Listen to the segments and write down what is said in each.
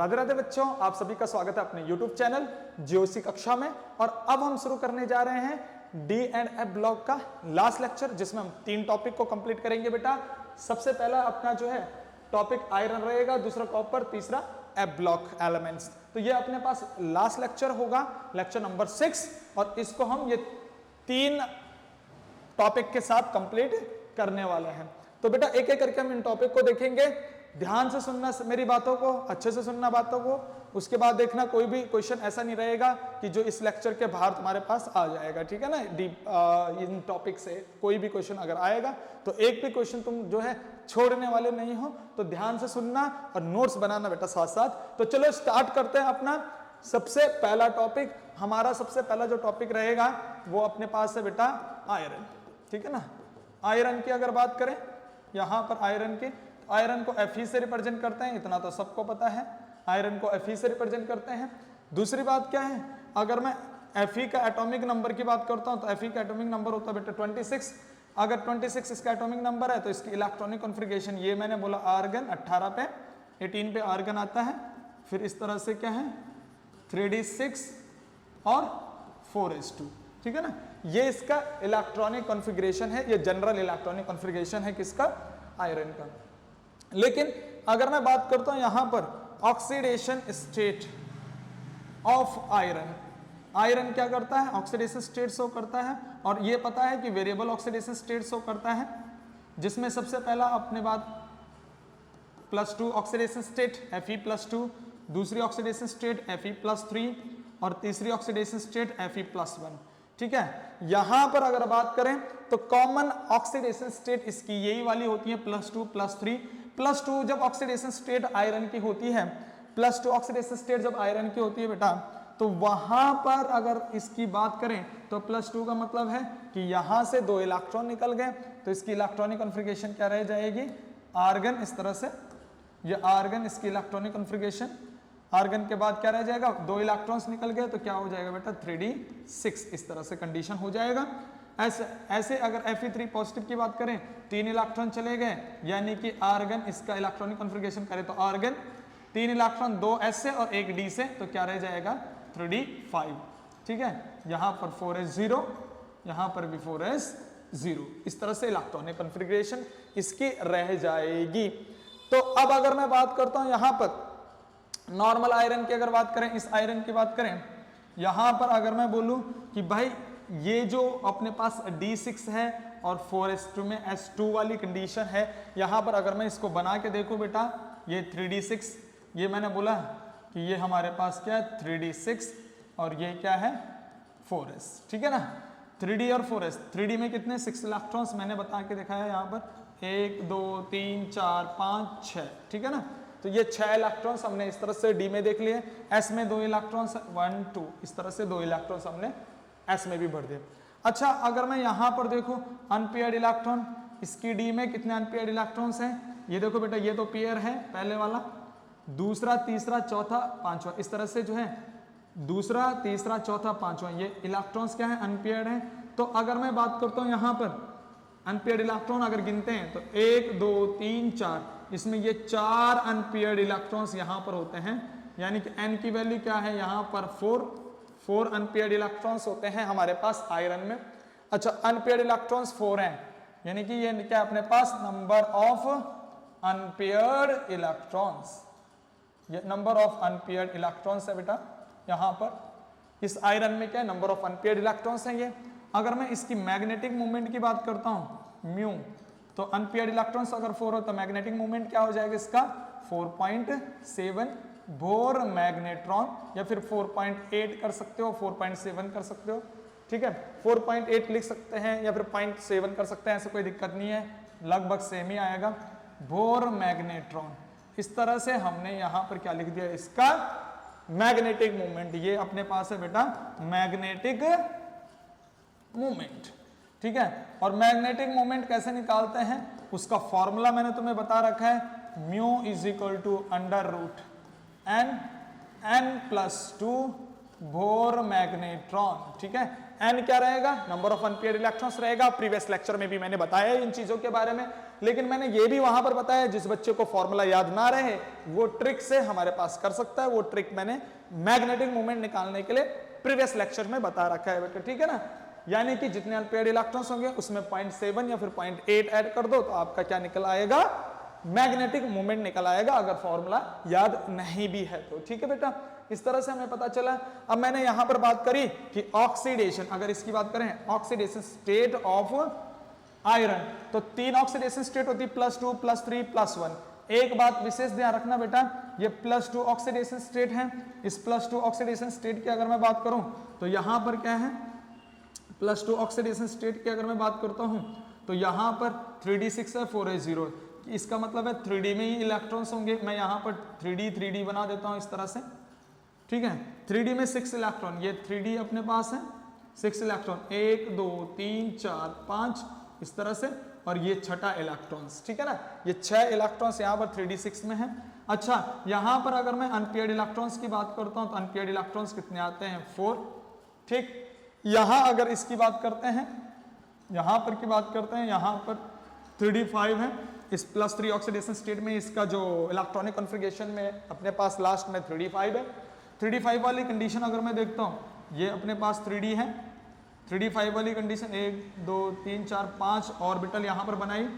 राधे राधे बच्चों, आप सभी का स्वागत है अपने YouTube चैनल जीओसी कक्षा में। और अब हम शुरू करने जा रहे हैं डी एंड एफ ब्लॉक का लास्ट लेक्चर, जिसमें हम 3 टॉपिक को कंप्लीट करेंगे बेटा। सबसे पहला अपना जो है टॉपिक आयरन रहेगा, दूसरा कॉपर, तीसरा एफ ब्लॉक एलिमेंट्स। तो ये अपने पास लास्ट लेक्चर होगा, लेक्चर नंबर 6, और इसको हम ये 3 टॉपिक के साथ कंप्लीट करने वाले हैं। तो बेटा एक एक करके हम इन टॉपिक को देखेंगे। ध्यान से सुनना मेरी बातों को, अच्छे से सुनना बातों को। उसके बाद देखना कोई भी क्वेश्चन ऐसा नहीं रहेगा कि जो इस लेक्चर के बाहर तुम्हारे पास आ जाएगा, ठीक है ना। इन टॉपिक से कोई भी क्वेश्चन अगर आएगा तो एक भी क्वेश्चन तुम जो है छोड़ने वाले नहीं हो। तो ध्यान से सुनना और नोट्स बनाना बेटा साथ साथ। तो चलो स्टार्ट करते हैं अपना सबसे पहला टॉपिक। हमारा सबसे पहला जो टॉपिक रहेगा वो अपने पास है बेटा आयरन, ठीक है ना। आयरन की अगर बात करें यहाँ पर आयरन की, आयरन को Fe से रिप्रेजेंट करते हैं, इतना तो सबको पता है। आयरन को Fe से रिप्रेजेंट करते हैं। दूसरी बात क्या है, अगर मैं Fe का एटॉमिक नंबर की बात करता हूं तो Fe का एटॉमिक नंबर होता है बेटा 26। अगर 26 इसका एटॉमिक नंबर है तो इसकी इलेक्ट्रॉनिक कॉन्फ़िगरेशन, ये मैंने बोला आर्गन 18 पे 18 पे आर्गन आता है। फिर इस तरह से क्या है 3d6 और 4s2, ठीक है ना। ये इसका इलेक्ट्रॉनिक कॉन्फ़िगरेशन है, ये जनरल इलेक्ट्रॉनिक कॉन्फ़िगरेशन है किसका, आयरन का। लेकिन अगर मैं बात करता हूं यहां पर oxidation state of iron, iron क्या करता है, ऑक्सीडेशन स्टेट शो करता है। और ये पता है कि वेरिएबल ऑक्सीडेशन स्टेट शो करता है, जिसमें सबसे पहला अपने बात +2 ऑक्सीडेशन स्टेट Fe+2, दूसरी ऑक्सीडेशन स्टेट Fe+3 और तीसरी ऑक्सीडेशन स्टेट Fe+1, ठीक है। यहां पर अगर बात करें तो कॉमन ऑक्सीडेशन स्टेट इसकी यही वाली होती है +2 +3। +2 जब ऑक्सीडेशन स्टेट आयरन की होती है, +2 ऑक्सीडेशन स्टेट जब आयरन की होती है बेटा, तो वहां पर अगर इसकी बात करें तो +2 का मतलब है कि यहां से 2 इलेक्ट्रॉन निकल गए, तो इसकी इलेक्ट्रॉनिक कॉन्फ़िगरेशन क्या रह जाएगी, आर्गन। इस तरह से ये आर्गन, इसकी इलेक्ट्रॉनिक कॉन्फ़िगरेशन। आर्गन के बाद क्या रह जाएगा, 2 इलेक्ट्रॉन्स निकल गए तो क्या हो जाएगा बेटा 3d6, इस तरह से कंडीशन हो जाएगा। ऐसे अगर Fe3 पॉजिटिव की बात करें, 3 इलेक्ट्रॉन चले गए, यानी कि आर्गन इसका इलेक्ट्रॉनिक कॉन्फ़िगरेशन करे तो आर्गन 3 इलेक्ट्रॉन 2 s से और 1 d से, तो क्या रह जाएगा 3d5, ठीक है। यहां पर 4s0, यहां पर भी 4s0, इस तरह से इलेक्ट्रॉनिक कॉन्फ़िगरेशन इसकी रह जाएगी। तो अब अगर मैं बात करता हूं यहां पर नॉर्मल आयरन की अगर बात करें, इस आयरन की बात करें, यहां पर अगर मैं बोलूं कि भाई ये जो अपने पास D6 है और 4s2 में s2 वाली कंडीशन है, यहां पर अगर मैं इसको बना के देखूं बेटा, ये 3d6, ये मैंने बोला कि ये हमारे पास क्या है 3d6 और ये क्या है 4s, ठीक है ना। 3d और 4s, 3d में कितने 6 इलेक्ट्रॉन्स मैंने बता के दिखाया यहां पर 1 2 3 4 5 6, ठीक है ना। तो ये 6 इलेक्ट्रॉन्स हमने इस तरह से डी में देख लिए। एस में 2 इलेक्ट्रॉन्स 1 2, इस तरह से 2 इलेक्ट्रॉन्स हमने एस में भी भर दिए। अच्छा अगर मैं यहां पर देखूं अनपेयर्ड इलेक्ट्रॉन, इसकी डी में कितने अनपेयर्ड इलेक्ट्रॉन्स हैं, ये देखो बेटा, ये तो पेयर है पहले वाला, दूसरा तीसरा चौथा पांचवा, इस तरह से जो है दूसरा तीसरा चौथा पांचवा, ये इलेक्ट्रॉन्स क्या है अनपेयर्ड है। तो अगर मैं बात करता हूं यहां पर अनपेयर्ड इलेक्ट्रॉन अगर गिनते हैं तो 1 2 3 4, इसमें ये 4 अनपेयर्ड इलेक्ट्रॉन्स यहां पर होते हैं, यानी कि n की वैल्यू क्या है यहां पर 4 अनपेयर्ड इलेक्ट्रॉन्स होते हैं हमारे पास आयरन में। अच्छा अनपेयर्ड इलेक्ट्रॉन्स 4 हैं, यानी कि ये क्या अपने पास नंबर ऑफ अनपेयर्ड इलेक्ट्रॉन्स, ये नंबर ऑफ अनपेयर्ड इलेक्ट्रॉन्स है बेटा। यहां पर इस आयरन में क्या है नंबर ऑफ अनपेयर्ड इलेक्ट्रॉन्स हैं ये। अगर मैं इसकी मैग्नेटिक मोमेंट की बात करता हूं म्यू, तो अनपेयर्ड इलेक्ट्रॉन्स अगर 4 हो तो मैग्नेटिक मोमेंट क्या हो जाएगा इसका 4.7 बोर मैग्नेट्रॉन, या फिर 4.8 कर सकते हो, 4.7 कर सकते हो, ठीक है। 4.8 लिख सकते हैं या फिर 0.7 कर सकते हैं, ऐसे कोई दिक्कत नहीं है, लगभग सेम ही आएगा बोर मैग्नेट्रॉन। इस तरह से हमने यहां पर क्या लिख दिया इसका मैग्नेटिक मोमेंट, ये अपने पास है बेटा मैग्नेटिक मोमेंट, ठीक है। और मैग्नेटिक मोमेंट कैसे निकालते हैं उसका फॉर्मूला मैंने तुम्हें बता रखा है, mu = n n+2 bore magnetron, ठीक है। n क्या रहेगा, नंबर ऑफ अनपेयर्ड इलेक्ट्रॉन्स रहेगा। प्रीवियस लेक्चर में भी मैंने बताया इन चीजों के बारे में, लेकिन मैंने ये भी वहां पर बताया जिस बच्चे को फॉर्मूला याद ना रहे वो ट्रिक से हमारे पास कर सकता है। वो ट्रिक मैंने मैग्नेटिक मोमेंट निकालने के लिए प्रीवियस लेक्चर में बता रखा है बेटा, ठीक है ना। यानी कि जितने अनपेयर्ड इलेक्ट्रॉन्स होंगे उसमें 0.7 या फिर 0.8 ऐड कर दो तो आपका क्या निकल आएगा, मैग्नेटिक मोमेंट निकल आएगा, अगर फॉर्मूला याद नहीं भी है तो, ठीक है बेटा। इस तरह से हमें पता चला। अब मैंने यहां पर बात करी कि ऑक्सीडेशन, अगर इसकी बात करें ऑक्सीडेशन स्टेट ऑफ आयरन, तो 3 ऑक्सीडेशन स्टेट होती है, +2, +3, +1। एक बात विशेष ध्यान रखना बेटा, ये +2 ऑक्सीडेशन स्टेट है। इस +2 ऑक्सीडेशन स्टेट की अगर मैं बात करूं तो यहां पर क्या है, +2 ऑक्सीडेशन स्टेट की अगर मैं बात करता हूं तो यहां पर 3d6 है, 4s0। इसका मतलब है 3d में ही इलेक्ट्रॉन्स होंगे। मैं यहां पर 3d बना देता हूं इस तरह से, ठीक है। 3d में 6 इलेक्ट्रॉन, ये 3d अपने पास है, 6 इलेक्ट्रॉन, 1 2 3 4 5 इस तरह से, और ये छठा इलेक्ट्रॉन्स, ठीक है ना। ये 6 इलेक्ट्रॉन्स यहाँ पर 3d6 में है। अच्छा, यहाँ पर अगर मैं अनपेयर्ड इलेक्ट्रॉन्स की बात करता हूँ तो अनपेयर्ड इलेक्ट्रॉन्स कितने आते हैं, 4, ठीक। यहाँ अगर इसकी बात करते हैं, यहाँ पर की बात करते हैं, यहाँ पर 3d5 है। इस +3 ऑक्सीडेशन स्टेट में इसका जो इलेक्ट्रॉनिक कॉन्फ़िगरेशन में अपने पास लास्ट में 3d5 है। 3d5 वाली कंडीशन अगर मैं देखता हूँ, ये अपने पास 3d है, 3d5 वाली कंडीशन 1 2 3 4 5 ऑर्बिटल यहाँ पर बनाई,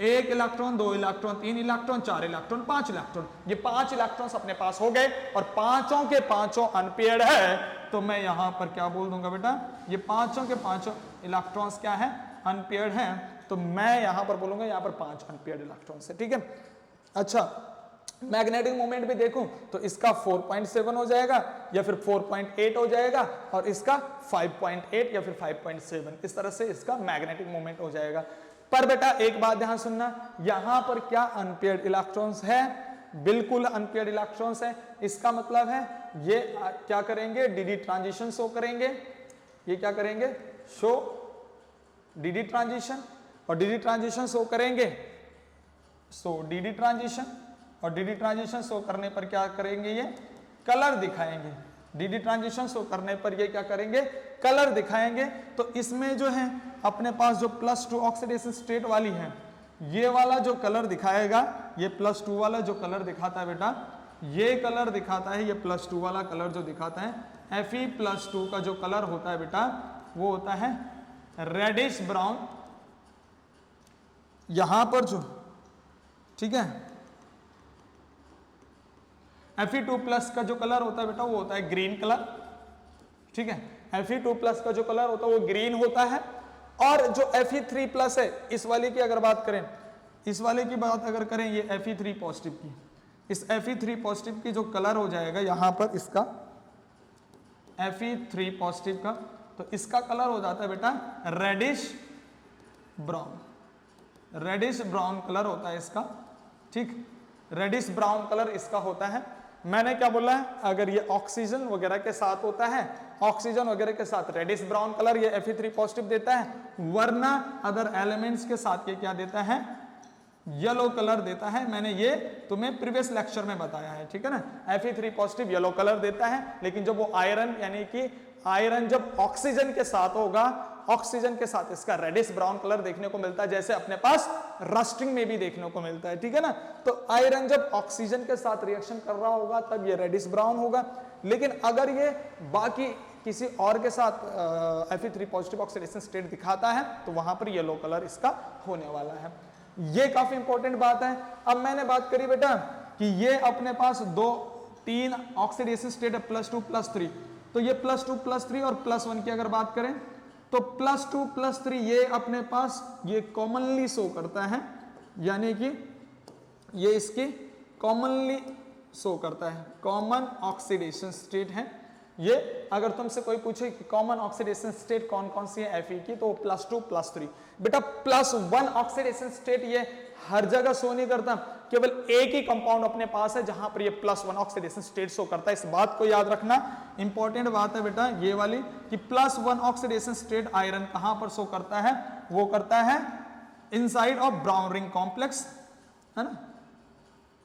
1 electron, 2 electron, 3 electron, 4 electron, 5 electron, ये 5 इलेक्ट्रॉन्स अपने पास हो गए और पांचों के पांचों अनपेयर्ड है। तो मैं यहाँ पर क्या बोल दूंगा बेटा, ये पांचों के पांचों इलेक्ट्रॉन्स क्या है, अनपेयर्ड है। तो मैं यहाँ पर बोलूंगा यहाँ पर 5 अनपेयर्ड इलेक्ट्रॉन्स है, ठीक है। अच्छा, मैग्नेटिक मोमेंट भी देखूं तो इसका 4.7 हो जाएगा या फिर 4.8 हो जाएगा, और इसका 5.8 या फिर 5.7, इस तरह से इसका मैग्नेटिक मोमेंट हो जाएगा। पर बेटा एक बात ध्यान सुनना, यहां पर क्या अनपेयर्ड इलेक्ट्रॉन्स है, बिल्कुल अनपेयर्ड इलेक्ट्रॉन्स है। इसका मतलब है ये क्या करेंगे, dd ट्रांजिशन शो करेंगे। ये क्या करेंगे, शो dd ट्रांजिशन, और dd ट्रांजिशन शो करेंगे, सो dd ट्रांजिशन, और dd ट्रांजिशन शो करने पर क्या करेंगे, ये कलर दिखाएंगे। dd ट्रांजिशन शो करने पर ये क्या करेंगे, कलर दिखाएंगे। तो इसमें जो है अपने पास जो +2 ऑक्सीडेशन स्टेट वाली है, ये वाला जो कलर दिखाएगा, ये +2 वाला जो कलर दिखाता है बेटा, ये कलर दिखाता है, ये +2 वाला कलर जो दिखाता है, Fe+2 का जो कलर होता है बेटा वो होता है रेडिश ब्राउन। यहां पर जो, ठीक है, Fe2+ का जो कलर होता है बेटा वो होता है ग्रीन कलर, ठीक है। Fe2+ का जो कलर होता है वो ग्रीन होता है। और जो Fe3+ है, इस वाले की अगर बात करें, इस वाले की बात अगर करें, ये Fe3 पॉजिटिव की, इस Fe3 पॉजिटिव की जो कलर हो जाएगा यहां पर इसका Fe3 पॉजिटिव का, तो इसका कलर हो जाता है बेटा reddish brown, reddish brown colour होता है इसका, ठीक, रेडिश ब्राउन कलर इसका होता है। मैंने क्या बोला है, अगर ये ऑक्सीजन वगैरह के साथ होता है, ऑक्सीजन वगैरह के साथ रेडिश ब्राउन कलर ये Fe3 पॉजिटिव देता है, वरना अदर एलिमेंट्स के साथ ये क्या देता है, येलो कलर देता है। मैंने ये तुम्हें प्रीवियस लेक्चर में बताया है, ठीक है ना। Fe3 पॉजिटिव येलो कलर देता है, लेकिन जब वो आयरन, यानी कि आयरन जब ऑक्सीजन के साथ होगा, ऑक्सीजन के साथ इसका रेडिश ब्राउन कलर देखने को मिलता है, जैसे अपने पास रस्टिंग में भी देखने को मिलता है, ठीक है ना। तो आयरन जब ऑक्सीजन के साथ रिएक्शन कर रहा होगा तब ये रेडिश ब्राउन होगा, लेकिन अगर ये बाकी किसी और के साथ Fe3 पॉजिटिव ऑक्सीडेशन स्टेट दिखाता है तो वहां पर येलो कलर इसका होने वाला है। ये काफी इंपॉर्टेंट बात है। अब मैंने बात करी बेटा कि ये अपने पास 2-3 ऑक्सीडेशन स्टेट है, +2 +3, तो ये +2 +3 और +1 की अगर बात करें तो +2 +3 ये अपने पास ये कॉमनली शो करता है, यानी कि ये इसकी कॉमनली शो करता है, कॉमन ऑक्सीडेशन स्टेट है ये। अगर तुमसे कोई पूछे कि कॉमन ऑक्सीडेशन स्टेट कौन कौन सी है Fe की, तो +2 +3। बेटा +1 ऑक्सीडेशन स्टेट ये हर जगह शो नहीं करता, केवल एक ही कंपाउंड अपने पास है जहां पर ये +1 ऑक्सीडेशन स्टेट शो करता है। इस बात को याद रखना, इंपॉर्टेंट बात है बेटा ये वाली कि +1 ऑक्सीडेशन स्टेट आयरन कहां पर शो करता है, वो करता है inside of brown ring complex, है ना,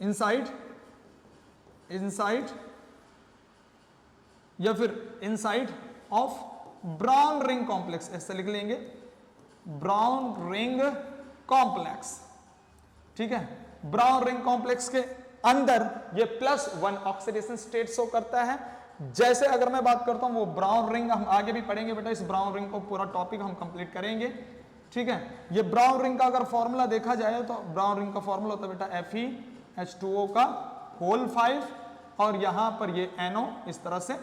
इनसाइड या फिर inside of brown ring complex, ऐसे लिख लेंगे ब्राउन रिंग कॉम्प्लेक्स, ठीक है। ब्राउन रिंग कॉम्प्लेक्स के अंदर ये +1 ऑक्सीडेशन स्टेट शो करता है। जैसे अगर मैं बात करता हूं वो ब्राउन रिंग, हम आगे भी पढ़ेंगे बेटा, इस ब्राउन रिंग को पूरा टॉपिक हम कंप्लीट करेंगे, ठीक है। ये ब्राउन रिंग का अगर फॉर्मूला देखा जाए तो ब्राउन रिंग का फॉर्मूला होता है बेटा FeH2O का होल 5 और यहां पर ये NO इस तरह से,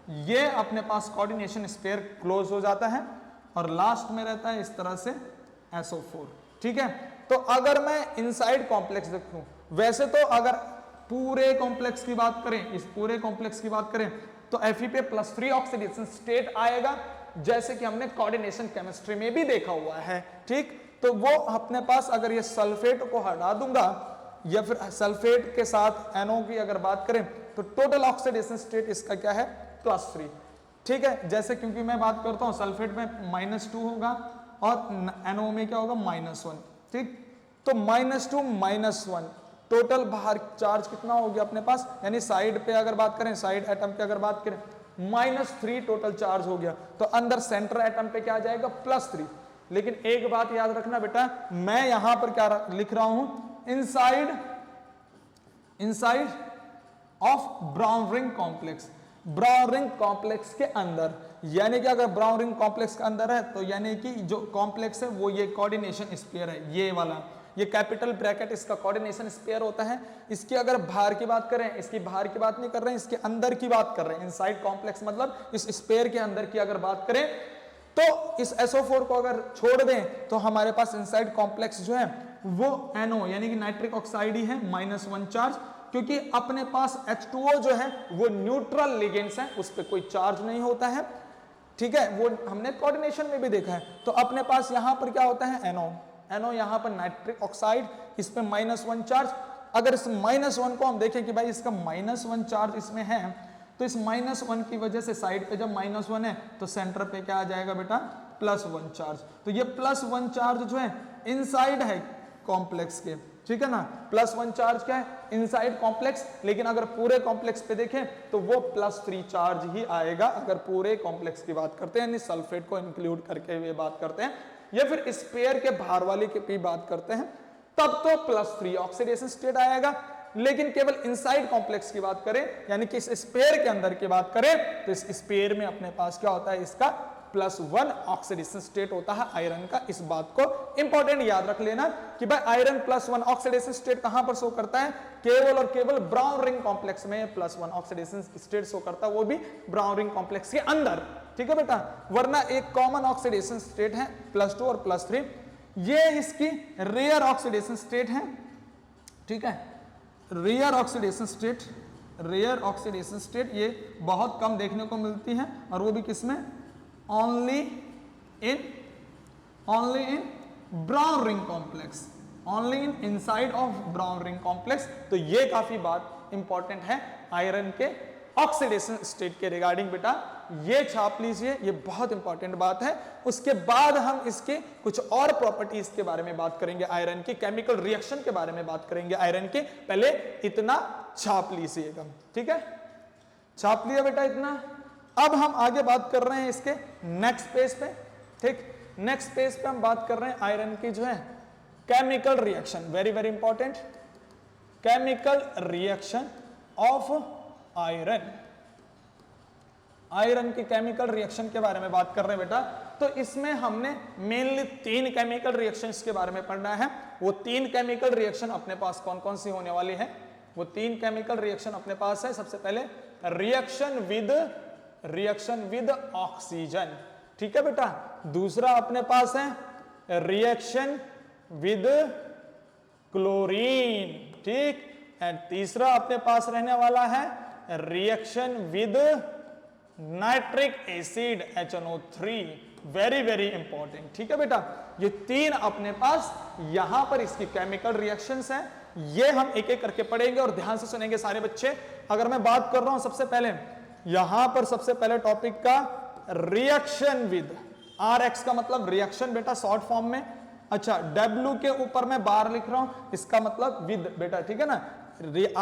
ये अपने पास कोऑर्डिनेशन स्पेयर क्लोज हो जाता है और लास्ट में रहता है इस तरह से SO4, ठीक है। तो अगर मैं इनसाइड कॉम्प्लेक्स देखूं, वैसे तो अगर पूरे कॉम्प्लेक्स की बात करें, इस पूरे कॉम्प्लेक्स की बात करें तो Fe पे +3 ऑक्सीडेशन स्टेट आएगा, जैसे कि हमने कोऑर्डिनेशन केमिस्ट्री में भी देखा हुआ है, ठीक। तो वो अपने पास अगर ये सल्फेट को हटा दूंगा या फिर सल्फेट के साथ NO की अगर बात करें तो टोटल ऑक्सीडेशन स्टेट इसका क्या है +3, ठीक है। जैसे क्योंकि मैं बात करता हूं सल्फेट में -2 होगा और NO में क्या होगा -1, ठीक। तो -2 -1 टोटल बाहर चार्ज कितना हो गया अपने पास, यानी साइड पे अगर बात करें, साइड एटम पे अगर बात करें -3 टोटल चार्ज हो गया, तो अंदर सेंटर एटम पे क्या आ जाएगा +3। लेकिन एक बात याद रखना बेटा, मैं यहां पर क्या लिख रहा हूं, inside of brown ring complex, brown ring complex के अंदर, यानी कि अगर ब्राउन रिंग कॉम्प्लेक्स के अंदर है तो यानी कि जो कॉम्प्लेक्स है वो ये कोऑर्डिनेशन स्फीयर है, ये वाला, ये कैपिटल ब्रैकेट इसका कोऑर्डिनेशन स्फीयर होता है। इसकी अगर बाहर की बात करें, इसकी बाहर की बात नहीं कर रहे हैं, इसके अंदर की बात कर रहे हैं। इनसाइड कॉम्प्लेक्स मतलब इस स्फीयर के अंदर की अगर बात करें तो इस SO4 को अगर छोड़ दें तो हमारे पास इनसाइड कॉम्प्लेक्स जो है वो NO यानी कि नाइट्रिक ऑक्साइड ही है, -1 चार्ज, क्योंकि अपने पास H2O जो है वो न्यूट्रल लिगेंड्स है, उस पर कोई चार्ज नहीं होता है, ठीक है। वो हमने कोऑर्डिनेशन में भी देखा है। तो अपने पास यहां पर क्या होता है NO यहां पर नाइट्रिक ऑक्साइड, इस पे -1 चार्ज। अगर इस -1 को हम देखें कि भाई इसका -1 चार्ज इसमें है, तो इस -1 की वजह से साइड पे जब -1 है तो सेंटर पे क्या आ जाएगा बेटा +1 चार्ज। तो ये +1 चार्ज जो है इनसाइड है कॉम्प्लेक्स के, ठीक है ना। +1 चार्ज क्या है इनसाइड कॉम्प्लेक्स, लेकिन अगर पूरे कॉम्प्लेक्स पे देखें तो वो +3 चार्ज ही आएगा अगर पूरे कॉम्प्लेक्स की बात करते हैं, यानी सल्फेट को इंक्लूड करके ये बात करते हैं, या फिर स्पेयर के बाहर वाले की भी बात करते हैं, तब तो +3 ऑक्सीडेशन स्टेट आएगा। लेकिन केवल इनसाइड कॉम्प्लेक्स की बात करें, यानी कि इस स्पेयर के अंदर की बात करें, तो इस स्पेयर में अपने पास क्या होता है, इसका +1 ऑक्सीडेशन स्टेट होता है आयरन का। इस बात को इंपॉर्टेंट याद रख लेना कि भाई आयरन +1 ऑक्सीडेशन स्टेट कहां पर शो करता है, केवल और केवल ब्राउन रिंग कॉम्प्लेक्स में +1 ऑक्सीडेशन स्टेट शो करता है, वो भी ब्राउन रिंग कॉम्प्लेक्स के अंदर, ठीक है बेटा। वरना एक कॉमन ऑक्सीडेशन स्टेट है +2 और +3, ये इसकी रेयर ऑक्सीडेशन स्टेट है, ठीक है। रेयर ऑक्सीडेशन स्टेट ये बहुत कम देखने को मिलती है, और वो भी किसमें, only in brown ring complex, only in inside of brown ring complex. तो ये काफी बात इंपॉर्टेंट है आयरन के ऑक्सीडेशन स्टेट के रिगार्डिंग बेटा, ये छाप लीजिए, ये बहुत इंपॉर्टेंट बात है। उसके बाद हम इसके कुछ और प्रॉपर्टीज के बारे में बात करेंगे, आयरन की केमिकल रिएक्शन के बारे में बात करेंगे आयरन के, पहले इतना छाप लीजिएगा, ठीक है। छाप लिया बेटा इतना। अब हम आगे बात कर रहे हैं इसके नेक्स्ट पेज पे, ठीक। नेक्स्ट पेज पे हम बात कर रहे हैं आयरन की जो है chemical reaction, very very important, chemical reaction of iron. Iron की केमिकल रिएक्शन के बारे में बात कर रहे हैं बेटा। तो इसमें हमने मेनली 3 केमिकल रिएक्शंस के बारे में पढ़ना है। वो 3 केमिकल रिएक्शन अपने पास कौन कौन सी होने वाली है, वो 3 केमिकल रिएक्शन अपने पास है। सबसे पहले रिएक्शन विद ऑक्सीजन, ठीक है बेटा। दूसरा अपने पास है रिएक्शन विद क्लोरीन, ठीक। एंड तीसरा अपने पास रहने वाला है reaction with nitric acid HNO3, very very important, ठीक है बेटा। ये 3 अपने पास यहां पर इसकी केमिकल रिएक्शंस हैं, ये हम एक एक करके पढ़ेंगे और ध्यान से सुनेंगे सारे बच्चे। अगर मैं बात कर रहा हूं सबसे पहले यहां पर, सबसे पहले टॉपिक का रिएक्शन विद, RX का मतलब रिएक्शन बेटा शॉर्ट फॉर्म में, अच्छा W के ऊपर मैं बार लिख रहा हूं, इसका मतलब विद बेटा, ठीक है ना।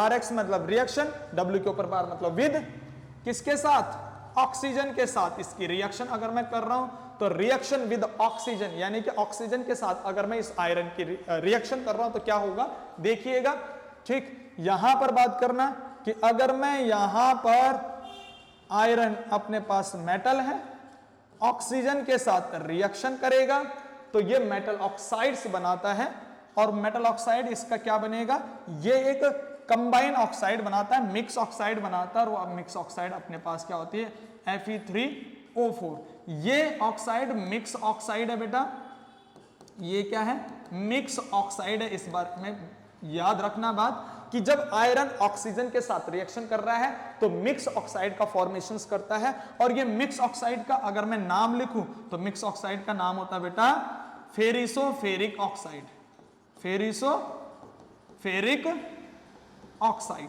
RX मतलब रिएक्शन, W के ऊपर बार मतलब विद, किसके साथ, ऑक्सीजन के साथ इसकी रिएक्शन अगर मैं कर रहा हूं तो रिएक्शन विद ऑक्सीजन, यानी कि ऑक्सीजन के साथ अगर मैं इस आयरन की रिएक्शन कर रहा हूं तो क्या होगा देखिएगा। ठीक, यहां पर बात करना कि अगर मैं यहां पर आयरन अपने पास मेटल है, ऑक्सीजन के साथ रिएक्शन करेगा तो ये मेटल ऑक्साइड्स बनाता है, और मेटल ऑक्साइड इसका क्या बनेगा, ये एक कंबाइन ऑक्साइड बनाता है, मिक्स ऑक्साइड बनाता है, और मिक्स ऑक्साइड अपने पास क्या होती है Fe3O4। ये ऑक्साइड मिक्स ऑक्साइड है बेटा, ये क्या है मिक्स ऑक्साइड है। इस बार में याद रखना बात कि जब आयरन ऑक्सीजन के साथ रिएक्शन कर रहा है तो मिक्स ऑक्साइड का फॉर्मेशन करता है, और ये मिक्स ऑक्साइड का अगर मैं नाम लिखूं तो मिक्स ऑक्साइड का नाम होता है बेटा फेरिसोफेरिक ऑक्साइड, फेरिसोफेरिक ऑक्साइड।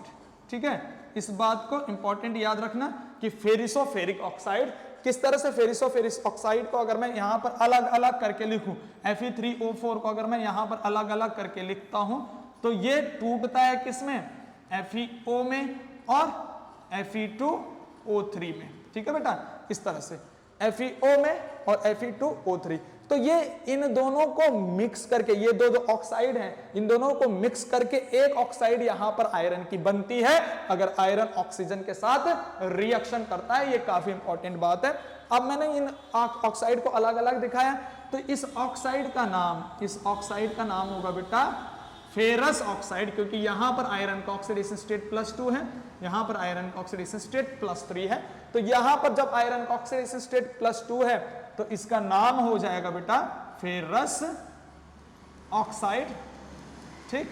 ठीक है, इस बात को इंपॉर्टेंट याद रखना कि फेरिसोफेरिक ऑक्साइड किस तरह से, फेरिसोफेरिक ऑक्साइड को अगर मैं यहां पर अलग अलग करके लिखूं, Fe3O4 को अगर मैं यहां पर अलग अलग करके लिखता हूं तो ये टूटता है किसमें, FeO में और Fe2O3 में। ठीक है बेटा, इस तरह से FeO में और Fe2O3। तो ये इन दोनों को मिक्स करके, ये दो ऑक्साइड हैं, इन दोनों को मिक्स करके एक ऑक्साइड यहां पर आयरन की बनती है अगर आयरन ऑक्सीजन के साथ रिएक्शन करता है। ये काफी इंपॉर्टेंट बात है। अब मैंने इन ऑक्साइड को अलग अलग दिखाया, तो इस ऑक्साइड का नाम होगा बेटा फेरस ऑक्साइड, क्योंकि यहां पर आयरन का ऑक्सीडेशन स्टेट +2 है, यहां पर आयरन का ऑक्सीडेशन स्टेट +3 है। तो यहां पर जब आयरन का ऑक्सीडेशन स्टेट +2 है तो इसका नाम हो जाएगा बेटा फेरस ऑक्साइड। ठीक,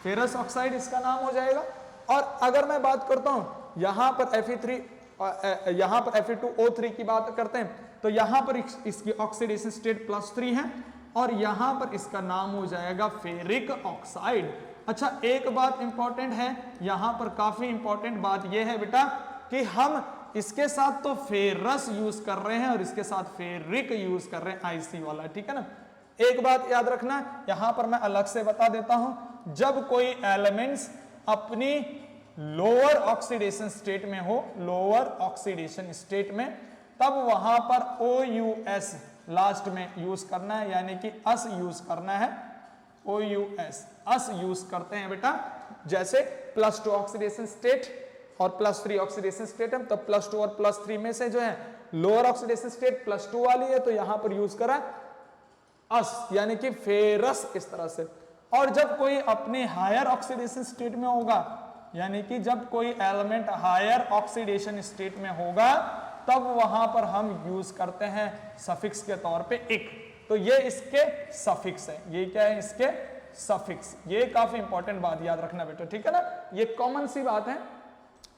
फेरस ऑक्साइड इसका नाम हो जाएगा। और अगर मैं बात करता हूं यहां पर Fe2O3 की बात करते हैं तो यहां पर इसकी ऑक्सीडेशन स्टेट +3 है, और यहां पर इसका नाम हो जाएगा फेरिक ऑक्साइड। अच्छा, एक बात इंपॉर्टेंट है यहां पर, काफी इंपॉर्टेंट बात यह है बेटा कि हम इसके साथ तो फेरस यूज कर रहे हैं और इसके साथ फेरिक यूज कर रहे हैं, आईसी वाला। ठीक है ना, एक बात याद रखना, यहां पर मैं अलग से बता देता हूं, जब कोई एलिमेंट्स अपनी लोअर ऑक्सीडेशन स्टेट में हो, लोअर ऑक्सीडेशन स्टेट में, तब वहां पर OUS लास्ट में यूज करना है, यानी कि अस यूज करना है, OUS अस यूज करते हैं बेटा। जैसे +2 ऑक्सीडेशन स्टेट और +3 ऑक्सीडेशन स्टेट है, तो +2 और +3 में से जो है लोअर ऑक्सीडेशन स्टेट +2 वाली है, तो यहां पर यूज करा अस, यानी कि फेरस, इस तरह से। और जब कोई अपने हायर ऑक्सीडेशन स्टेट में होगा, यानी कि जब कोई एलिमेंट हायर ऑक्सीडेशन स्टेट में होगा, तब वहां पर हम यूज करते हैं सफिक्स के तौर पे इक। तो ये इसके सफिक्स है, ये क्या है इसके सफिक्स। ये काफी इंपॉर्टेंट बात याद रखना बेटा, ठीक है ना। ये कॉमन सी बात है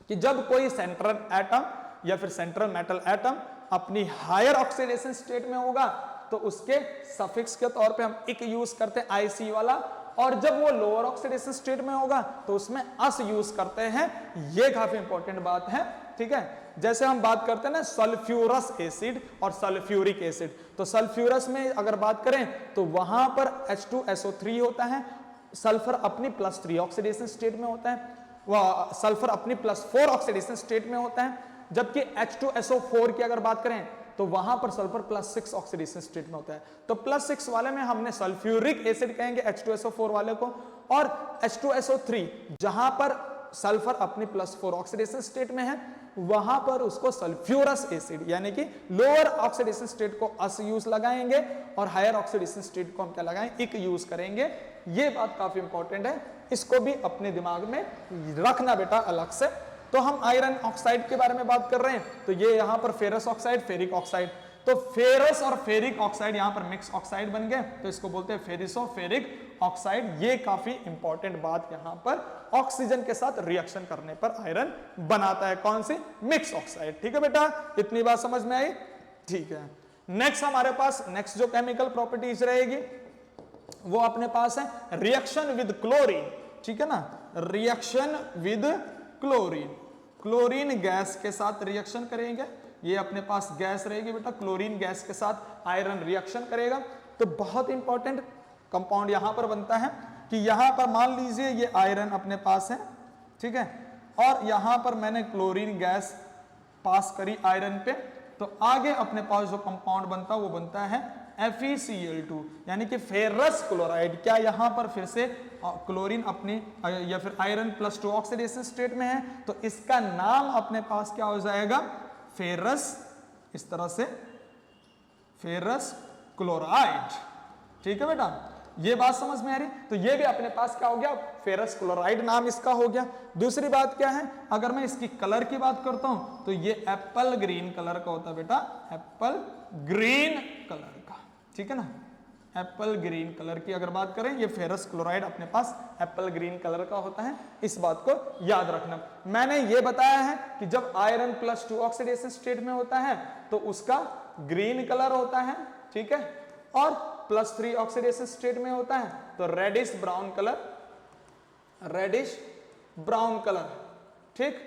कि जब कोई सेंट्रल एटम या फिर सेंट्रल मेटल एटम अपनी हायर ऑक्सीडेशन स्टेट में होगा तो उसके सफिक्स के तौर पे हम इक यूज करते हैं, आईसी वाला। और जब वो लोअर ऑक्सीडेशन स्टेट में होगा तो उसमें अस यूज करते हैं। ये काफी इंपॉर्टेंट बात है, ठीक है। जैसे हम बात करते हैं ना सल्फ्यूरस एसिड और सल्फ्यूरिक एसिड, तो सल्फ्यूरस में अगर बात करें तो वहां पर H2SO3 होता है, सल्फर अपनी +3 ऑक्सीडेशन स्टेट में होता है, वह सल्फर अपनी +4 ऑक्सीडेशन स्टेट में होता है। जबकि H2SO4 की अगर बात करें तो वहां पर सल्फर +6 ऑक्सीडेशन स्टेट में होता है। तो +6 वाले में हमने सल्फ्यूरिक एसिड कहेंगे H2SO4 वाले को, और H2SO3 जहां पर सल्फर अपनी +4 ऑक्सीडेशन स्टेट में है वहां पर उसको सल्फ्यूरस एसिड, यानी कि लोअर ऑक्सीडेशन स्टेट को अस यूज लगाएंगे और हायर ऑक्सीडेशन स्टेट को हम क्या लगाएं, इक यूज करेंगे। ये बात काफी इंपॉर्टेंट है, इसको भी अपने दिमाग में रखना बेटा अलग से। तो हम आयरन ऑक्साइड के बारे में बात कर रहे हैं, तो ये यहां पर फेरस ऑक्साइड, फेरिक ऑक्साइड, तो फेरस और फेरिक ऑक्साइड यहां पर मिक्स ऑक्साइड बन गए, तो इसको बोलते हैं फेरिसोफेरिक ऑक्साइड। ये काफी इंपॉर्टेंट बात यहां पर ऑक्सीजन के साथ रिएक्शन करने पर आयरन बनाता है, कौन सी, मिक्स ऑक्साइड। ठीक है बेटा, इतनी बात समझ में आई, ठीक है। नेक्स्ट हमारे पास नेक्स्ट जो केमिकल प्रॉपर्टीज रहेगी वो अपने पास है रिएक्शन विद क्लोरीन, ठीक है ना, reaction with chlorine. Chlorine gas के साथ रिएक्शन करेंगे, ये अपने पास गैस रहेगी बेटा, क्लोरीन गैस के साथ आयरन रिएक्शन करेगा। तो बहुत इंपॉर्टेंट कंपाउंड यहां पर बनता है कि यहां पर मान लीजिए ये आयरन अपने पास है, ठीक है, और यहां पर मैंने क्लोरीन गैस पास करी आयरन पे, तो आगे अपने पास जो कंपाउंड बनता है वो बनता है FeCl2 यानी कि फेरस क्लोराइड। क्या यहां पर फिर से क्लोरीन अपनी या फिर आयरन +2 ऑक्सीडेशन स्टेट में है, तो इसका नाम अपने पास क्या हो जाएगा, फेरस, इस तरह से फेरस क्लोराइड। ठीक है बेटा, ये बात समझ में आ रही। तो ये भी अपने पास क्या हो गया, फेरस क्लोराइड नाम इसका हो गया। दूसरी बात क्या है, अगर मैं इसकी कलर की बात करता हूं तो ये एप्पल ग्रीन कलर का होता है बेटा, एप्पल ग्रीन कलर का। ठीक है ना, एप्पल ग्रीन कलर की अगर बात करें, ये फेरस क्लोराइड अपने पास एप्पल ग्रीन कलर का होता है। इस बात को याद रखना। मैंने ये बताया है कि जब आयरन +2 ऑक्सीडेशन स्टेट में होता है तो उसका ग्रीन कलर होता है, ठीक है, और +3 ऑक्सीडेशन स्टेट में होता है तो reddish brown colour, reddish brown colour. ठीक,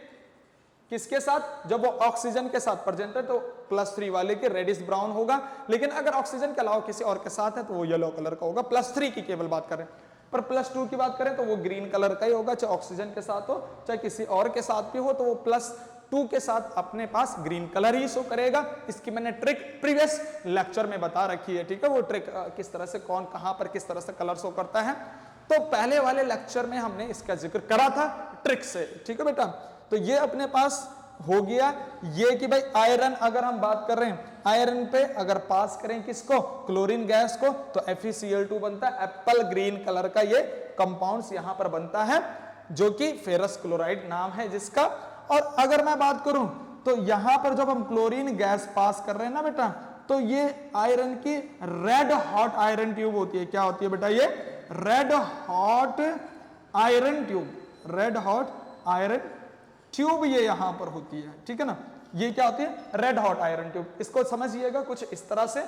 किसके साथ, जब वो ऑक्सीजन के साथ प्रेजेंट है तो +3 वाले के रेडिश ब्राउन होगा, लेकिन अगर ऑक्सीजन के अलावा किसी और के साथ है तो वो येलो कलर का होगा। +3 की केवल बात करें, पर +2 की बात करें तो वो ग्रीन कलर का ही होगा, चाहे ऑक्सीजन के साथ हो चाहे किसी और के साथ भी हो, तो वो +2 के साथ अपने पास ग्रीन कलर ही शो करेगा। इसकी मैंने ट्रिक प्रीवियस लेक्चर में बता रखी है। ठीक है, वो ट्रिक किस तरह से कौन कहां पर किस तरह से कलर शो करता है, तो पहले वाले लेक्चर में हमने इसका जिक्र करा था ट्रिक से। ठीक है बेटा, तो ये अपने पास हो गया ये कि भाई आयरन, अगर हम बात कर रहे हैं आयरन पे अगर पास करें किसको, क्लोरीन गैस को, तो FeCl2 बनता है, एप्पल ग्रीन कलर का ये कंपाउंड्स यहां पर बनता है, जो कि फेरस क्लोराइड नाम है जिसका। और अगर मैं बात करूं तो यहां पर जब हम क्लोरीन गैस पास कर रहे हैं ना बेटा, तो ये आयरन की रेड हॉट आयरन ट्यूब होती है। क्या होती है बेटा, ये red hot iron tube, red hot iron tube ये यहां पर होती है। ठीक है ना, ये क्या होती है, रेड हॉट आयरन ट्यूब। इसको समझिएगा कुछ इस तरह से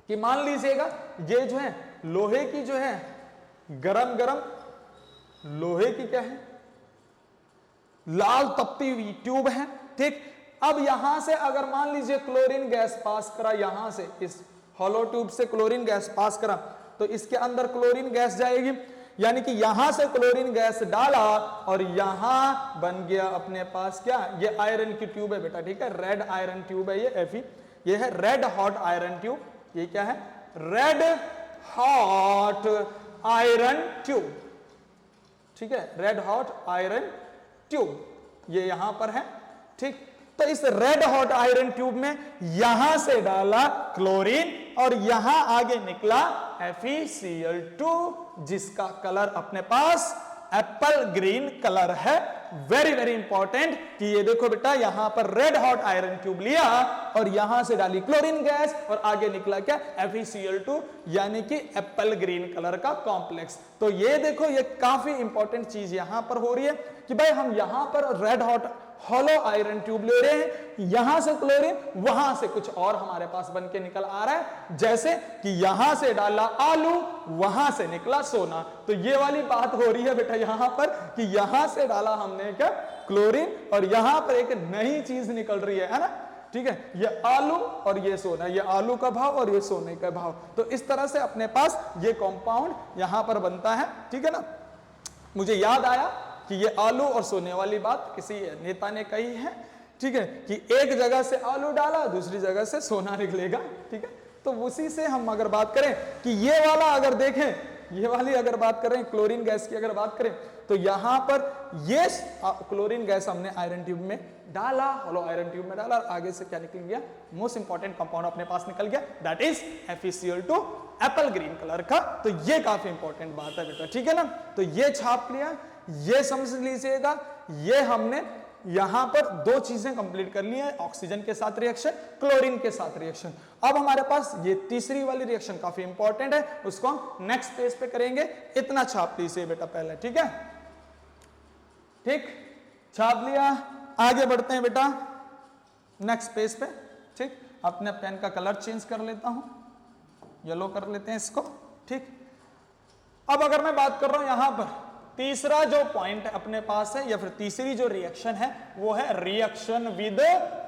कि मान लीजिएगा ये जो है लोहे की जो है गरम गरम लोहे की क्या है, लाल तपती हुई ट्यूब है। ठीक, अब यहां से अगर मान लीजिए क्लोरीन गैस पास करा, यहां से इस हॉलो ट्यूब से क्लोरीन गैस पास करा, तो इसके अंदर क्लोरीन गैस जाएगी, यानी कि यहां से क्लोरीन गैस डाला और यहां बन गया अपने पास क्या, ये आयरन की ट्यूब है बेटा। ठीक है, रेड आयरन ट्यूब है ये Fe, ये है रेड हॉट आयरन ट्यूब। ये क्या है, रेड हॉट आयरन ट्यूब। ठीक है, रेड हॉट आयरन ट्यूब ये यहां पर है। ठीक, तो इस रेड हॉट आयरन ट्यूब में यहां से डाला क्लोरीन और यहां आगे निकला FeCl2 जिसका कलर अपने पास एप्पल ग्रीन कलर है। वेरी वेरी इंपॉर्टेंट कि ये देखो बेटा, यहां पर रेड हॉट आयरन ट्यूब लिया और यहां से डाली क्लोरीन गैस और आगे निकला क्या, FeCl2 यानी कि एप्पल ग्रीन कलर का कॉम्प्लेक्स। तो ये देखो, ये काफी इंपॉर्टेंट चीज यहां पर हो रही है कि भाई हम यहां पर red hot hollow iron tube ले रहे हैं, यहां से क्लोरीन, वहां से कुछ और हमारे पास बन के निकल आ रहा है, जैसे कि यहां से डाला आलू, वहां से निकला सोना। तो ये वाली बात हो रही है बेटा यहां पर कि यहां से डाला हमने क्या, क्लोरीन, और यहां पर एक नई चीज निकल रही है ना। ठीक है, ये आलू और ये सोना, ये आलू का भाव और ये सोने का भाव। तो इस तरह से अपने पास ये कंपाउंड यहां पर बनता है। ठीक है ना, मुझे याद आया कि ये आलू और सोने वाली बात किसी नेता ने कही है। ठीक है, कि एक जगह से आलू डाला, दूसरी जगह से सोना निकलेगा। ठीक है, तो उसी से हम अगर बात करें कि ये वाला अगर देखें, ये वाली अगर बात करें क्लोरीन गैस की अगर बात करें, तो यहां पर ये क्लोरीन गैस हमने आयरन ट्यूब में डाला, होलो आयरन ट्यूब में डाला, और आगे से क्या निकल गया, मोस्ट इंपॉर्टेंट कंपाउंड अपने पास निकल गया, that is FeCl2 Apple green colour का। तो ये काफी इंपॉर्टेंट बात है बेटा। ठीक है ना, तो ये छाप लिया, ये समझ लीजिएगा, ये हमने यहां पर दो चीजें कंप्लीट कर ली है, ऑक्सीजन के साथ रिएक्शन, क्लोरीन के साथ रिएक्शन। अब हमारे पास ये तीसरी वाली रिएक्शन काफी इंपॉर्टेंट है, उसको हम नेक्स्ट पेज पे करेंगे। इतना छाप लीजिए बेटा पहले। ठीक है, ठीक, छाप लिया, आगे बढ़ते हैं बेटा नेक्स्ट पेज पे। ठीक, अपने पेन का कलर चेंज कर लेता हूं, येलो कर लेते हैं इसको। ठीक, अब अगर मैं बात कर रहा हूं यहां पर तीसरा जो पॉइंट अपने पास है, या फिर तीसरी जो रिएक्शन है, वो है reaction with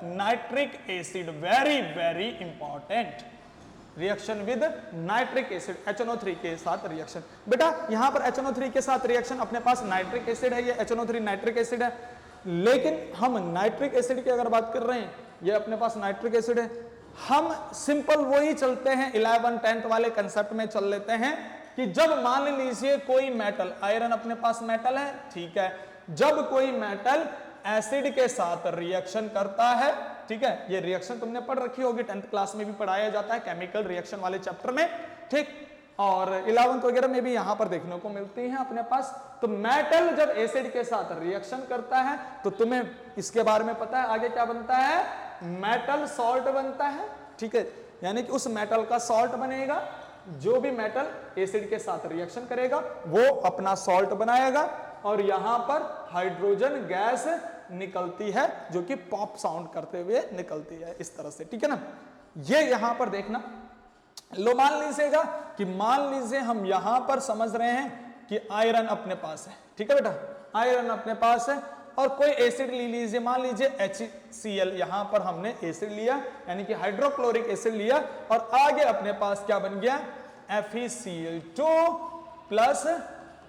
nitric acid. Very very important, reaction with nitric acid, HNO3 के साथ रिएक्शन। बेटा यहां पर HNO3 के साथ रिएक्शन, अपने पास नाइट्रिक एसिड है, ये HNO3 नाइट्रिक एसिड है। लेकिन हम नाइट्रिक एसिड की अगर बात कर रहे हैं, ये अपने पास नाइट्रिक एसिड है, हम सिंपल वही चलते हैं 11 10th वाले कंसेप्ट में चल लेते हैं कि जब मान लीजिए कोई मेटल, आयरन अपने पास मेटल है, ठीक है, जब कोई मेटल एसिड के साथ रिएक्शन करता है, ठीक है, ये रिएक्शन तुमने पढ़ रखी होगी, 10th क्लास में भी पढ़ाया जाता है केमिकल रिएक्शन वाले चैप्टर में, ठीक, और 11th वगैरह में भी यहां पर देखने को मिलती है अपने पास। तो मेटल जब एसिड के साथ रिएक्शन करता है तो तुम्हें इसके बारे में पता है आगे क्या बनता है, मेटल सॉल्ट बनता है, ठीक है, यानी कि उस मेटल का सॉल्ट बनेगा, जो भी मेटल एसिड के साथ रिएक्शन करेगा वो अपना सॉल्ट बनाएगा, और यहां पर हाइड्रोजन गैस निकलती है जो कि पॉप साउंड करते हुए निकलती है इस तरह से, ठीक है ना। ये यहां पर देखना, लो मान लीजिएगा कि मान लीजिए हम यहां पर समझ रहे हैं कि आयरन अपने पास है, ठीक है बेटा, आयरन अपने पास है, और कोई एसिड ले लीजिए, मान लीजिए HCl, यहां पर हमने एसिड लिया यानी कि हाइड्रोक्लोरिक एसिड लिया, और आगे अपने पास क्या बन गया, FeCl2 प्लस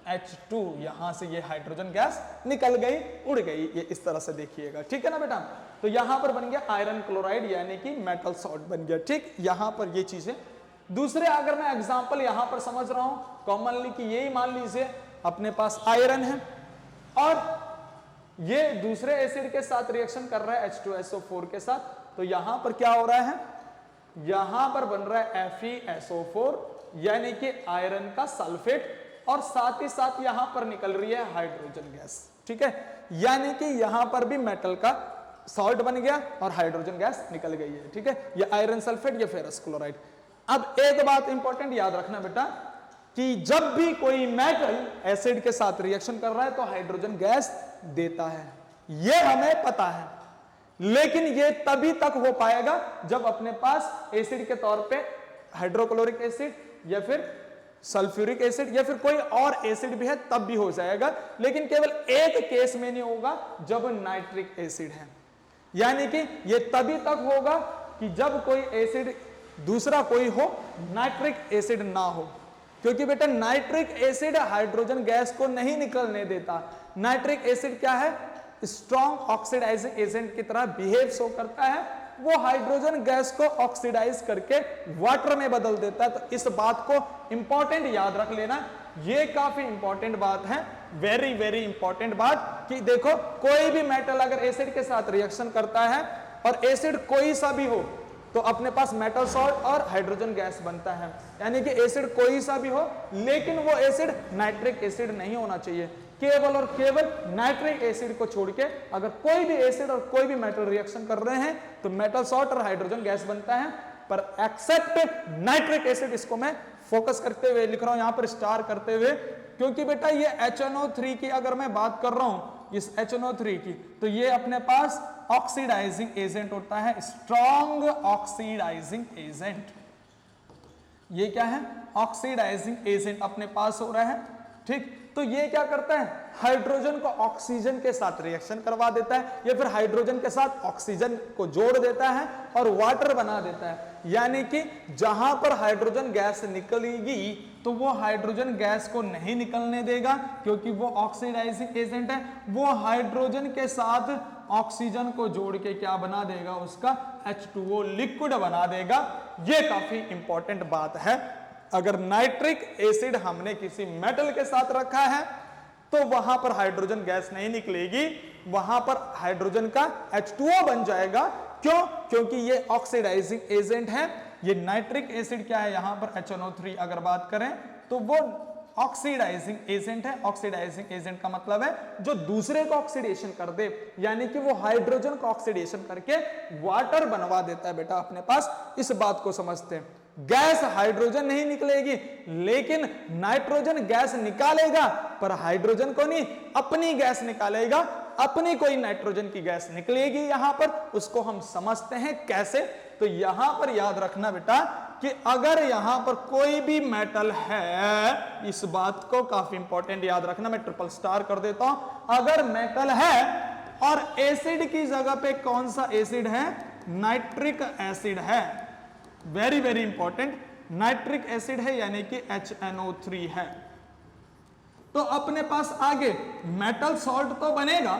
H2, यहां से ये हाइड्रोजन गैस निकल गई, उड़ गई, ये इस तरह से देखिएगा, ठीक है ना बेटा। तो यहां पर बन गया आयरन क्लोराइड यानी कि मेटल सॉल्ट बन गया, ठीक, यहां पर ये चीजें। दूसरे अगर मैं एग्जांपल यहां पर समझ रहा हूं कॉमनली कि यही मान लीजिए अपने पास आयरन है और ये दूसरे एसिड के साथ रिएक्शन कर रहा है H2SO4 के साथ, तो यहां पर क्या हो रहा है, यहां पर बन रहा है FeSO4 यानी कि आयरन का सल्फेट, और साथ ही साथ यहां पर निकल रही है हाइड्रोजन गैस, ठीक है, यानी कि यहां पर भी मेटल का सॉल्ट बन गया और हाइड्रोजन गैस निकल गई है, ठीक है, ये आयरन सल्फेट, ये फेरस क्लोराइड। अब एक बात इंपॉर्टेंट याद रखना बेटा कि जब भी कोई मेटल एसिड के साथ रिएक्शन कर रहा है तो हाइड्रोजन गैस देता है, ये हमें पता है, लेकिन ये तभी तक हो पाएगा जब अपने पास एसिड के तौर पे हाइड्रोक्लोरिक एसिड या फिर सल्फ्यूरिक एसिड या फिर कोई और एसिड भी है तब भी हो जाएगा, लेकिन केवल एक केस में नहीं होगा जब नाइट्रिक एसिड है, यानी कि ये तभी तक होगा कि जब कोई एसिड दूसरा कोई हो, नाइट्रिक एसिड ना हो, क्योंकि बेटा नाइट्रिक एसिड हाइड्रोजन गैस को नहीं निकलने देता। नाइट्रिक एसिड क्या है, स्ट्रॉन्ग ऑक्सीडाइजिंग एजेंट की तरह बिहेव शो करता है, वो हाइड्रोजन गैस को ऑक्सीडाइज करके वाटर में बदल देता है। तो इस बात को इंपॉर्टेंट याद रख लेना, ये काफी इंपॉर्टेंट बात है, वेरी वेरी इंपॉर्टेंट बात कि देखो कोई भी मेटल अगर एसिड के साथ रिएक्शन करता है और एसिड कोई सा भी हो तो अपने पास मेटल सॉल्ट और हाइड्रोजन गैस बनता है, यानी कि एसिड कोई सा भी हो लेकिन वो एसिड नाइट्रिक एसिड नहीं होना चाहिए, केवल और केवल नाइट्रिक एसिड को छोड़ के अगर कोई भी एसिड और कोई भी मेटल रिएक्शन कर रहे हैं तो मेटल सॉल्ट और हाइड्रोजन गैस बनता है, पर एक्सेप्ट नाइट्रिक एसिड, इसको मैं फोकस करते हुए लिख रहा हूं यहां पर स्टार करते हुए, क्योंकि बेटा ये HNO3 की अगर मैं बात कर रहा हूं, इस HNO3 की, तो ये अपने पास ऑक्सीडाइजिंग एजेंट होता है, स्ट्रॉन्ग ऑक्सीडाइजिंग एजेंट। ये क्या है, ऑक्सीडाइजिंग एजेंट अपने पास हो रहा है, ठीक, तो ये क्या करता है, हाइड्रोजन को ऑक्सीजन के साथ रिएक्शन करवा देता है या फिर हाइड्रोजन के साथ ऑक्सीजन को जोड़ देता है और वाटर बना देता है, यानी कि जहां पर हाइड्रोजन गैस निकलेगी तो वो हाइड्रोजन गैस को नहीं निकलने देगा क्योंकि वो ऑक्सीडाइजिंग एजेंट है, वो हाइड्रोजन के साथ ऑक्सीजन को जोड़ के क्या बना देगा, उसका H2O लिक्विड बना देगा। ये काफी इंपॉर्टेंट बात है, अगर नाइट्रिक एसिड हमने किसी मेटल के साथ रखा है तो वहां पर हाइड्रोजन गैस नहीं निकलेगी, वहां पर हाइड्रोजन का H2O बन जाएगा। क्यों? क्योंकि ये ऑक्सीडाइजिंग एजेंट है। ये नाइट्रिक एसिड क्या है, यहां पर HNO3 अगर बात करें तो वो ऑक्सीडाइजिंग एजेंट है। ऑक्सीडाइजिंग एजेंट का मतलब है जो दूसरे को ऑक्सीडेशन कर दे, यानी कि वो हाइड्रोजन को ऑक्सीडेशन करके वाटर बनवा देता है बेटा अपने पास। इस बात को समझते हैं, गैस हाइड्रोजन नहीं निकलेगी लेकिन नाइट्रोजन गैस निकालेगा, पर हाइड्रोजन को नहीं, अपनी गैस निकालेगा, अपनी कोई नाइट्रोजन की गैस निकलेगी यहां पर। उसको हम समझते हैं कैसे, तो यहां पर याद रखना बेटा कि अगर यहां पर कोई भी मेटल है, इस बात को काफी इंपॉर्टेंट याद रखना, मैं ट्रिपल स्टार कर देता हूं, अगर मेटल है और एसिड की जगह पे कौन सा एसिड है, नाइट्रिक एसिड है, very very important, nitric acid है यानी कि HNO3 है, तो अपने पास आगे मेटल सॉल्ट तो बनेगा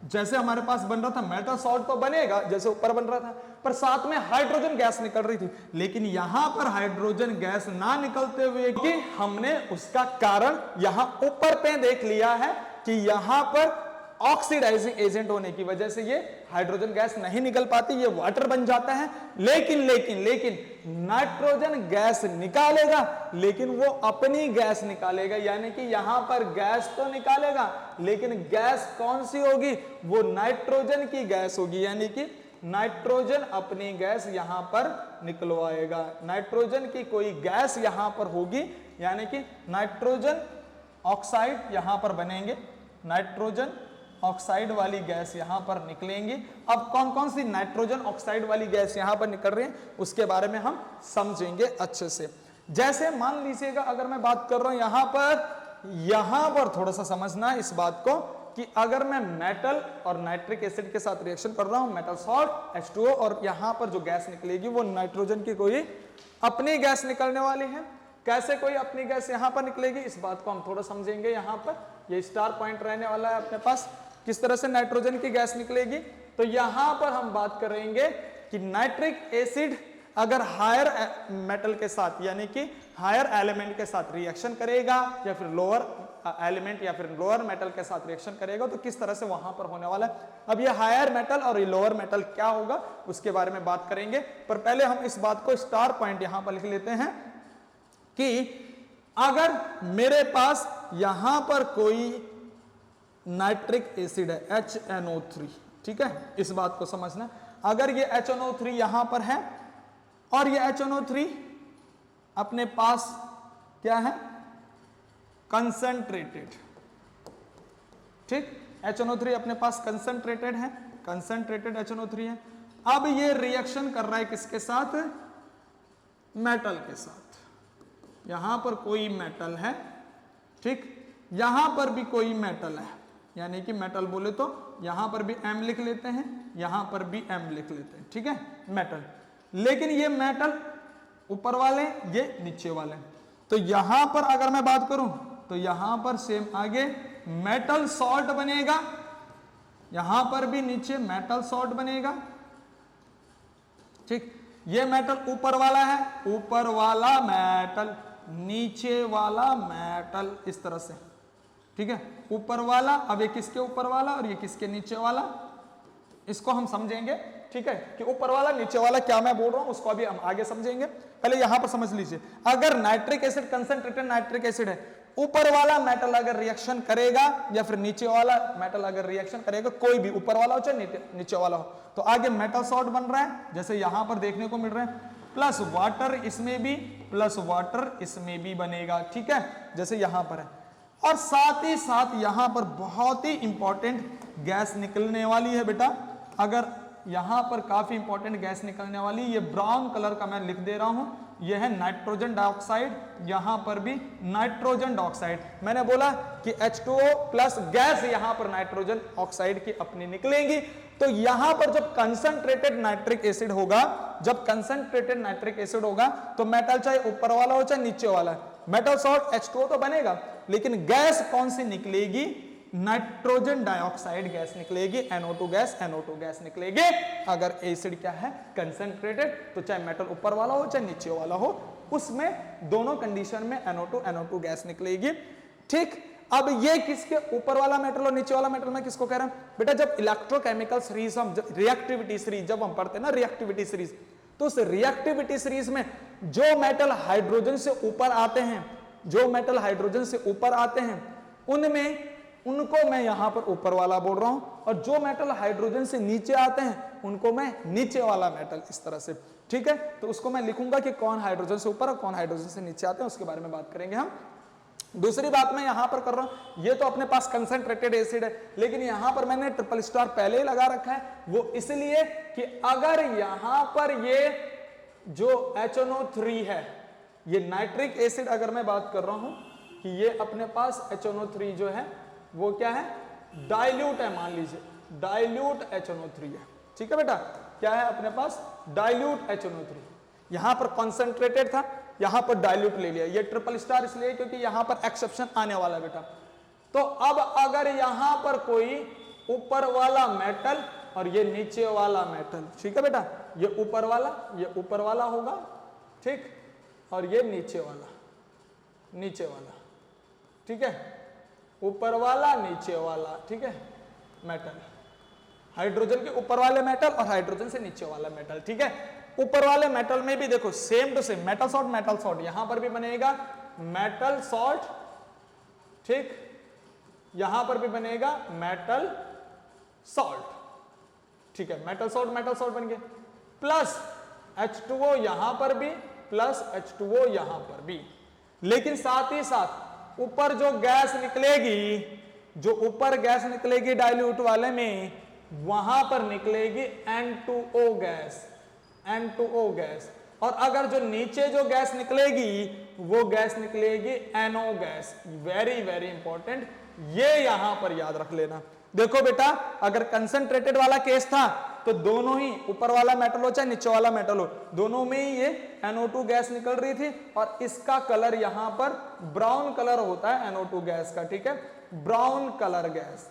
जैसे हमारे पास बन रहा था मेटल सॉल्ट तो बनेगा जैसे ऊपर बन रहा था, पर साथ में हाइड्रोजन गैस निकल रही थी, लेकिन यहां पर हाइड्रोजन गैस ना निकलते हुए कि हमने उसका कारण यहां ऊपर पे देख लिया है कि यहां पर ऑक्सीडाइजिंग एजेंट होने की वजह से ये हाइड्रोजन गैस नहीं निकल पाती, ये वाटर बन जाता है। लेकिन नाइट्रोजन गैस निकालेगा, लेकिन वो अपनी गैस निकालेगा, यानी कि यहां पर गैस तो निकालेगा लेकिन गैस कौन सी होगी, वो नाइट्रोजन की गैस होगी, यानी कि नाइट्रोजन अपनी गैस यहां पर निकलवाएगा। नाइट्रोजन की कोई गैस यहां पर होगी, यानी कि नाइट्रोजन ऑक्साइड यहां पर बनेंगे, नाइट्रोजन ऑक्साइड वाली गैस यहां पर निकलेंगी। अब कौन कौन सी नाइट्रोजन ऑक्साइड वाली गैस यहां पर निकल रही है उसके बारे में हम समझेंगे अच्छे से। जैसे मान लीजिएगा अगर मैं बात कर रहा हूं यहां पर थोड़ा सा समझना इस बात को कि अगर मैं मेटल और नाइट्रिक एसिड के साथ रिएक्शन कर रहा हूं, मेटल सॉल्ट H2O, और यहां पर जो गैस निकलेगी वो नाइट्रोजन की कोई अपनी गैस निकलने वाली है। कैसे कोई अपनी गैस यहां पर निकलेगी इस बात को हम थोड़ा समझेंगे। यहां पर ये स्टार पॉइंट रहने वाला है अपने पास, किस तरह से नाइट्रोजन की गैस निकलेगी। तो यहां पर हम बात करेंगे कि नाइट्रिक एसिड अगर हायर मेटल के साथ यानी कि हायर एलिमेंट के साथ रिएक्शन करेगा या फिर लोअर एलिमेंट या फिर लोअर मेटल के साथ रिएक्शन करेगा तो किस तरह से वहां पर होने वाला है। अब ये हायर मेटल और ये लोअर मेटल क्या होगा उसके बारे में बात करेंगे, पर पहले हम इस बात को स्टार पॉइंट यहां पर लिख लेते हैं कि अगर मेरे पास यहां पर कोई नाइट्रिक एसिड है HNO3, ठीक है, इस बात को समझना। अगर ये HNO3 यहां पर है और ये HNO3 अपने पास क्या है, कंसंट्रेटेड, ठीक, HNO3 अपने पास कंसंट्रेटेड है, कंसंट्रेटेड HNO3 है। अब ये रिएक्शन कर रहा है किसके साथ, मेटल के साथ। यहां पर कोई मेटल है, ठीक, यहां पर भी कोई मेटल है, यानी कि मेटल बोले तो यहां पर भी M लिख लेते हैं, यहां पर भी M लिख लेते हैं, ठीक है, मेटल। लेकिन ये मेटल ऊपर वाले, ये नीचे वाले। तो यहां पर अगर मैं बात करूं तो यहां पर सेम आगे मेटल सॉल्ट बनेगा, यहां पर भी नीचे मेटल सॉल्ट बनेगा, ठीक। ये मेटल ऊपर वाला है, ऊपर वाला मेटल, नीचे वाला मेटल, इस तरह से, ठीक है, ऊपर वाला। अब ये किसके ऊपर वाला और ये किसके नीचे वाला, इसको हम समझेंगे, ठीक है, कि ऊपर वाला नीचे वाला क्या मैं बोल रहा हूं उसको अभी हम आगे समझेंगे। पहले यहां पर समझ लीजिए, अगर nitric acid concentrated nitric acid है, ऊपर वाला मेटल अगर रिएक्शन करेगा या फिर नीचे वाला मेटल अगर रिएक्शन करेगा, कोई भी ऊपर वाला हो चाहे नीचे वाला हो, तो आगे मेटल सॉल्ट बन रहा है जैसे यहां पर देखने को मिल रहा है, प्लस वाटर इसमें भी, प्लस वाटर इसमें भी बनेगा, ठीक है, जैसे यहां पर है। और साथ ही साथ यहां पर बहुत ही इंपॉर्टेंट गैस निकलने वाली है बेटा। अगर यहां पर काफी इंपॉर्टेंट गैस निकलने वाली, ये ब्राउन कलर का मैं लिख दे रहा हूं, यह है नाइट्रोजन डाइऑक्साइड, यहां पर भी नाइट्रोजन डाइऑक्साइड। मैंने बोला कि H2O प्लस गैस यहां पर नाइट्रोजन ऑक्साइड की अपनी निकलेंगी। तो यहां पर जब कंसंट्रेटेड नाइट्रिक एसिड होगा, जब कंसंट्रेटेड नाइट्रिक एसिड होगा तो मेटल चाहे ऊपर वाला हो चाहे नीचे वाला, मेटल सॉल्ट H2O तो बनेगा, लेकिन गैस कौन सी निकलेगी, नाइट्रोजन डाइऑक्साइड गैस निकलेगी, NO2 गैस निकलेगी। अगर एसिड क्या है, कंसंट्रेटेड, तो चाहे मेटल ऊपर वाला हो चाहे नीचे वाला हो, उसमें दोनों कंडीशन में NO2 गैस निकलेगी, ठीक। अब ये किसके ऊपर वाला मेटल और नीचे वाला मेटल, मैं किसको कह रहा हूं बेटा, जब इलेक्ट्रोकेमिकल सीरीज हम रिएक्टिविटी सीरीज जब हम पढ़ते हैं ना, रिएक्टिविटी सीरीज, तो उस रिएक्टिविटी सीरीज में जो मेटल हाइड्रोजन से ऊपर आते हैं, जो मेटल हाइड्रोजन से ऊपर आते हैं उनमें, उनको मैं यहां पर ऊपर वाला बोल रहा हूं, और जो मेटल हाइड्रोजन से नीचे आते हैं उनको मैं नीचे वाला मेटल, इस तरह से, ठीक है। तो उसको मैं लिखूंगा कि कौन हाइड्रोजन से ऊपर और कौन हाइड्रोजन से नीचे आते हैं, उसके बारे में बात करेंगे हम। दूसरी बात मैं यहां पर कर रहा हूं, ये तो अपने पास कंसंट्रेटेड एसिड है, लेकिन यहां पर मैंने ट्रिपल स्टार पहले ही लगा रखा है, वो इसलिए कि अगर यहां पर ये जो HNO3 है, ये नाइट्रिक एसिड, अगर मैं बात कर रहा हूं कि ये अपने पास HNO3 जो है वो क्या है, डाइल्यूट है, मान लीजिए डाइल्यूट HNO3 है, ठीक है बेटा, क्या है अपने पास, डाइल्यूट HNO3। यहां पर कॉन्सेंट्रेटेड था, यहां पर डाइल्यूट ले लिया, ये ट्रिपल स्टार इसलिए क्योंकि यहां पर एक्सेप्शन आने वाला बेटा। तो अब अगर यहां पर कोई ऊपर वाला मेटल और ये नीचे वाला मेटल, ठीक है बेटा, ये ऊपर वाला होगा, ठीक, और ये नीचे वाला, ठीक है, ऊपर वाला नीचे वाला, ठीक है, मेटल, हाइड्रोजन के ऊपर वाले मेटल और हाइड्रोजन से नीचे वाला मेटल, ठीक है। ऊपर वाले मेटल में भी देखो same to same metal salt, यहां पर भी बनेगा मेटल सॉल्ट, ठीक, यहां पर भी बनेगा मेटल सॉल्ट, ठीक है, मेटल सॉल्ट बन गए, प्लस H2O यहां पर भी, प्लस H2O यहां पर भी, लेकिन साथ ही साथ ऊपर जो गैस निकलेगी डाइल्यूट वाले में, वहां पर निकलेगी N2O गैस, और अगर जो नीचे जो गैस निकलेगी वो गैस निकलेगी NO gas. Very very important, ये यहां पर याद रख लेना। देखो बेटा, अगर कंसंट्रेटेड वाला केस था तो दोनों ही, ऊपर वाला मेटल हो चाहे नीचे वाला मेटल हो, दोनों में ही ये NO2 गैस निकल रही थी, और इसका कलर यहां पर ब्राउन कलर होता है NO2 गैस का, ठीक है, ब्राउन कलर गैस,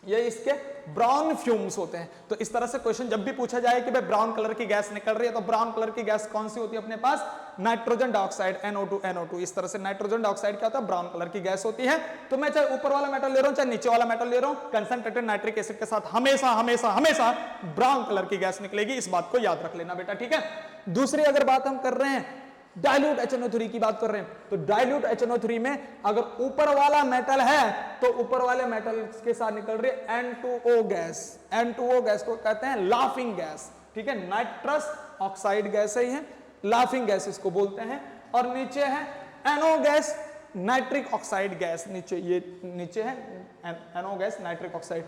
ये इसके ब्राउन फ्यूम्स होते हैं। तो इस तरह से क्वेश्चन जब भी पूछा जाए कि भाई ब्राउन कलर की गैस निकल रही है, तो ब्राउन कलर की गैस कौन सी होती है अपने पास? Nitrogen dioxide, NO2। इस तरह से नाइट्रोजन डाइऑक्साइड क्या होता है? ब्राउन कलर की गैस होती है। तो मैं चाहे ऊपर वाला मेटल ले रहा हूं चाहे नीचे वाला मेटल ले रहा हूं, कंसंट्रेटेड नाइट्रिक एसिड के साथ हमेशा हमेशा हमेशा ब्राउन कलर की गैस निकलेगी। इस बात को याद रख लेना बेटा, ठीक है। दूसरी अगर बात हम कर रहे हैं, डाइल्यूट HNO3 की बात कर रहे हैं, तो डाइल्यूट HNO3 में अगर ऊपर वाला मेटल है तो ऊपर वाले मेटल के साथ निकल रही है N2O गैस। N2O गैस को कहते हैं लाफिंग गैस, ठीक है, नाइट्रस ऑक्साइड गैस है, ये लाफिंग गैस इसको बोलते हैं। और नीचे है NO gas, nitric oxide gas, नीचे ये नीचे है NO गैस, नाइट्रिक ऑक्साइड।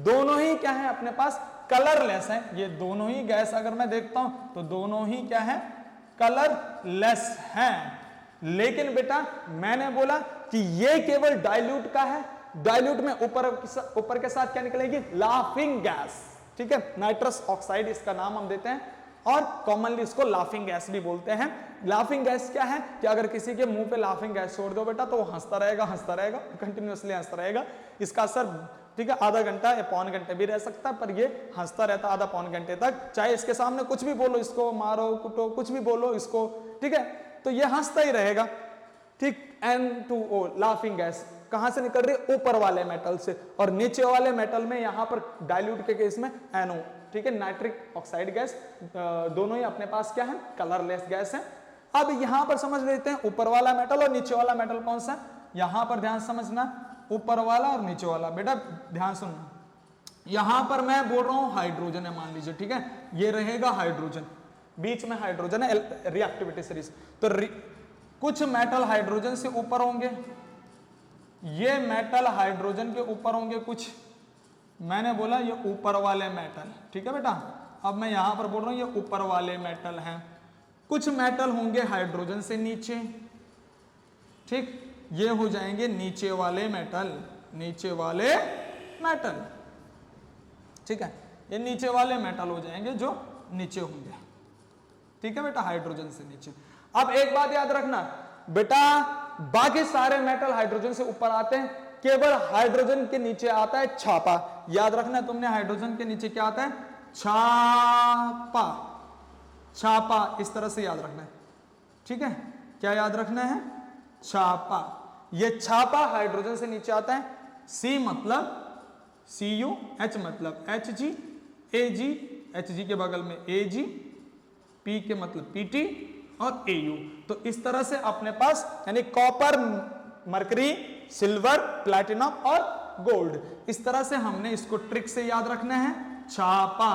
दोनों ही क्या है अपने पास? कलरलेस है। ये दोनों ही गैस अगर मैं देखता हूं तो दोनों ही क्या है? कलरलेस हैं। लेकिन बेटा मैंने बोला कि ये केवल डाइल्यूट का है, डाइल्यूट में ऊपर के साथ क्या निकलेगी? लाफिंग गैस, ठीक है, नाइट्रस ऑक्साइड इसका नाम हम देते हैं, और कॉमनली इसको लाफिंग गैस भी बोलते हैं। लाफिंग गैस क्या है कि अगर किसी के मुंह पे लाफिंग गैस छोड़ दो बेटा तो वो हंसता रहेगा कंटिन्यूअसली हंसता रहेगा। इसका असर, ठीक है, आधा घंटा या पौन घंटे भी रह सकता है, पर ये हंसता रहता आधा पौन घंटे तक। चाहे इसके सामने कुछ भी बोलो, इसको मारो कुटो, कुछ भी बोलो इसको, ठीक है, तो ये हंसता ही रहेगा, ठीक। N2O लाफिंग गैस कहां से निकल रही है? ऊपर वाले मेटल से, और नीचे वाले मेटल में यहां पर डाइल्यूट के केस में NO, ठीक है, नाइट्रिक ऑक्साइड गैस। दोनों ही अपने पास क्या है? कलरलेस गैस है। अब यहां पर समझ लेते हैं ऊपर वाला मेटल और नीचे वाला मेटल कौन सा? यहां पर ध्यान समझना, ऊपर वाला और नीचे वाला। बेटा ध्यान सुनना, यहां पर मैं बोल रहा हूं हाइड्रोजन है मान लीजिए, ठीक है, ये रहेगा हाइड्रोजन, बीच में हाइड्रोजन है, रिएक्टिविटी सीरीज। तो कुछ मेटल हाइड्रोजन से ऊपर होंगे, ये मेटल हाइड्रोजन के ऊपर होंगे कुछ, मैंने बोला ये ऊपर वाले मेटल, ठीक है बेटा। अब मैं यहां पर बोल रहा हूं ये ऊपर वाले मेटल हैं। कुछ मेटल होंगे हाइड्रोजन से नीचे, ठीक, ये हो जाएंगे नीचे वाले मेटल, ठीक है, ये नीचे वाले मेटल हो जाएंगे जो नीचे होंगे, ठीक है बेटा, हाइड्रोजन से नीचे। अब एक बात याद रखना बेटा, बाकी सारे मेटल हाइड्रोजन से ऊपर आते हैं, केवल हाइड्रोजन के नीचे आता है छापा। याद रखना तुमने, हाइड्रोजन के नीचे क्या आता है? छापा, इस तरह से याद रखना है, ठीक है। क्या याद रखना है? छापा। ये छापा हाइड्रोजन से नीचे आता है। C मतलब Cu, H मतलब Hg, Ag, Hg के बगल में Ag, P के मतलब Pt और Au। तो इस तरह से अपने पास यानी कॉपर, मरकरी, सिल्वर, प्लैटिनम और गोल्ड, इस तरह से हमने इसको ट्रिक से याद रखना है। छापा,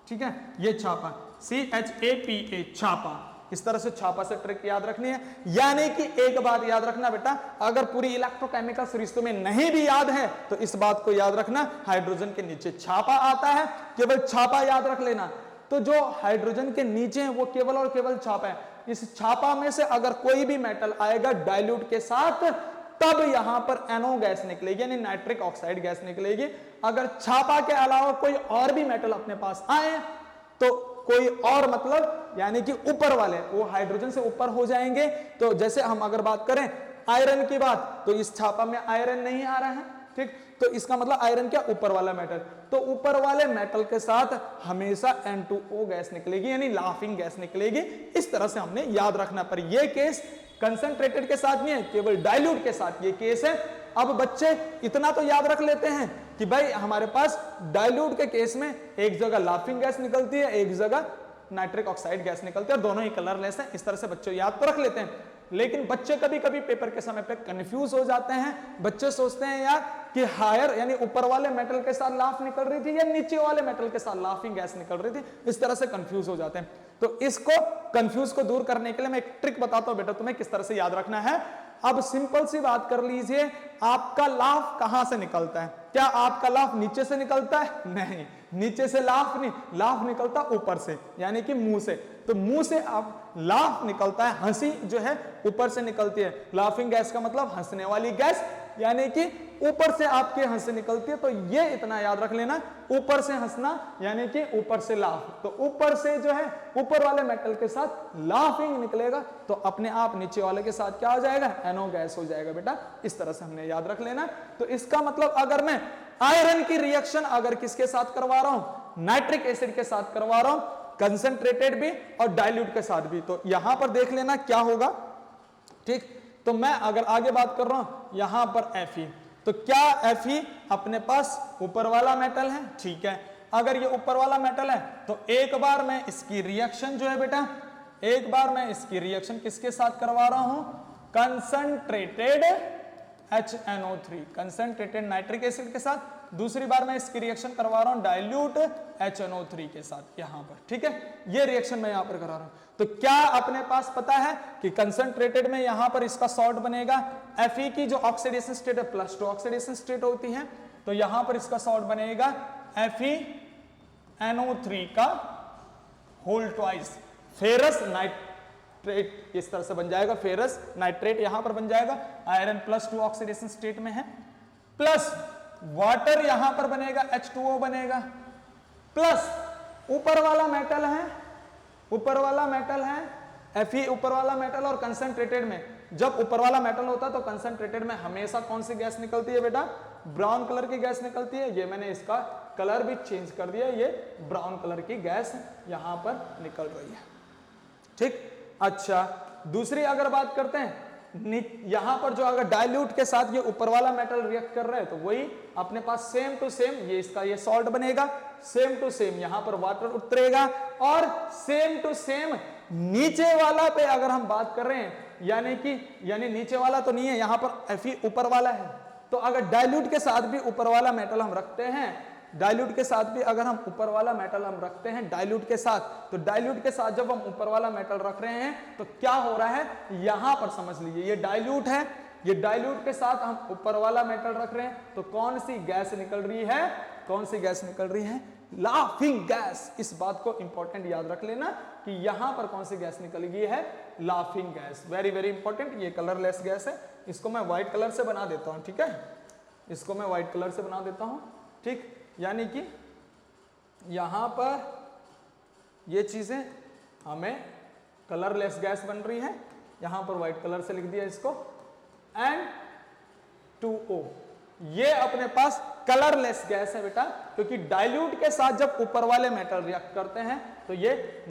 ठीक है, ये छापा CHAPA, छापा। इस तरह से छापा से ट्रिक याद रखनी है। यानी कि एक बात याद रखना बेटा, अगर पूरी इलेक्ट्रोकेमिकल सीरीज तुम्हें नहीं भी याद है तो इस बात को याद रखना, हाइड्रोजन के नीचे छापा आता है, केवल छापा याद रख लेना। तो जो हाइड्रोजन के नीचे है वो केवल और केवल छापा है। इस छापा में से अगर कोई भी मेटल आएगा डाइल्यूट के साथ, तब यहां पर NO गैस निकलेगी, यानी नाइट्रिक ऑक्साइड गैस निकलेगी। अगर छापा के अलावा कोई और भी मेटल अपने पास आए तो कोई और मतलब यानी कि ऊपर वाले वो हाइड्रोजन से ऊपर हो जाएंगे। तो जैसे हम अगर बात करें आयरन की बात, तो इस छापा में आयरन नहीं आ रहा है, ठीक, तो इसका मतलब आयरन क्या, ऊपर वाला मेटल, तो ऊपर वाले मेटल के साथ हमेशा N2O गैस निकलेगी, यानी लाफिंग गैस निकलेगी। इस तरह से हमने याद रखना, पर यह केस कंसंट्रेटेड के साथ नहीं है, केवल डाइल्यूट के साथ ये केस है। अब बच्चे इतना तो याद रख लेते हैं कि भाई हमारे पास डाइल्यूट के केस में एक जगह लाफिंग गैस निकलती है, एक जगह नाइट्रिक ऑक्साइड गैस निकलती है, और दोनों ही कलरलेस है। इस तरह से बच्चे याद तो रख लेते हैं, लेकिन बच्चे कभी कभी पेपर के समय पे कंफ्यूज हो जाते हैं। बच्चे सोचते हैं यार कि हायर यानी ऊपर वाले मेटल के साथ लाफ निकल रही थी या नीचे वाले मेटल के साथ लाफिंग गैस निकल रही थी, इस तरह से कंफ्यूज हो जाते हैं। तो इसको कंफ्यूज को दूर करने के लिए मैं एक ट्रिक बताता हूं बेटा तुम्हें किस तरह से याद रखना है। अब सिंपल सी बात कर लीजिए, आपका लाफ कहां से निकलता है? क्या आपका लाफ नीचे से निकलता है? नहीं, नीचे से लाफ नहीं, लाफ निकलता ऊपर से, यानी कि मुंह से। तो मुंह से आप लाफ निकलता है, हंसी जो है ऊपर से निकलती है। लाफिंग गैस का मतलब हंसने वाली गैस, यानी कि ऊपर से आपके हंसी निकलती है। तो ये इतना याद रख लेना, ऊपर से हंसना यानी कि ऊपर से लाफ। तो ऊपर से जो है ऊपर वाले मेटल के साथ लाफिंग निकलेगा, तो अपने आप नीचे वाले के साथ क्या हो जाएगा? NO गैस हो जाएगा बेटा। इस तरह से हमने याद रख लेना। तो इसका मतलब अगर मैं आयरन की रिएक्शन अगर किसके साथ करवा रहा हूं? नाइट्रिक एसिड के साथ करवा रहा हूं, कंसंट्रेटेड भी और डाइल्यूट के साथ भी। तो यहां पर देख लेना क्या होगा, ठीक। तो मैं अगर आगे बात कर रहा हूं यहां पर Fe, तो क्या Fe अपने पास ऊपर वाला मेटल है? ठीक है, अगर ये ऊपर वाला मेटल है तो एक बार मैं इसकी रिएक्शन जो है बेटा, एक बार मैं इसकी रिएक्शन किसके साथ करवा रहा हूं? Concentrated HNO3, concentrated nitric acid के साथ। दूसरी बार मैं इसकी रिएक्शन करवा रहा हूं डाइल्यूट HNO3 के साथ यहां पर, ठीक है। ये रिएक्शन मैं यहां पर करा रहा हूं। तो क्या अपने पास पता है कि कंसंट्रेटेड में यहां पर इसका सॉल्ट बनेगा? Fe की जो ऑक्सीडेशन स्टेट है +2 ऑक्सीडेशन स्टेट होती है, तो यहां पर इसका सॉल्ट बनेगा FeNO3 का होल ट्वाइस फेरस नाइट्रेट। इस तरह से बन जाएगा, फेरस नाइट्रेट यहां पर बन जाएगा। आयरन +2 ऑक्सीडेशन स्टेट में है, प्लस वाटर यहां पर बनेगा, H2O बनेगा, प्लस ऊपर वाला मेटल है, ऊपर वाला मेटल है Fe ऊपर वाला मेटल। और कंसंट्रेटेड में जब ऊपर वाला मेटल होता है तो कंसंट्रेटेड में हमेशा कौन सी गैस निकलती है बेटा? ब्राउन कलर की गैस निकलती है। ये मैंने इसका कलर भी चेंज कर दिया, ये ब्राउन कलर की गैस यहां पर निकल रही है, ठीक। अच्छा, दूसरी अगर बात करते हैं, यहां पर जो अगर डाइल्यूट के साथ ये ऊपर वाला मेटल रिएक्ट कर रहा है तो वही अपने पास सेम टू सेम ये इसका ये सॉल्ट बनेगा, सेम टू सेम यहां पर वाटर उतरेगा, और सेम टू सेम नीचे वाला पे अगर हम बात कर रहे हैं, यानी नीचे वाला तो नहीं है, यहां पर Fe ऊपर वाला है। तो अगर डाइल्यूट के साथ भी ऊपर वाला मेटल हम रखते हैं, डाइल्यूट के साथ भी अगर हम ऊपर वाला मेटल हम रखते हैं डाइल्यूट के साथ, तो डाइल्यूट के साथ जब हम ऊपर वाला मेटल रख रहे हैं तो क्या हो रहा है? यहां पर समझ लीजिए ये डाइल्यूट है, ये डाइल्यूट के साथ हम ऊपर वाला मेटल रख रहे हैं, तो कौन सी गैस निकल रही है? कौन सी गैस निकल रही है? Laughing gas. इस बात को इंपॉर्टेंट याद रख लेना कि यहां पर कौन सी गैस निकल गई है? Laughing gas. Very very important. ये कलरलेस गैस है, इसको मैं व्हाइट कलर से बना देता हूं, ठीक है, इसको मैं व्हाइट कलर से बना देता हूं, ठीक। यानी कि यहां पर ये चीजें हमें कलरलेस गैस बन रही है, यहां पर व्हाइट कलर से लिख दिया इसको N2O। ये अपने पास कलरलेस गैस है बेटा, क्योंकि डाइल्यूट के साथ जब ऊपर वाले मेटल रिएक्ट करते हैं तो ये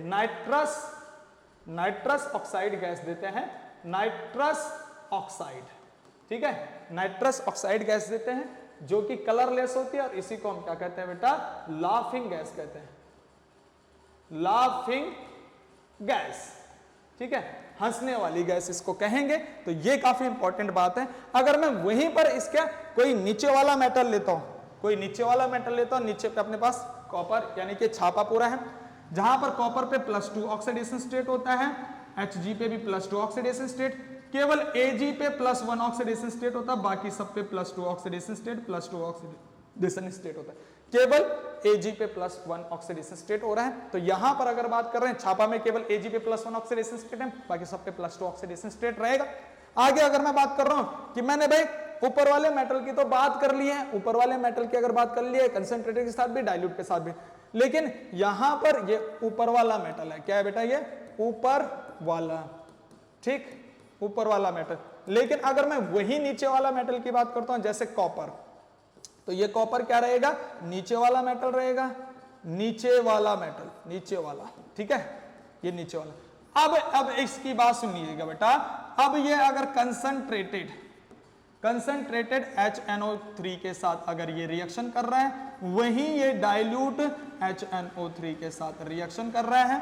नाइट्रस ऑक्साइड गैस देते हैं, नाइट्रस ऑक्साइड, ठीक है, नाइट्रस ऑक्साइड गैस देते हैं जो कि कलरलेस होती है, और इसी को हम क्या कहते हैं बेटा? लाफिंग गैस कहते हैं, लाफिंग गैस, ठीक है, हंसने वाली गैस इसको कहेंगे। तो ये काफी इंपॉर्टेंट बात है। अगर मैं वहीं पर इसका कोई नीचे वाला मेटल लेता हूं, कोई नीचे वाला मेटल लेता हूं, नीचे पे अपने पास कॉपर यानी कि छापा पूरा है, जहां पर कॉपर पे +2 ऑक्सीडेशन स्टेट होता है, Hg पे भी +2 ऑक्सीडेशन स्टेट, केवल Ag पे +1 ऑक्सीडेशन स्टेट होता है, बाकी सब पे +2 ऑक्सीडेशन स्टेट, +2 ऑक्सीडेशन स्टेट होता है, केवल Ag पे +1 ऑक्सीडेशन स्टेट हो रहा है। तो यहां पर अगर बात कर रहे हैं छापा में केवल Ag पे +1 ऑक्सीडेशन स्टेट है, बाकी सब पे +2 ऑक्सीडेशन स्टेट रहेगा। आगे अगर मैं बात कर रहा हूं कि मैंने भाई ऊपर वाले मेटल की तो बात कर ली है, ऊपर वाले मेटल की अगर बात कर ली है कंसंट्रेटेड के साथ भी डाइल्यूट के साथ भी, लेकिन यहां पर ये ऊपर वाला मेटल है, क्या है बेटा? ये ऊपर वाला, ठीक, ऊपर वाला मेटल। लेकिन अगर मैं वही नीचे वाला मेटल की बात करता हूं जैसे कॉपर, तो ये कॉपर क्या रहेगा, नीचे वाला मेटल रहेगा, नीचे वाला मेटल, नीचे वाला, ठीक है, ये नीचे वाला। अब इसकी बात सुनिएगा बेटा, अब ये अगर कंसंट्रेटेड HNO3 के साथ अगर ये रिएक्शन कर रहा है, वहीं ये डाइल्यूट HNO3 के साथ रिएक्शन कर रहा है,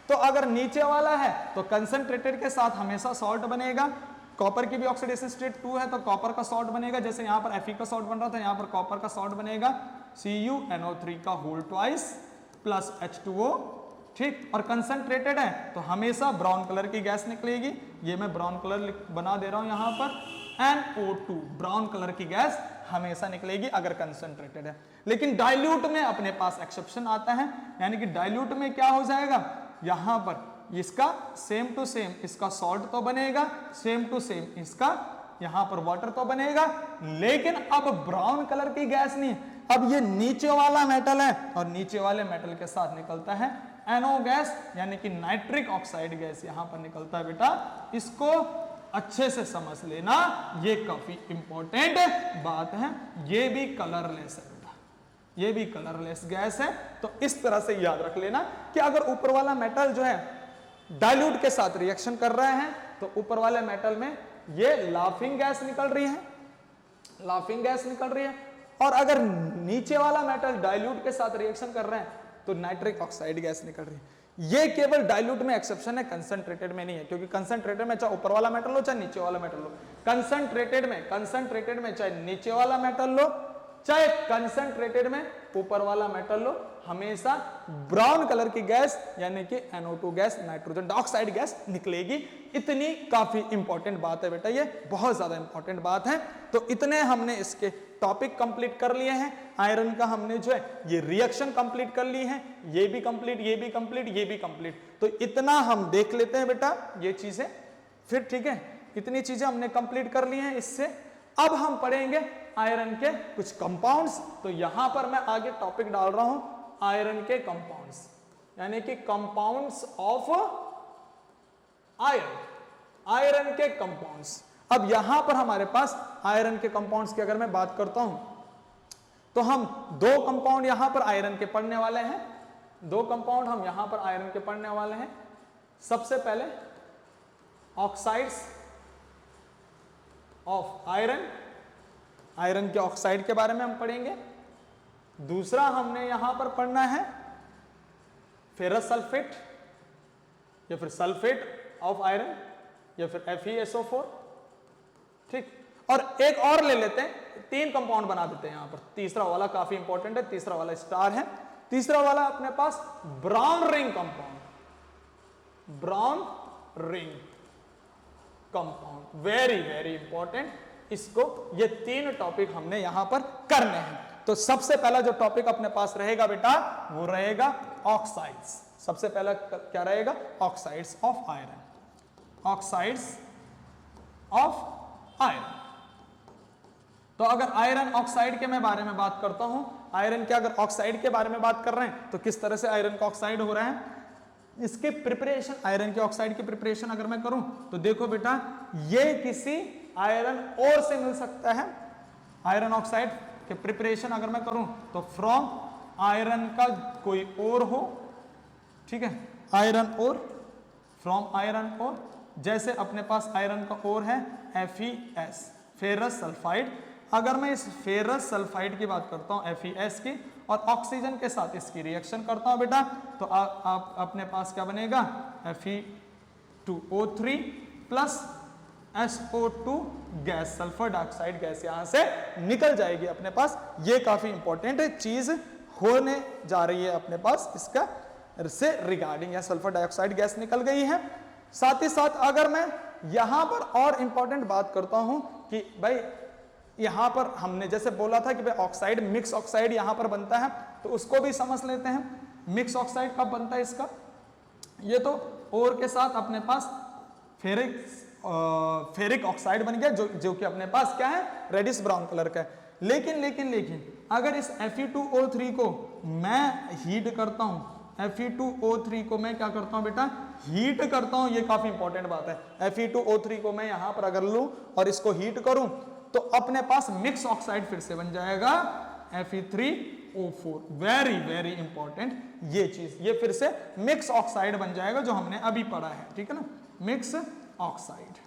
तो अगर नीचे वाला है तो कंसंट्रेटेड के साथ हमेशा सॉल्ट बनेगा। कॉपर की भी ऑक्सीडेशन स्टेट 2 है तो कॉपर का सॉल्ट बनेगा, जैसे यहाँ पर Fe का सॉल्ट बन रहा था, यहाँ पर कॉपर का सॉल्ट बनेगा CuNO3 का होल ट्वाइस प्लस H2O, ठीक। और कंसंट्रेटेड है तो हमेशा ब्राउन कलर की गैस निकलेगी, ये मैं ब्राउन कलर बना दे रहा हूं यहां पर, NO2 ब्राउन कलर की गैस हमेशा निकलेगी अगर कंसंट्रेटेड है। लेकिन डाइल्यूट में अपने पास एक्सेप्शन आता है, यानी कि डाइल्यूट में क्या हो जाएगा, यहां पर इसका सेम टू सेम इसका सॉल्ट तो बनेगा, सेम टू सेम इसका यहां पर वाटर तो बनेगा, लेकिन अब ब्राउन कलर की गैस नहीं, अब ये नीचे वाला मेटल है और नीचे वाले मेटल के साथ निकलता है NO गैस, यानी कि नाइट्रिक ऑक्साइड गैस यहां पर निकलता है बेटा। इसको अच्छे से समझ लेना, ये काफी इंपॉर्टेंट बात है। ये भी कलरलेस है बेटा, ये भी कलरलेस गैस है। तो इस तरह से याद रख लेना कि अगर ऊपर वाला मेटल जो है डाइल्यूट के साथ रिएक्शन कर रहा है तो ऊपर वाले मेटल में ये लाफिंग गैस निकल रही है, लाफिंग गैस निकल रही है, और अगर नीचे वाला मेटल डाइल्यूट के साथ रिएक्शन कर रहे हैं तो नाइट्रिक ऑक्साइड गैस निकल रही है। ये केवल डाइल्यूट में एक्सेप्शन है, कंसंट्रेटेड में नहीं है, क्योंकि कंसंट्रेटेड में चाहे ऊपर वाला मेटल लो चाहे नीचे वाला मेटल लो, कंसंट्रेटेड में चाहे नीचे वाला मेटल लो चाहे कंसंट्रेटेड में ऊपर वाला मेटल लो, हमेशा ब्राउन कलर की गैस यानी कि NO2 gas, nitrogen dioxide gas निकलेगी। इतनी काफी इंपॉर्टेंट बात है बेटा, ये बहुत ज्यादा इंपॉर्टेंट बात है। तो इतने हमने इसके टॉपिक कंप्लीट कर लिए हैं। आयरन का हमने जो है ये रिएक्शन कंप्लीट कर ली है, ये भी कंप्लीट, ये भी कंप्लीट, ये भी कंप्लीट। तो इतना हम देख लेते हैं बेटा ये चीजें, फिर ठीक है, इतनी चीजें हमने कंप्लीट कर ली हैं। इससे अब हम पढ़ेंगे आयरन के कुछ कंपाउंड्स। तो यहां पर मैं आगे टॉपिक डाल रहा हूं आयरन के कंपाउंड्स, यानी कि कंपाउंड्स ऑफ आयरन, आयरन के कंपाउंड्स। अब यहां पर हमारे पास आयरन के कंपाउंड्स की अगर मैं बात करता हूं तो हम दो कंपाउंड यहां पर आयरन के पढ़ने वाले हैं, दो कंपाउंड हम यहां पर आयरन के पढ़ने वाले हैं। सबसे पहले ऑक्साइड्स ऑफ आयरन, आयरन के ऑक्साइड के बारे में हम पढ़ेंगे। दूसरा हमने यहां पर पढ़ना है फेरस सल्फेट या फिर सल्फेट ऑफ आयरन या फिर FeSO4, ठीक। और एक और ले लेते हैं, तीन कंपाउंड बना देते हैं यहां पर। तीसरा वाला काफी इंपॉर्टेंट है, तीसरा वाला स्टार है। तीसरा वाला अपने पास brown ring compound, brown ring compound, very very important. इसको ये तीन टॉपिक हमने यहां पर करने हैं। तो सबसे पहला जो टॉपिक अपने पास रहेगा बेटा वो रहेगा ऑक्साइड्स। सबसे पहला क्या रहेगा, oxides of iron, oxides of iron. तो अगर आयरन ऑक्साइड के मैं बारे में बात करता हूं, आयरन के अगर ऑक्साइड के बारे में बात कर रहे हैं तो किस तरह से आयरन का ऑक्साइड हो रहा है, इसके प्रिपरेशन, आयरन के ऑक्साइड की प्रिपरेशन अगर मैं करूं तो देखो बेटा ये किसी आयरन ओर से मिल सकता है। आयरन ऑक्साइड के प्रिपरेशन अगर मैं करूं तो फ्रॉम आयरन का कोई ओर हो, ठीक है, iron ore, from iron ore. जैसे अपने पास आयरन का ओर है FeS, फेरस सल्फाइड। अगर मैं इस फेरस सल्फाइड की बात करता हूं FeS की और ऑक्सीजन के साथ इसकी रिएक्शन करता हूं बेटा तो आप अपने पास क्या बनेगा, Fe2O3 plus SO2 gas, sulphur dioxide gas यहां से निकल जाएगी अपने पास। ये काफी इंपॉर्टेंट चीज होने जा रही है अपने पास इसका से रिगार्डिंग, या सल्फर डाइऑक्साइड गैस निकल गई है। साथ ही साथ अगर मैं यहां पर और इंपॉर्टेंट बात करता हूं कि भाई यहां पर हमने जैसे बोला था कि भाई ऑक्साइड, मिक्स ऑक्साइड यहां पर बनता है, तो उसको भी समझ लेते हैं। मिक्स ऑक्साइड कब बनता है इसका, ये तो ओर के साथ अपने पास फेरिक ऑक्साइड बन गया जो कि अपने पास क्या है, रेडिश ब्राउन कलर का है। लेकिन अगर इस Fe2O3 को मैं हीट करता हूं, Fe2O3 को मैं क्या करता हूं बेटा, हीट करता हूं, ये काफी इंपॉर्टेंट बात है। Fe2O3 को मैं यहां पर अगर लूं और इसको हीट करूं तो अपने पास मिक्स ऑक्साइड फिर से बन जाएगा Fe3O4। वेरी वेरी इंपॉर्टेंट ये चीज, ये फिर से मिक्स ऑक्साइड बन जाएगा जो हमने अभी पढ़ा है, ठीक है ना, मिक्स ऑक्साइड।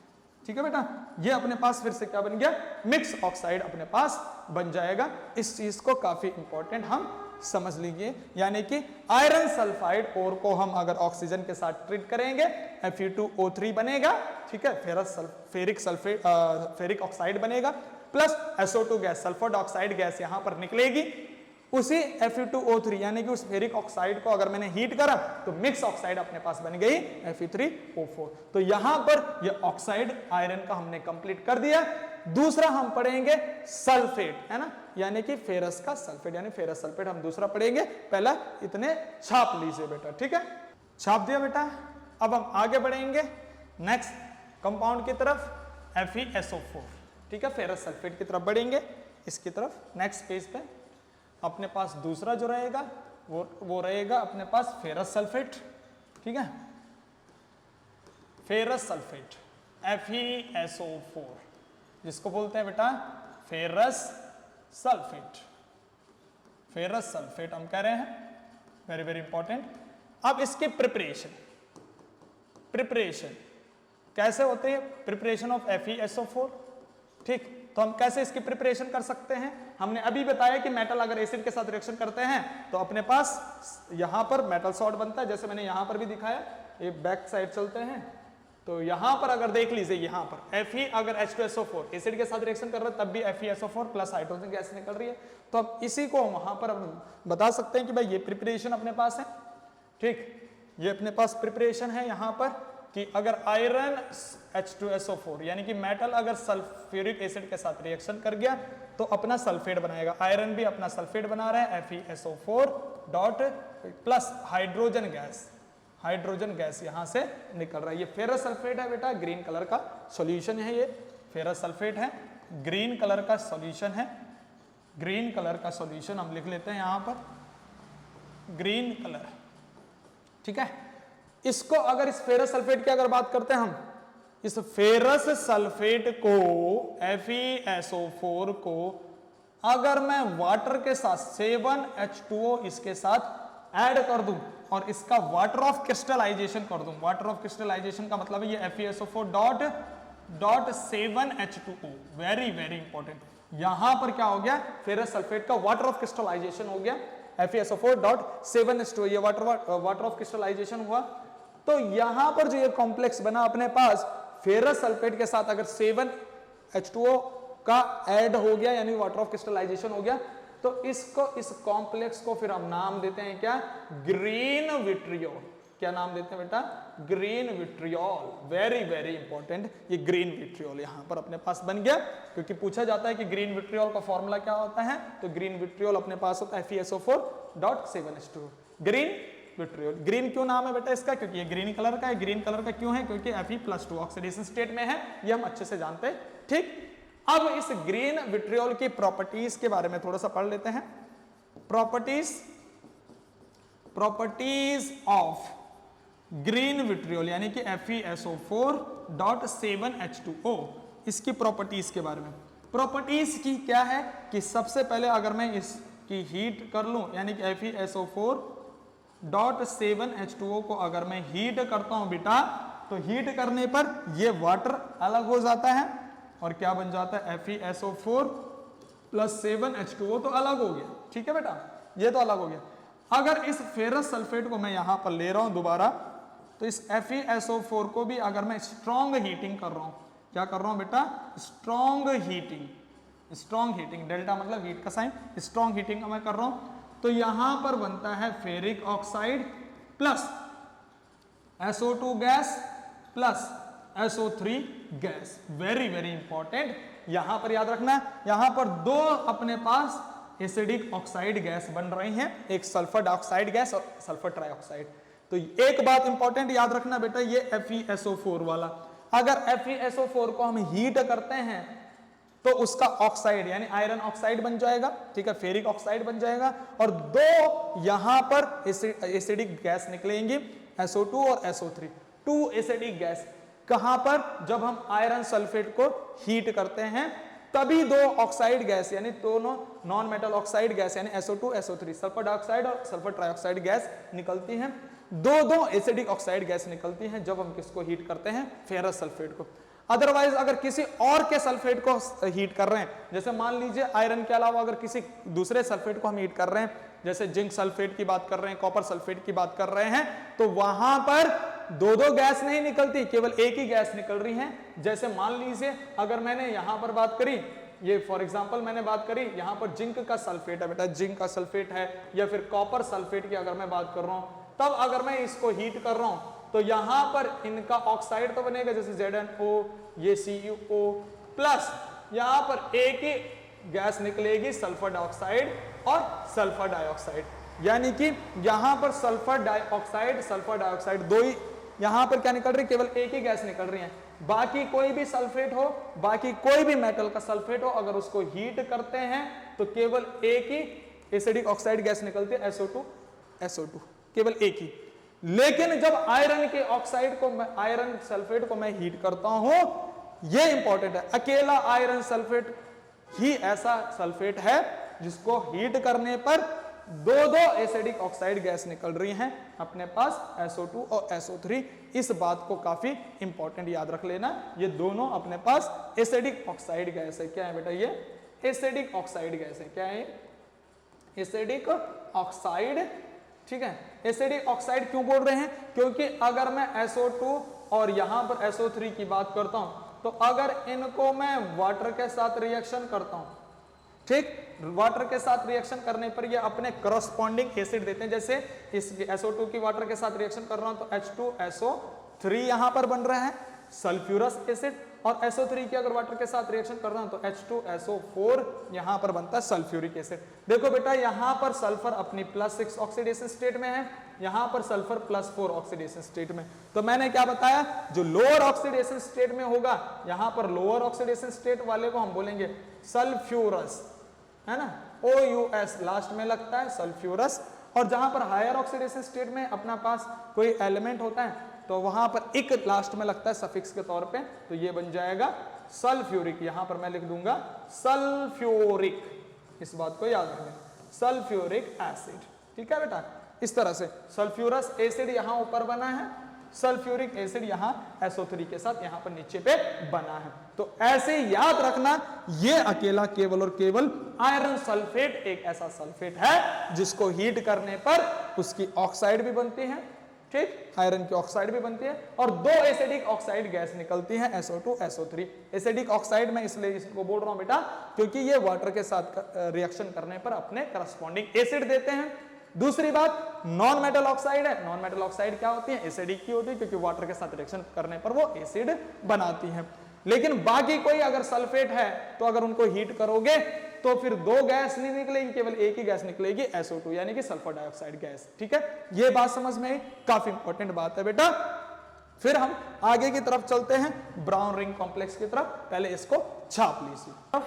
ठीक है बेटा, ये अपने पास फिर से क्या बन गया, मिक्स ऑक्साइड अपने पास बन जाएगा। इस चीज को काफी इंपॉर्टेंट हम समझ लीजिए, यानी कि आयरन सल्फाइड और को हम अगर ऑक्सीजन के साथ ट्रीट करेंगे Fe2O3 बनेगा, ठीक है, फेरिक ऑक्साइड बनेगा, plus SO2 gas, sulphur dioxide gas यहां पर निकलेगी। उसी Fe2O3 यानी कि उस फेरिक ऑक्साइड को अगर मैंने हीट करा तो मिक्स ऑक्साइड अपने पास बन गई Fe3O4। तो यहां पर ये ऑक्साइड आयरन का हमने कंप्लीट कर दिया। दूसरा हम पढ़ेंगे सल्फेट, है ना, यानी कि फेरस का सल्फेट, यानी फेरस सल्फेट हम दूसरा पढ़ेंगे। पहला इतने छाप लीजिए बेटा, ठीक है, छाप दिया बेटा। अब हम आगे बढ़ेंगे नेक्स्ट कंपाउंड की तरफ, FeSO4, ठीक है, फेरस सल्फेट की तरफ बढ़ेंगे। इसकी तरफ नेक्स्ट पेज पे अपने पास दूसरा जो रहेगा वो रहेगा अपने पास फेरस सल्फेट, ठीक है, फेरस सल्फेट FeSO4 जिसको बोलते हैं बेटा फेरस सल्फेट। फेरस सल्फेट हम कह रहे हैं, वेरी वेरी इंपॉर्टेंट। अब इसके प्रिपरेशन कैसे होते हैं, प्रिपरेशन ऑफ FeSO4, ठीक, तो हम कैसे इसकी प्रिपरेशन कर सकते हैं। हमने अभी बताया कि मेटल अगर एसिड के साथ रिएक्शन करते हैं तो अपने पास यहां पर मेटल सॉल्ट बनता है, जैसे मैंने यहां पर भी दिखाया। ये बैक साइड चलते हैं तो यहां पर अगर देख लीजिए, यहां पर Fe अगर H2SO4 एसिड के साथ रिएक्शन कर रहा है तब भी FeSO4 प्लस हाइड्रोजन गैस निकल रही है। तो हम इसी को वहां पर हम बता सकते हैं कि भाई ये प्रिपरेशन अपने पास है, ठीक, ये अपने पास प्रिपरेशन है यहां पर कि अगर आयरन H2SO4 यानी कि मेटल अगर सल्फ्यूरिक एसिड के साथ रिएक्शन कर गया तो अपना सल्फेट बनाएगा। आयरन भी अपना सल्फेट बना रहा है FeSO4 dot plus hydrogen gas यहां से निकल रहा है। ये फेरस सल्फेट है बेटा, ग्रीन कलर का सॉल्यूशन है, ये फेरस सल्फेट है, ग्रीन कलर का सॉल्यूशन है। ग्रीन कलर का सॉल्यूशन हम लिख लेते हैं यहां पर, ग्रीन कलर, ठीक है। इसको अगर इस फेरस सल्फेट की अगर बात करते हैं हम, इस फेरस सल्फेट को FeSO4 को अगर मैं वाटर के साथ 7H2O इसके साथ ऐड कर दूं और इसका वाटर ऑफ क्रिस्टलाइजेशन कर दूं, वाटर ऑफ क्रिस्टलाइजेशन का मतलब है ये FeSO4 dot 7H2O, very very important. यहां पर क्या हो गया, फेरस सल्फेट का वाटर ऑफ क्रिस्टलाइजेशन हो गया, FeSO4 डॉट 7H2O, ये वाटर ऑफ क्रिस्टलाइजेशन हुआ। तो यहां पर जो ये कॉम्प्लेक्स बना अपने पास फेरस सल्फेट के साथ अगर 7H2O का ऐड हो गया यानी वाटर ऑफ क्रिस्टलाइजेशन हो गया, तो इसको, इस कॉम्प्लेक्स को फिर हम नाम देते हैं क्या, ग्रीन विट्रियोल। क्या नाम देते हैं बेटा, green vitriol. Very very important, ये ग्रीन विट्रियोल यहां पर अपने पास बन गया, क्योंकि पूछा जाता है कि ग्रीन विट्रियोल का फॉर्मूला क्या होता है, तो ग्रीन विट्रियोल अपने पास होता है FeSO4 dot 7H2O, green vitriol. Green क्यों नाम है बेटा इसका, क्योंकि ये ग्रीन कलर का है। ग्रीन कलर का क्यों है, क्योंकि Fe+2 ऑक्सीडेशन स्टेट में है, ये हम अच्छे से जानते हैं, ठीक। अब इस ग्रीन विट्रियोल की प्रॉपर्टीज के बारे में थोड़ा सा पढ़ लेते हैं। प्रॉपर्टीज ऑफ ग्रीन विट्रियोल यानी कि FeSO4 डॉट 7H2O, इसकी प्रॉपर्टीज के बारे में। प्रॉपर्टीज की क्या है कि सबसे पहले अगर मैं इसकी हीट कर लूं, यानी कि FeSO4 डॉट 7H2O को अगर मैं हीट करता हूं बेटा, तो हीट करने पर ये वाटर अलग हो जाता है और क्या बन जाता है, FeSO4 प्लस 7H2O तो अलग हो गया, ठीक है बेटा, ये तो अलग हो गया। अगर इस फेरस सल्फेट को मैं यहां पर ले रहा हूं दोबारा, तो इस FeSO4 को भी अगर मैं स्ट्रॉन्ग हीटिंग कर रहा हूं, क्या कर रहा हूं बेटा, स्ट्रॉन्ग हीटिंग, डेल्टा मतलब हीट का साइन, स्ट्रॉन्ग हीटिंग मैं कर रहा हूं, तो यहां पर बनता है ferric oxide plus SO2 gas plus SO3 gas. Very very important, यहां पर याद रखना, यहां पर दो अपने पास एसिडिक ऑक्साइड गैस बन रही हैं, एक सल्फर डाइऑक्साइड गैस और सल्फर ट्राइऑक्साइड। तो एक बात इंपॉर्टेंट याद रखना बेटा, ये FeSO4 वाला, अगर FeSO4 को हम हीट करते हैं तो उसका ऑक्साइड यानी आयरन ऑक्साइड बन जाएगा, ठीक है, फेरिक ऑक्साइड बन जाएगा, और दो यहां पर एसिडिक गैस निकलेंगी, SO2 और SO3, 2 एसिडिक गैस। कहां पर, जब हम आयरन सल्फेट को हीट करते हैं तभी दो ऑक्साइड गैस यानी दोनों नॉन मेटल ऑक्साइड गैस यानी SO2 SO3 सल्फर डाइऑक्साइड और सल्फर ट्राइऑक्साइड गैस निकलती हैं। दो एसिडिक ऑक्साइड गैस निकलती हैं जब हम किसको हीट करते हैं, फेरस सल्फेट को। अदरवाइज अगर किसी और के सल्फेट को हीट कर रहे हैं, जैसे मान लीजिए आयरन के अलावा अगर किसी दूसरे सल्फेट को हम हीट कर रहे हैं, जैसे जिंक सल्फेट की बात कर रहे हैं, कॉपर सल्फेट की बात कर रहे हैं, तो वहां पर दो गैस नहीं निकलती, केवल एक ही गैस निकल रही है। जैसे मान लीजिए अगर मैंने यहां पर बात करी, ये फॉर एग्जांपल मैंने बात करी यहां पर जिंक का सल्फेट है बेटा, जिंक का सल्फेट है, या फिर कॉपर सल्फेट की अगर मैं बात कर रहा हूं, तब अगर मैं इसको हीट कर रहा हूं तो यहां पर इनका ऑक्साइड तो बनेगा, जैसे ZnO, ये CuO प्लस यहां पर एक ही गैस निकलेगी सल्फर डाइऑक्साइड और सल्फर डाइऑक्साइड, यानी कि यहां पर सल्फर डाइऑक्साइड दो ही यहां पर क्या निकल रही, केवल एक ही गैस निकल रही है। बाकी कोई भी सल्फेट हो, बाकी कोई भी मेटल का सल्फेट हो, अगर उसको हीट करते हैं तो केवल एक ही एसिडिक ऑक्साइड गैस निकलती है, SO2 केवल एक ही। लेकिन जब आयरन के ऑक्साइड को आयरन सल्फेट को मैं हीट करता हूं, यह इंपॉर्टेंट है, अकेला आयरन सल्फेट ही ऐसा सल्फेट है जिसको हीट करने पर दो एसिडिक ऑक्साइड गैस निकल रही हैं अपने पास, SO2 और SO3। इस बात को काफी इंपॉर्टेंट याद रख लेना, ये दोनों अपने पास एसिडिक ऑक्साइड गैस है। क्या है बेटा, ये एसिडिक ऑक्साइड गैस है। क्या है, एसिडिक ऑक्साइड, ठीक है। एसिडिक ऑक्साइड क्यों बोल रहे हैं, क्योंकि अगर मैं SO2 और यहां पर SO3 की बात करता हूं, तो अगर इनको मैं वाटर के साथ रिएक्शन करता हूं, ठीक, वाटर के साथ रिएक्शन करने पर ये अपने करस्पॉन्डिंग एसिड देते हैं। जैसे इस SO2 की वाटर के साथ रिएक्शन कर रहा हूं तो H2SO3 यहां पर बन रहा है सल्फ्यूरस एसिड, और SO3 की अगर वाटर के साथ रिएक्शन कर रहा हूं तो H2SO4 यहां पर बनता है सल्फ्यूरिक एसिड। देखो बेटा, यहां पर सल्फर अपनी +6 ऑक्सीडेशन स्टेट में है, यहां पर सल्फर +4 ऑक्सीडेशन स्टेट में। तो मैंने क्या बताया, जो लोअर ऑक्सीडेशन स्टेट में होगा, यहां पर लोअर ऑक्सीडेशन स्टेट वाले को हम बोलेंगे सल्फ्यूरस, है ना, OUS लास्ट में लगता है सल्फ्यूरस। और जहां पर हायर ऑक्सीडेशन स्टेट में अपना पास कोई एलिमेंट होता है तो वहां पर एक लास्ट में लगता है सफिक्स के तौर पे, तो ये बन जाएगा सल्फ्यूरिक। यहां पर मैं लिख दूंगा सल्फ्यूरिक, इस बात को याद रखें, सल्फ्यूरिक एसिड। ठीक है बेटा, इस तरह से सल्फ्यूरस एसिड यहां ऊपर बना है, सल्फ्यूरिक एसिड यहां SO3 के साथ यहां पर नीचे पे बना है। तो ऐसे याद रखना, ये अकेला केवल और केवल आयरन सल्फेट एक ऐसा सल्फेट है जिसको हीट करने पर उसकी ऑक्साइड भी बनती है, ठीक, आयरन की ऑक्साइड भी बनती है, और दो एसिडिक ऑक्साइड गैस निकलती है SO2 SO3। एसिडिक ऑक्साइड मैं इसलिए इसको बोल रहा हूं बेटा क्योंकि ये वाटर के साथ रिएक्शन करने पर अपने करस्पॉन्डिंग एसिड देते हैं। दूसरी बात, नॉन मेटल ऑक्साइड है। नॉन मेटल ऑक्साइड क्या होती है, एसिडिक की होती है, क्योंकि वाटर के साथ रिएक्शन करने पर वो एसिड बनाती है। लेकिन बाकी कोई अगर सल्फेट है तो अगर उनको हीट करोगे तो फिर दो गैस नहीं निकलेगी, केवल एक ही गैस निकलेगी, SO2 यानी कि सल्फर डाइऑक्साइड गैस। ठीक है, ये बात समझ में आई, काफी इंपॉर्टेंट बात है बेटा। फिर हम आगे की तरफ चलते हैं, ब्राउन रिंग कॉम्प्लेक्स की तरफ। पहले इसको छाप लीजिए,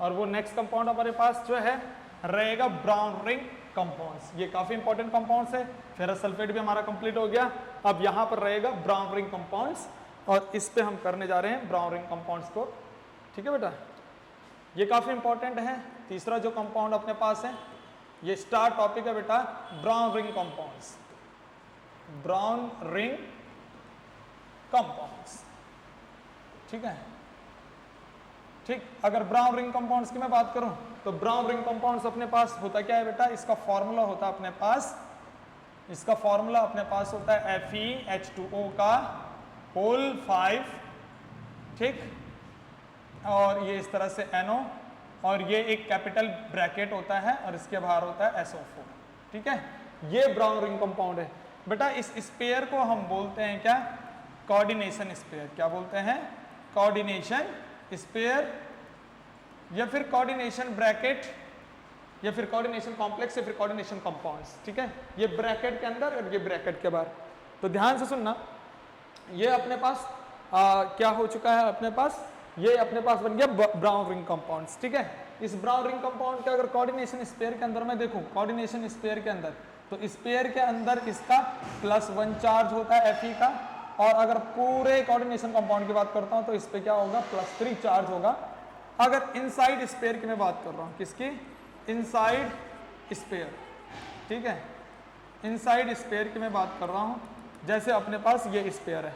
और वो नेक्स्ट कंपाउंड हमारे पास जो है रहेगा ब्राउन रिंग कंपाउंड्स। ये काफी इंपॉर्टेंट कंपाउंड्स है। फेरस सल्फेट भी हमारा कंप्लीट हो गया, अब यहां पर रहेगा ब्राउन रिंग कंपाउंड्स, और इस पे हम करने जा रहे हैं ब्राउन रिंग कंपाउंड्स को। ठीक है बेटा, ये काफी इंपॉर्टेंट है। तीसरा जो कंपाउंड अपने पास है, ये स्टार टॉपिक है बेटा, brown ring compounds. Brown ring compounds, ठीक है, ठीक। अगर ब्राउन रिंग कंपाउंड्स की मैं बात करूं तो ब्राउन रिंग कंपाउंड्स अपने पास होता क्या है बेटा, इसका फॉर्मूला होता है अपने पास, इसका फॉर्मूला अपने पास होता है FeH2O का होल 5, ठीक, और ये इस तरह से NO, और ये एक कैपिटल ब्रैकेट होता है और इसके बाहर होता है SO4। ठीक है, ये ब्राउन रिंग कंपाउंड है बेटा। इस स्पेयर को हम बोलते हैं क्या, कोऑर्डिनेशन स्पेयर। क्या बोलते हैं, कोऑर्डिनेशन स्पेयर, या फिर कोऑर्डिनेशन ब्रैकेट, या फिर कोऑर्डिनेशन कॉम्प्लेक्स, या फिर कोऑर्डिनेशन कंपाउंड्स। ठीक है, ये ब्रैकेट के अंदर और ये ब्रैकेट के बाहर। तो ध्यान से सुनना, ये अपने पास क्या हो चुका है, अपने पास ये अपने पास बन गया ब्राउन रिंग कंपाउंड्स। ठीक है, इस ब्राउन रिंग कंपाउंड के अगर कोऑर्डिनेशन स्पेयर के अंदर मैं देखूं, कोऑर्डिनेशन स्पेयर के अंदर, तो स्पेयर के अंदर इसका +1 चार्ज होता है Fe का, और अगर पूरे कोऑर्डिनेशन कंपाउंड की बात करता हूं तो इस पे क्या होगा, +3 चार्ज होगा अगर इनसाइड स्पेयर की मैं बात कर रहा हूं, किसकी? इनसाइड स्पेयर, ठीक है, इनसाइड स्पेयर की मैं बात कर रहा हूं। जैसे अपने पास ये स्पेयर है,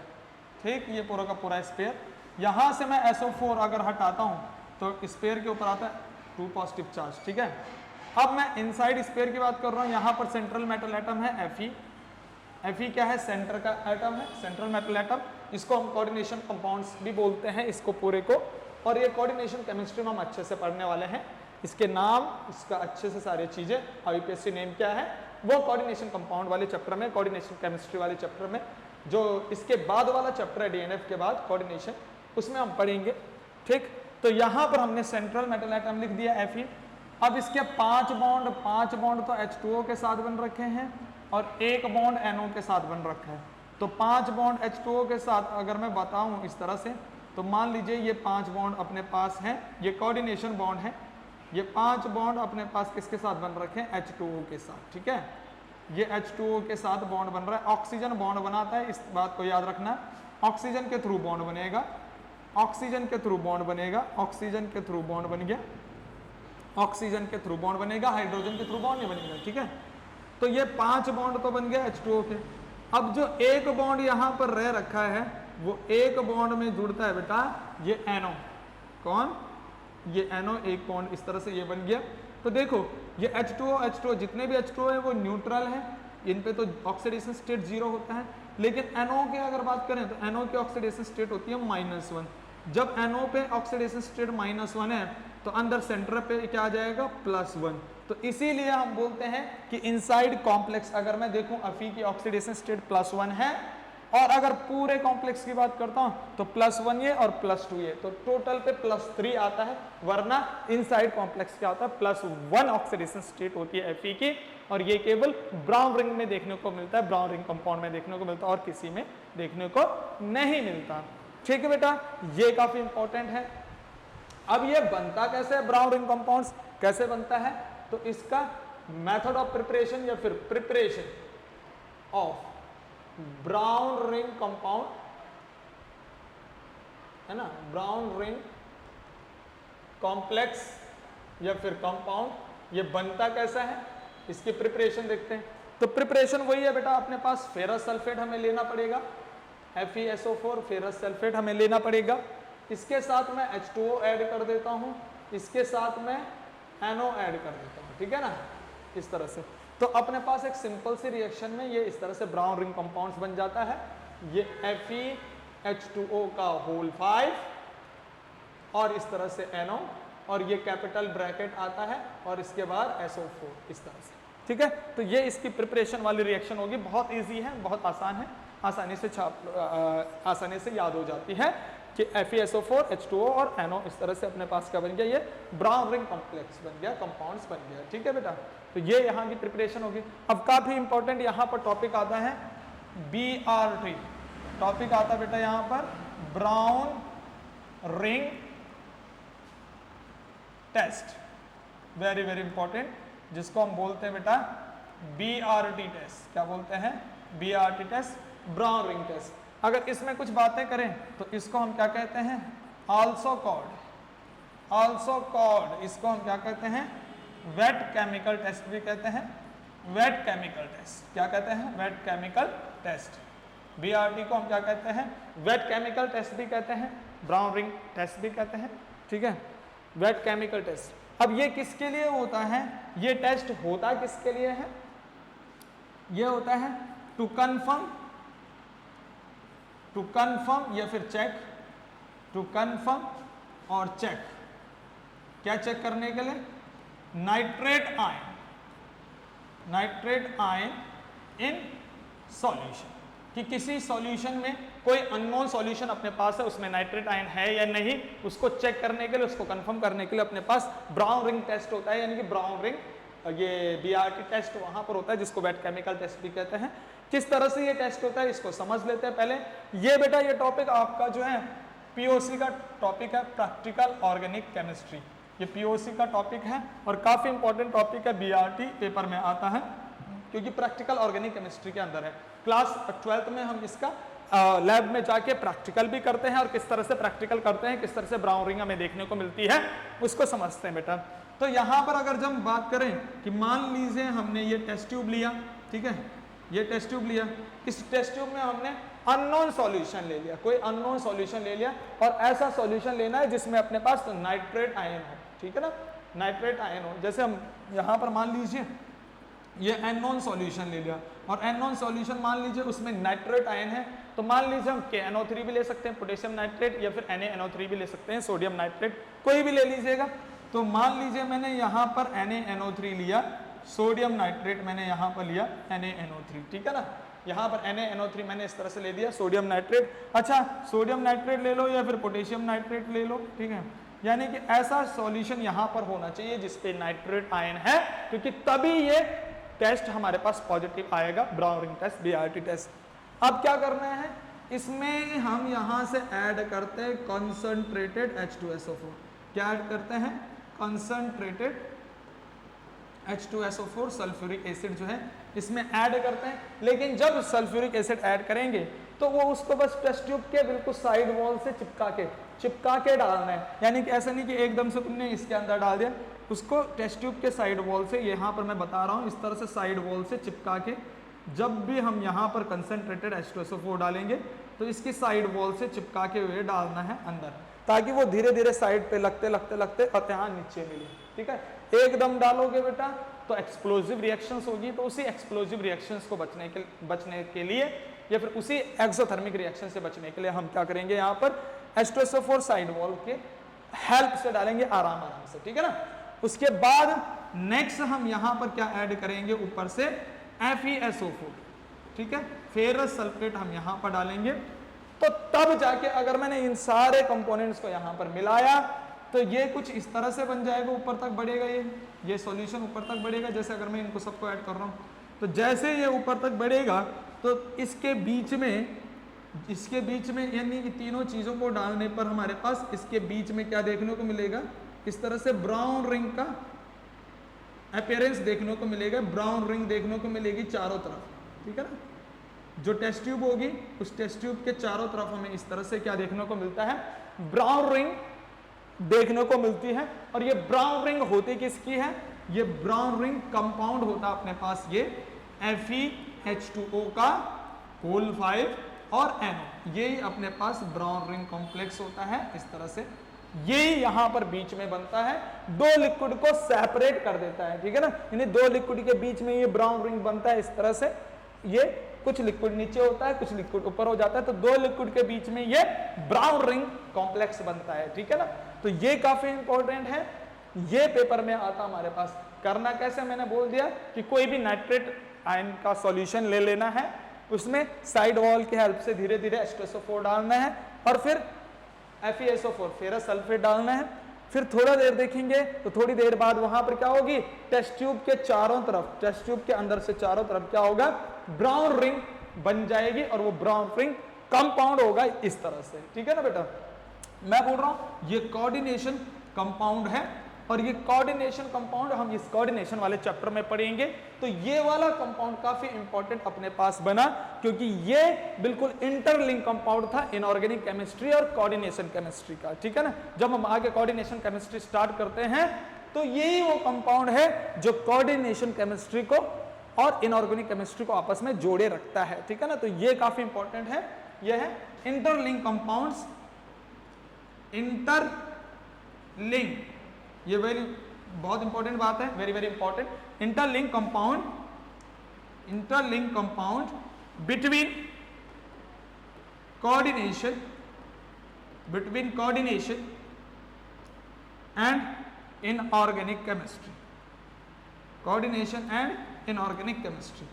ठीक, ये पूरा का पूरा स्पेयर, यहां से मैं SO4 अगर हटाता हूं तो स्पेयर के ऊपर आता है 2 पॉजिटिव चार्ज, ठीक है। अब मैं इनसाइड स्पेयर की बात कर रहा हूं, यहां पर सेंट्रल मेटल एटम है Fe। Fe क्या है? सेंटर का एटम है, सेंट्रल मेटल एटम। इसको हम कोऑर्डिनेशन कंपाउंड्स भी बोलते हैं इसको पूरे को, और ये कोऑर्डिनेशन केमिस्ट्री में हम अच्छे से पढ़ने वाले हैं। इसके नाम, इसका अच्छे से सारी चीजें, IUPAC नेम क्या है वो कोऑर्डिनेशन कंपाउंड वाले चैप्टर में, कोऑर्डिनेशन केमिस्ट्री वाले चैप्टर में, जो इसके बाद वाला चैप्टर है DNF के बाद कोऑर्डिनेशन, उसमें हम पढ़ेंगे, ठीक। तो यहां पर हमने सेंट्रल मेटल एटम लिख दिया Fe। अब इसके 5 बॉन्ड तो H2O के साथ बन रखे हैं और 1 बॉन्ड NO के साथ बन रखा है। तो 5 बॉन्ड H2O के साथ अगर मैं बताऊं इस तरह से, तो मान लीजिए ये 5 बॉन्ड अपने पास हैं, ये कोऑर्डिनेशन बॉन्ड है। ये 5 बॉन्ड अपने पास किसके साथ बन रखे हैं? H2O के साथ, ठीक है। ये H2O के साथ बॉन्ड बन रहा है, ऑक्सीजन बॉन्ड बनाता है, इस बात को याद रखना। ऑक्सीजन के थ्रू बॉन्ड बनेगा, ऑक्सीजन के थ्रू बॉन्ड बनेगा, ऑक्सीजन के थ्रू बॉन्ड बन गया, ऑक्सीजन के थ्रू बॉन्ड बनेगा, हाइड्रोजन के थ्रू बॉन्ड नहीं बनेगा, ठीक है। तो ये 5 बॉन्ड तो बन गया H2O के। अब जो 1 बॉन्ड यहां पर रह रखा है वो 1 बॉन्ड में जुड़ता है बेटा ये NO। कौन? ये NO, 1 बॉन्ड इस तरह से ये बन गया। तो देखो ये H2O जितने भी H2O है वो न्यूट्रल है, इन पे तो ऑक्सीडेशन स्टेट 0 होता है। लेकिन NO की अगर बात करें तो NO की ऑक्सीडेशन स्टेट होती है -1। जब NO पे ऑक्सीडेशन स्टेट -1 है तो अंदर सेंटर पे क्या आ जाएगा? +1। तो इसीलिए हम बोलते हैं कि इनसाइड कॉम्प्लेक्स, अगर मैं देखूं Fe की ऑक्सीडेशन स्टेट +1 है, और अगर पूरे कॉम्प्लेक्स की बात करता हूं तो +1 ये और +2 ये, तो टोटल पे +3 आता है। वरना इनसाइड कॉम्प्लेक्स क्या होता है? +1 ऑक्सीडेशन स्टेट होती है Fe की, और ये केवल ब्राउन रिंग में देखने को मिलता है, ब्राउन रिंग कंपाउंड में देखने को मिलता है, और किसी में देखने को नहीं मिलता, ठीक है बेटा। ये काफी इंपॉर्टेंट है। अब ये बनता कैसे है ब्राउन रिंग कंपाउंड्स, कैसे बनता है? तो इसका मेथड ऑफ प्रिपरेशन या फिर preparation of brown ring compound है ना, ब्राउन रिंग कॉम्प्लेक्स या फिर कंपाउंड, ये बनता कैसा है, इसकी प्रिपरेशन देखते हैं। तो प्रिपरेशन वही है बेटा, अपने पास फेरस सल्फेट हमें लेना पड़ेगा, FeSO4 फेरस सल्फेट हमें लेना पड़ेगा। इसके साथ मैं H2O ऐड कर देता हूं, इसके साथ मैं NO ऐड कर देता हूं, ठीक है ना, इस तरह से। तो अपने पास एक सिंपल सी रिएक्शन में ये इस तरह से ब्राउन रिंग कंपाउंड्स बन जाता है। ये FeH2O का होल 5 और इस तरह से NO, और ये कैपिटल ब्रैकेट आता है और इसके बाद SO4 इस तरह से, ठीक है। तो ये इसकी प्रिपरेशन वाली रिएक्शन होगी, बहुत इजी है, बहुत आसान है, आसानी से याद हो जाती है कि FeSO4 H2O और NO इस तरह से अपने पास क्या बन गया? ये ब्राउन रिंग कॉम्प्लेक्स बन गया, कंपाउंड्स बन गया, ठीक है बेटा। तो ये यहाँ की प्रिपरेशन होगी। अब काफी इंपॉर्टेंट यहाँ पर टॉपिक आता है BRT, टॉपिक आता है बेटा यहाँ पर brown ring test, very very important, जिसको हम बोलते हैं बेटा BRT टेस्ट। क्या बोलते हैं? BRT test, brown ring test. अगर इसमें कुछ बातें करें तो इसको हम क्या कहते हैं? आल्सो कॉल्ड, इसको हम क्या कहते हैं? वेट केमिकल टेस्ट भी कहते हैं, वेट केमिकल टेस्ट। क्या कहते हैं? Wait chemical test. BRT को हम क्या कहते हैं? वेट केमिकल टेस्ट भी कहते हैं, ब्राउन रिंग टेस्ट भी कहते हैं, ठीक है, वेट केमिकल टेस्ट। अब ये किसके लिए होता है? ये टेस्ट होता किसके लिए है? ये होता है टू कंफर्म या फिर चेक, टू कंफर्म और चेक। क्या चेक करने के लिए? नाइट्रेट आयन इन सॉल्यूशन, कि किसी सॉल्यूशन में कोई अननोन सॉल्यूशन अपने पास है, उसमें नाइट्रेट आयन है या नहीं, उसको चेक करने के लिए, उसको कंफर्म करने के लिए अपने पास ब्राउन रिंग टेस्ट होता है, यानी कि ब्राउन रिंग, ये BRT टेस्ट वहां पर होता है, जिसको वेट केमिकल टेस्ट भी कहते हैं। किस तरह से ये टेस्ट होता है इसको समझ लेते हैं पहले। ये बेटा ये टॉपिक आपका जो है POC का टॉपिक है, प्रैक्टिकल ऑर्गेनिक केमिस्ट्री। ये POC का टॉपिक है और काफी इंपॉर्टेंट टॉपिक है, BRT पेपर में आता है, क्योंकि प्रैक्टिकल ऑर्गेनिक केमिस्ट्री के अंदर है। क्लास 12th में हम इसका लैब में जाके प्रैक्टिकल भी करते हैं और किस तरह से प्रैक्टिकल करते हैं, किस तरह से ब्राउन रिंग हमें देखने को मिलती है उसको समझते हैं बेटा। तो यहाँ पर अगर जब हम बात करें कि मान लीजिए हमने ये टेस्ट ट्यूब लिया, ठीक है, ये टेस्ट ट्यूब लिया, इस टेस्ट ट्यूब में हमने अननोन सॉल्यूशन ले लिया, कोई अननोन सॉल्यूशन ले लिया और ऐसा सॉल्यूशन लेना है जिसमें अपने पास नाइट्रेट आयन हो, ठीक है ना, नाइट्रेट आयन हो। जैसे हम यहाँ पर मान लीजिए ये अननोन सॉल्यूशन ले लिया और अननोन सॉल्यूशन मान लीजिए उसमें नाइट्रेट आयन है, तो मान लीजिए हम KNO3 भी ले सकते हैं, पोटेशियम नाइट्रेट, या फिर NaNO3 भी ले सकते हैं, सोडियम नाइट्रेट, कोई भी ले लीजिएगा। तो मान लीजिए मैंने यहाँ पर NaNO3 लिया, सोडियम नाइट्रेट मैंने यहाँ पर लिया NaNO3, ठीक है ना, यहाँ पर NaNO3 मैंने इस तरह से ले दिया, सोडियम नाइट्रेट, अच्छा सोडियम नाइट्रेट ले लो या फिर पोटेशियम नाइट्रेट ले लो, ठीक है, यानी कि ऐसा सॉल्यूशन यहाँ पर होना चाहिए जिसपे नाइट्रेट आयन है, क्योंकि तभी ये टेस्ट हमारे पास पॉजिटिव आएगा, brown ring test, BRT test. अब क्या करना है, इसमें हम यहाँ से ऐड करते हैं कंसंट्रेटेड H2SO4, क्या ऐड करते हैं, कंसंट्रेटेड H2SO4 सल्फ्यूरिक एसिड जो है इसमें ऐड करते हैं। लेकिन जब सल्फ्यूरिक एसिड ऐड करेंगे तो वो उसको बस टेस्ट ट्यूब के बिल्कुल साइड वॉल से चिपका के डालना है, यानी कि ऐसा नहीं कि एकदम से तुमने इसके अंदर डाल दिया, उसको टेस्ट ट्यूब के साइड वॉल से, यहाँ पर मैं बता रहा हूँ इस तरह से साइड वॉल से चिपका के, जब भी हम यहाँ पर कंसंट्रेटेड H2SO4 डालेंगे तो इसकी साइड वॉल से चिपका के हुए डालना है अंदर, ताकि वो धीरे धीरे साइड पे लगते और यहाँ नीचे मिले, ठीक है। एकदम डालोगे बेटा तो एक्सप्लोजिव रिएक्शंस होगी, तो उसी एक्सप्लोजिव रिएक्शंस को बचने के लिए या फिर उसी एक्सोथर्मिक रिएक्शन से बचने के लिए हम क्या करेंगे, यहाँ पर H2SO4 साइड वॉल के हेल्प से डालेंगे आराम से, ठीक है ना। उसके बाद नेक्स्ट हम यहाँ पर क्या ऐड करेंगे, ऊपर से FeSO4, ठीक है, फेरस सल्फेट हम यहाँ पर डालेंगे। तो तब जाके अगर मैंने इन सारे कंपोनेंट्स को यहाँ पर मिलाया तो ये कुछ इस तरह से बन जाएगा, ऊपर तक बढ़ेगा, ये सॉल्यूशन ऊपर तक बढ़ेगा। जैसे अगर मैं इनको सबको ऐड कर रहा हूँ तो जैसे ये ऊपर तक बढ़ेगा तो इसके बीच में यानी कि तीनों चीज़ों को डालने पर हमारे पास इसके बीच में क्या देखने को मिलेगा, इस तरह से ब्राउन रिंग का अपीयरेंस देखने को मिलेगा, ब्राउन रिंग देखने को मिलेगी चारों तरफ, ठीक है ना। जो टेस्ट ट्यूब होगी उस टेस्ट ट्यूब के चारों तरफ हमें इस तरह से क्या देखने को मिलता है, ब्राउन रिंग देखने को मिलती है। और ये ब्राउन रिंग होती किसकी है, ये ब्राउन रिंग कंपाउंड होता अपने पास ये FeH2O का होल 5 और NO, यही अपने पास ब्राउन रिंग कॉम्प्लेक्स होता है इस तरह से, यही यहाँ पर बीच में बनता है, दो लिक्विड को सेपरेट कर देता है, ठीक है ना। यानी दो लिक्विड के बीच में ये ब्राउन रिंग बनता है इस तरह से, ये कुछ लिक्विड नीचे होता है कुछ लिक्विड ऊपर हो जाता है, तो दो लिक्विड के बीच में ये ब्राउन रिंग कॉम्प्लेक्स बनता है, ठीक है ना। तो ये काफी इंपॉर्टेंट है, ये पेपर में आता हमारे पास। करना कैसे, मैंने बोल दिया कि कोई भी नाइट्रेट आयन का सॉल्यूशन ले लेना है, उसमें साइड वॉल की हेल्प से धीरे धीरे H2SO4 डालना है और फिर FeSO4 फेरस सल्फेट डालना है। फिर थोड़ा देर देखेंगे तो थोड़ी देर बाद वहां पर क्या होगी, टेस्ट ट्यूब के चारों तरफ, टेस्ट ट्यूब के अंदर से चारों तरफ क्या होगा, ब्राउन रिंग बन जाएगी और वो ब्राउन रिंग कंपाउंड होगा इस तरह से, ठीक है ना बेटा। मैं बोल रहा हूं ये कोऑर्डिनेशन कंपाउंड है और ये कोऑर्डिनेशन कंपाउंड हम इस कोऑर्डिनेशन वाले चैप्टर में पढ़ेंगे। तो ये वाला कंपाउंड काफी इंपॉर्टेंट अपने पास बना, क्योंकि ये बिल्कुल इंटरलिंक कंपाउंड था इनऑर्गेनिक केमिस्ट्री और कोऑर्डिनेशन केमिस्ट्री का, ठीक है ना। जब हम आगे कोऑर्डिनेशन केमिस्ट्री स्टार्ट करते हैं तो यही वो कंपाउंड है जो कोऑर्डिनेशन केमिस्ट्री को और इनऑर्गेनिक केमिस्ट्री को आपस में जोड़े रखता है, ठीक है ना। तो ये काफी इंपॉर्टेंट है, ये है इंटरलिंक कंपाउंड्स, इंटरलिंक, ये बहुत इंपॉर्टेंट बात है, very very important. Interlink compound between coordination and inorganic chemistry, coordination and inorganic chemistry,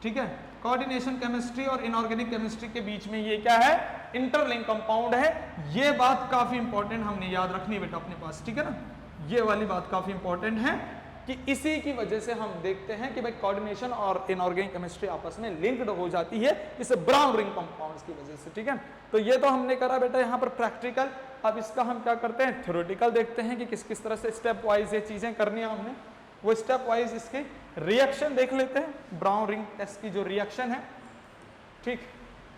ठीक है। कोऑर्डिनेशन केमिस्ट्री और इनऑर्गेनिक केमिस्ट्री के बीच में ये क्या है, इंटरलिंक कंपाउंड है। ये बात काफी इंपॉर्टेंट हमने याद रखनी है बेटा अपने पास, ठीक है ना। ये वाली बात काफी इंपॉर्टेंट है कि इसी की वजह से हम देखते हैं कि भाई कोऑर्डिनेशन और इनऑर्गेनिक केमिस्ट्री आपस में लिंक्ड हो जाती है इस ब्राउन रिंग कंपाउंड्स की वजह से, ठीक है। तो ये तो हमने करा बेटा यहाँ पर प्रैक्टिकल। अब इसका हम क्या करते हैं, थ्योरेटिकल देखते हैं कि किस किस तरह से स्टेप वाइज ये चीजें करनी है हमने। वो स्टेप वाइज इसके रिएक्शन देख लेते हैं, ब्राउन रिंग टेस्ट की जो रिएक्शन है, ठीक।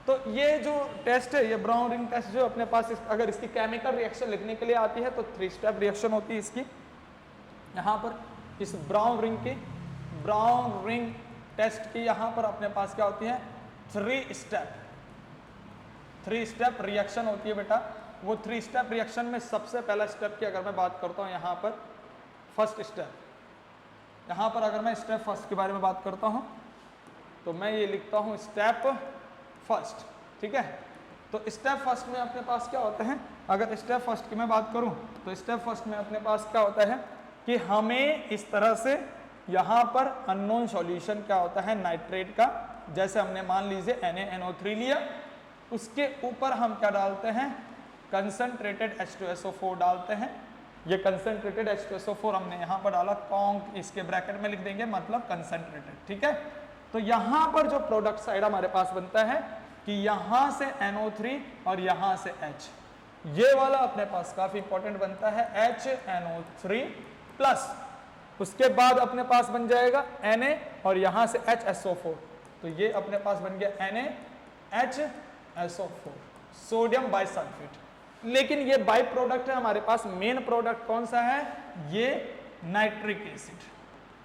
तो तो ये जो टेस्ट है, ये ब्राउन रिंग टेस्ट जो अपने पास अगर इसकी केमिकल रिएक्शन लिखने के लिए आती है तो 3 स्टेप रिएक्शन होती है इसकी। यहाँ पर इस ब्राउन रिंग टेस्ट की यहाँ पर अपने पास क्या होती है, 3 स्टेप रिएक्शन होती है बेटा। वो 3 स्टेप रिएक्शन में सबसे पहला स्टेप की अगर मैं बात करता हूँ, यहाँ पर फर्स्ट स्टेप, यहाँ पर अगर मैं स्टेप फर्स्ट के बारे में बात करता हूँ तो मैं ये लिखता हूँ स्टेप फर्स्ट, ठीक है। तो स्टेप फर्स्ट में अपने पास क्या होता है, अगर स्टेप फर्स्ट की मैं बात करूँ तो स्टेप फर्स्ट में अपने पास क्या होता है कि हमें इस तरह से यहाँ पर अननोन सॉल्यूशन क्या होता है नाइट्रेट का, जैसे हमने मान लीजिए NaNO3 लिया, उसके ऊपर हम क्या डालते हैं, कंसंट्रेटेड H2SO4 डालते हैं। ये कंसंट्रेटेड H2SO4 हमने यहाँ पर डाला, कॉन्क इसके ब्रैकेट में लिख देंगे, मतलब कंसंट्रेटेड, ठीक है। तो यहाँ पर जो प्रोडक्ट साइड हमारे पास बनता है कि यहाँ से NO3 और यहाँ से H, ये वाला अपने पास काफी इंपॉर्टेंट बनता है HNO3 प्लस, उसके बाद अपने पास बन जाएगा Na और यहाँ से HSO4, तो ये अपने पास बन गया NaHSO4, सोडियम बाइसल्फेट। लेकिन ये बाई प्रोडक्ट है, हमारे पास मेन प्रोडक्ट कौन सा है, ये nitric acid.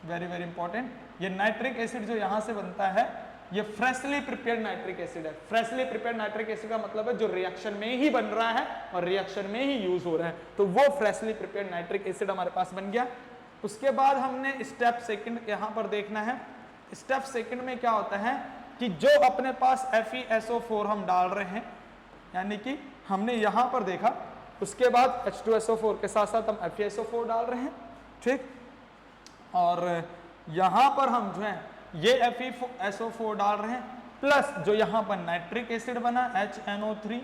Very very important, ये नाइट्रिक एसिड जो यहाँ से बनता है ये फ्रेशली प्रिपेयर्ड नाइट्रिक एसिड है। फ्रेशली प्रिपेयर्ड नाइट्रिक एसिड का मतलब है जो रिएक्शन में ही बन रहा है और रिएक्शन में ही यूज हो रहा है, तो वो फ्रेशली प्रिपेयर्ड नाइट्रिक एसिड हमारे पास बन गया। उसके बाद हमने स्टेप सेकंड यहाँ पर देखना है। स्टेप सेकंड में क्या होता है कि जो अपने पास FeSO4 हम डाल रहे हैं, यानी कि हमने यहाँ पर देखा, उसके बाद H2SO4 के साथ साथ हम FeSO4 डाल रहे हैं, ठीक। और यहाँ पर हम जो है ये FeSO4 डाल रहे हैं, प्लस जो यहाँ पर नाइट्रिक एसिड बना HNO3,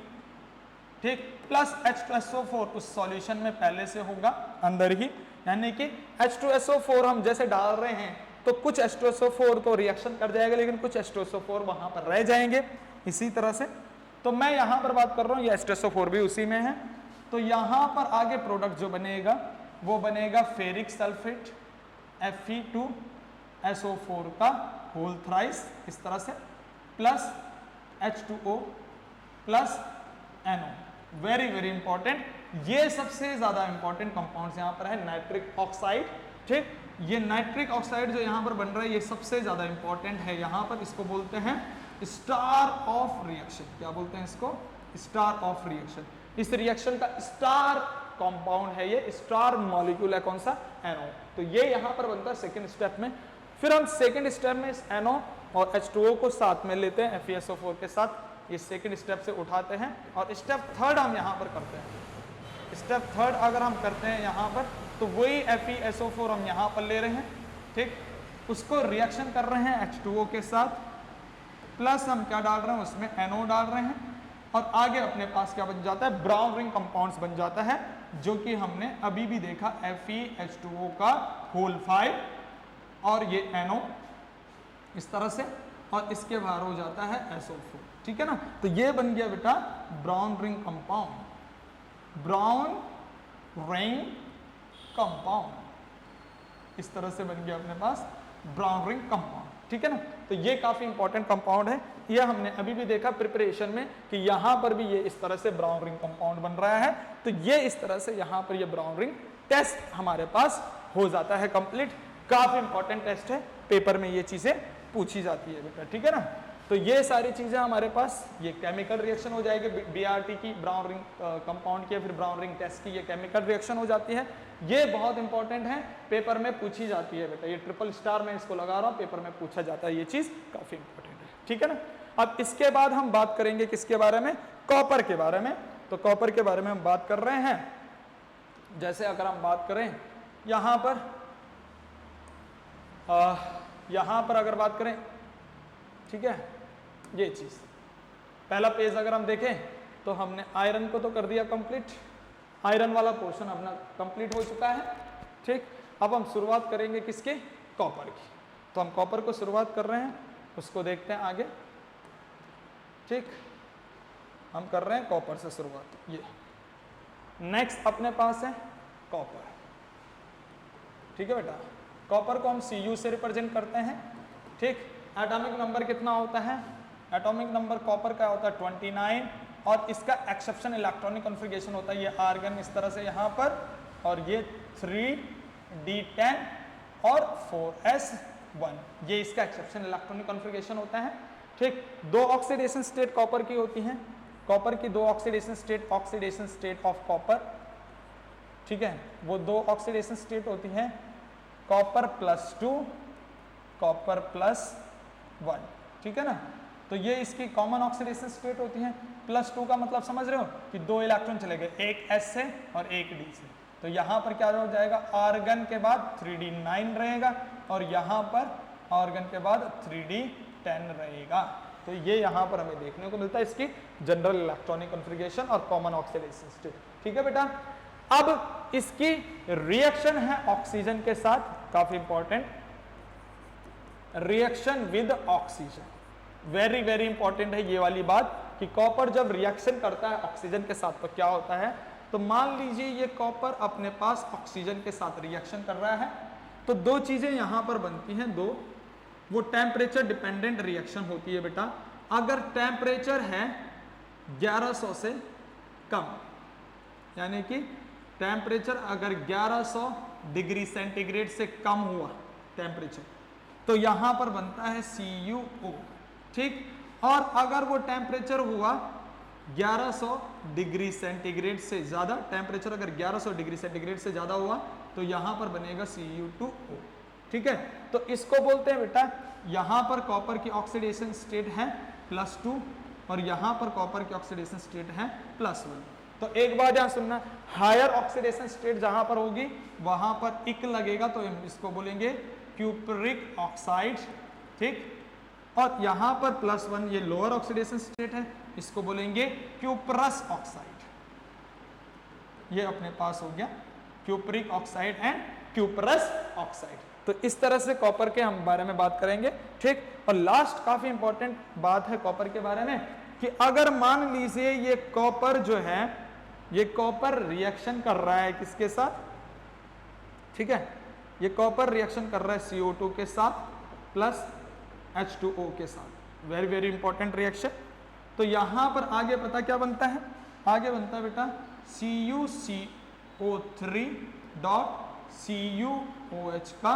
ठीक, प्लस H2SO4 उस सॉल्यूशन में पहले से होगा अंदर ही, यानी कि H2SO4 हम जैसे डाल रहे हैं तो कुछ H2SO4 तो रिएक्शन कर जाएगा, लेकिन कुछ H2SO4 वहां पर रह जाएंगे इसी तरह से। तो मैं यहाँ पर बात कर रहा हूँ, ये H2SO4 भी उसी में है। तो यहाँ पर आगे प्रोडक्ट जो बनेगा वो बनेगा फेरिक सल्फेट Fe2SO4 का होल थ्राइस इस तरह से, plus H2O plus NO। Very very important, ये सबसे ज्यादा इंपॉर्टेंट कंपाउंड्स यहाँ पर है नाइट्रिक ऑक्साइड, ठीक। ये नाइट्रिक ऑक्साइड जो यहाँ पर बन रहा है ये सबसे ज्यादा इंपॉर्टेंट है। यहाँ पर इसको बोलते हैं स्टार ऑफ रिएक्शन। क्या बोलते हैं इसको, स्टार ऑफ रिएक्शन। इस रिएक्शन का स्टार कंपाउंड है ये, स्टार मॉलिक्यूल है कौन सा, NO। तो ये यहाँ पर बनता है सेकेंड स्टेप में। फिर हम सेकेंड स्टेप में इस NO और H2O को साथ में लेते हैं FeSO4 के साथ, ये सेकेंड स्टेप से उठाते हैं और स्टेप थर्ड हम यहाँ पर करते हैं। स्टेप थर्ड अगर हम करते हैं यहाँ पर तो वही FeSO4 हम यहाँ पर ले रहे हैं, ठीक, उसको रिएक्शन कर रहे हैं H2O के साथ, प्लस हम क्या डाल रहे हैं उसमें NO डाल रहे हैं, और आगे अपने पास क्या बन जाता है, ब्राउन रिंग कंपाउंड्स बन जाता है, जो कि हमने अभी भी देखा FeH2O का होल 5 और ये NO इस तरह से, और इसके बाहर हो जाता है SO4, ठीक है ना। तो ये बन गया बेटा brown ring compound, brown ring compound, इस तरह से बन गया अपने पास ब्राउन रिंग कंपाउंड, ठीक है ना। तो ये काफी इंपॉर्टेंट कंपाउंड है, ये हमने अभी भी देखा प्रिपरेशन में कि यहाँ पर भी ये इस तरह से ब्राउन रिंग कंपाउंड बन रहा है। तो ये इस तरह से यहाँ पर ये ब्राउन रिंग टेस्ट हमारे पास हो जाता है कंप्लीट। काफी इंपॉर्टेंट टेस्ट है, पेपर में ये चीजें पूछी जाती है बेटा, ठीक है ना। तो ये सारी चीजें हमारे पास, ये केमिकल रिएक्शन हो जाएगी BRT की, ब्राउन रिंग कंपाउंड की, फिर ब्राउन रिंग टेस्ट की ये केमिकल रिएक्शन हो जाती है। ये बहुत इंपॉर्टेंट है, पेपर में पूछी जाती है बेटा, ये ट्रिपल स्टार में इसको लगा रहा हूँ, पेपर में पूछा जाता है, ये चीज काफी इंपॉर्टेंट है, ठीक है ना। अब इसके बाद हम बात करेंगे किसके बारे में, कॉपर के बारे में। तो कॉपर के बारे में हम बात कर रहे हैं, जैसे अगर हम बात करें यहाँ पर अगर बात करें, ठीक है, ये चीज पहला पेज अगर हम देखें तो हमने आयरन को तो कर दिया कंप्लीट, आयरन वाला पोर्शन अपना कंप्लीट हो चुका है, ठीक। अब हम शुरुआत करेंगे किसके, कॉपर की। तो हम कॉपर को शुरुआत कर रहे हैं, उसको देखते हैं आगे, ठीक। हम कर रहे हैं कॉपर से शुरुआत। ये नेक्स्ट अपने पास है कॉपर, ठीक है बेटा। कॉपर को हम Cu से रिप्रेजेंट करते हैं, ठीक। एटॉमिक नंबर कितना होता है एटॉमिक नंबर कॉपर का होता है 29 और इसका एक्सेप्शन इलेक्ट्रॉनिक कॉन्फ़िगरेशन होता है ये आर्गन इस तरह से यहाँ पर और ये 3d10 और 4s1 ये इसका एक्सेप्शन इलेक्ट्रॉनिक कॉन्फ़िगरेशन होता है। ठीक, दो ऑक्सीडेशन स्टेट कॉपर की होती हैं, कॉपर की दो ऑक्सीडेशन स्टेट ऑफ कॉपर, ठीक है, वो दो ऑक्सीडेशन स्टेट होती हैं कॉपर +2 कॉपर +1, ठीक है ना। तो ये इसकी कॉमन ऑक्सीडेशन स्टेट होती हैं। +2 का मतलब समझ रहे हो कि दो इलेक्ट्रॉन चले गए, एक s से और एक d से, तो यहाँ पर क्या हो जाएगा आर्गन के बाद 3d9 रहेगा और यहाँ पर आर्गन के बाद 3d10 रहेगा। तो ये यहाँ पर हमें देखने को मिलता है इसकी जनरल इलेक्ट्रॉनिक कॉन्फ़िगरेशन और कॉमन ऑक्सीडेशन स्टेट, ठीक है बेटा। अब इसकी रिएक्शन है ऑक्सीजन के साथ, काफी important, reaction with oxygen, very very important है ये वाली बात कि कॉपर जब रिएक्शन करता है ऑक्सीजन के साथ तो क्या होता है। तो मान लीजिए ये कॉपर अपने पास ऑक्सीजन के साथ रिएक्शन कर रहा है तो दो चीजें यहां पर बनती हैं, दो, वो टेम्परेचर डिपेंडेंट रिएक्शन होती है बेटा। अगर टेम्परेचर है 1100 से कम, यानी कि टेम्परेचर अगर 1100 डिग्री सेंटीग्रेड से कम हुआ टेम्परेचर तो यहां पर बनता है CuO, ठीक। और अगर वो टेम्परेचर हुआ 1100 डिग्री सेंटीग्रेड से ज्यादा, टेम्परेचर अगर 1100 डिग्री सेंटीग्रेड से ज्यादा हुआ तो यहां पर बनेगा Cu2O, ठीक है। तो इसको बोलते हैं बेटा, यहां पर कॉपर की ऑक्सीडेशन स्टेट है +2 और यहां पर कॉपर की ऑक्सीडेशन स्टेट है +1। तो एक बात यहां सुनना, हायर ऑक्सीडेशन स्टेट जहां पर होगी वहां पर इक लगेगा तो इसको बोलेंगे क्यूपरिक ऑक्साइड, ठीक। और यहां पर +1 ये लोअर ऑक्सीडेशन स्टेट है, इसको बोलेंगे क्यूपरस ऑक्साइड। ये अपने पास हो गया cupric oxide and cuprous oxide. तो इस तरह से कॉपर के हम बारे में बात करेंगे, ठीक। और लास्ट काफी इंपॉर्टेंट बात है कॉपर के बारे में कि अगर मान लीजिए ये कॉपर जो है, ये कॉपर रिएक्शन कर रहा है किसके साथ, ठीक है, ये कॉपर रिएक्शन कर रहा है CO2 के साथ प्लस H2O के साथ, वेरी वेरी इंपॉर्टेंट रिएक्शन। तो यहां पर आगे पता क्या बनता है, आगे बनता है बेटा CuCO3 CuOH का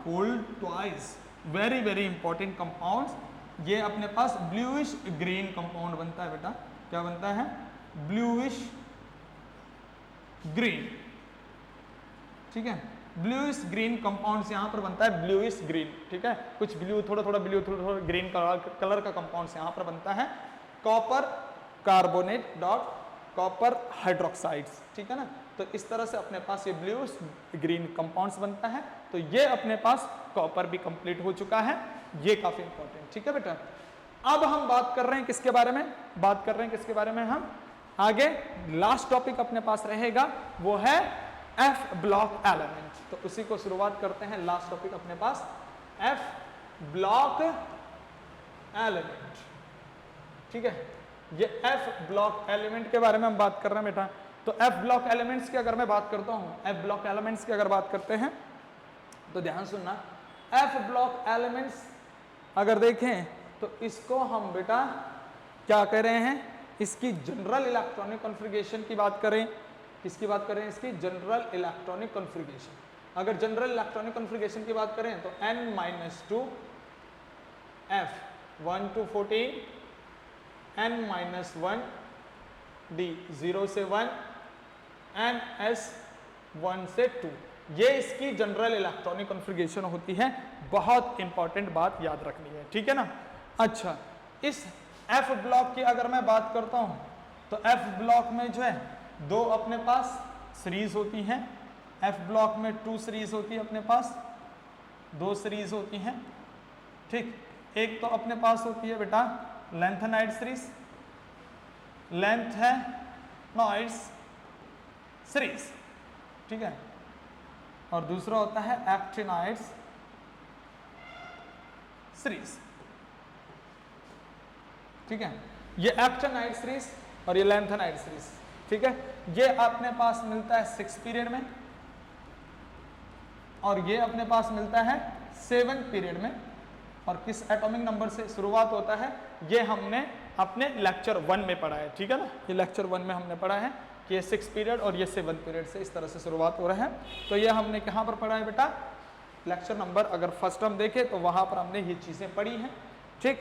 whole twice, very very important compound. ये अपने पास ब्लूइश ग्रीन कंपाउंड बनता है बेटा, क्या बनता है, ब्लूइश ग्रीन, ठीक है, ब्लूइश ग्रीन कंपाउंड्स यहां पर बनता है, ब्लूइश ग्रीन, ठीक है, कुछ ब्लू थोड़ा थोड़ा ब्लू थोड़ा थोड़ा ग्रीन कलर का कंपाउंड्स यहां पर बनता है कॉपर कार्बोनेट कॉपर हाइड्रोक्साइड्स, ठीक है ना। तो इस तरह से अपने पास ये ब्लूइश ग्रीन कंपाउंड्स बनता है। तो ये अपने पास कॉपर भी कंप्लीट हो चुका है, ये काफी इंपॉर्टेंट, ठीक है बेटा। अब हम बात कर रहे हैं किसके बारे में, बात कर रहे हैं किसके बारे में, हम आगे लास्ट टॉपिक अपने पास रहेगा वो है F ब्लॉक एलिमेंट। तो उसी को शुरुआत करते हैं, लास्ट टॉपिक अपने पास F ब्लॉक एलिमेंट, ठीक है। ये F ब्लॉक एलिमेंट के बारे में हम बात कर रहे हैं बेटा। तो F ब्लॉक एलिमेंट्स की अगर मैं बात करता हूं, F ब्लॉक एलिमेंट्स की अगर बात करते हैं तो ध्यान सुनना, F ब्लॉक एलिमेंट्स अगर देखें तो इसको हम बेटा क्या कह रहे हैं, इसकी जनरल इलेक्ट्रॉनिक कॉन्फ़िगरेशन की बात करें, किसकी बात करें, इसकी जनरल इलेक्ट्रॉनिक कॉन्फ़िगरेशन। अगर जनरल इलेक्ट्रॉनिक कॉन्फ़िगरेशन की बात करें तो n-2 F 1 to 14 n-1 D 0 से 1 ns 1 से 2, ये इसकी जनरल इलेक्ट्रॉनिक कॉन्फ़िगरेशन होती है। बहुत इंपॉर्टेंट बात याद रखनी है, ठीक है ना। अच्छा, इस F ब्लॉक की अगर मैं बात करता हूं तो F ब्लॉक में जो है दो अपने पास सीरीज होती हैं, F ब्लॉक में 2 सीरीज होती है अपने पास, 2 सीरीज होती हैं, ठीक। एक तो अपने पास होती है बेटा लेंथेनाइड सीरीज, लेंथ है नॉइड्स सीरीज, ठीक है, और दूसरा होता है एक्टिनाइड्स सीरीज, ठीक है। ये एक्टिनाइड सीरीज और ये लेंथेनाइड सीरीज, ठीक है। ये अपने पास मिलता है 6 पीरियड में और ये अपने पास मिलता है 7 पीरियड में, और किस एटॉमिक नंबर से शुरुआत होता है ये हमने अपने लेक्चर 1 में पढ़ा है, ठीक है ना। ये लेक्चर 1 में हमने पढ़ा है कि ये 6 पीरियड और ये 7 पीरियड से इस तरह से शुरुआत हो रहा है। तो ये हमने कहाँ पर पढ़ा है बेटा, लेक्चर नंबर अगर फर्स्ट हम देखें तो वहां पर हमने ये चीजें पढ़ी हैं, ठीक।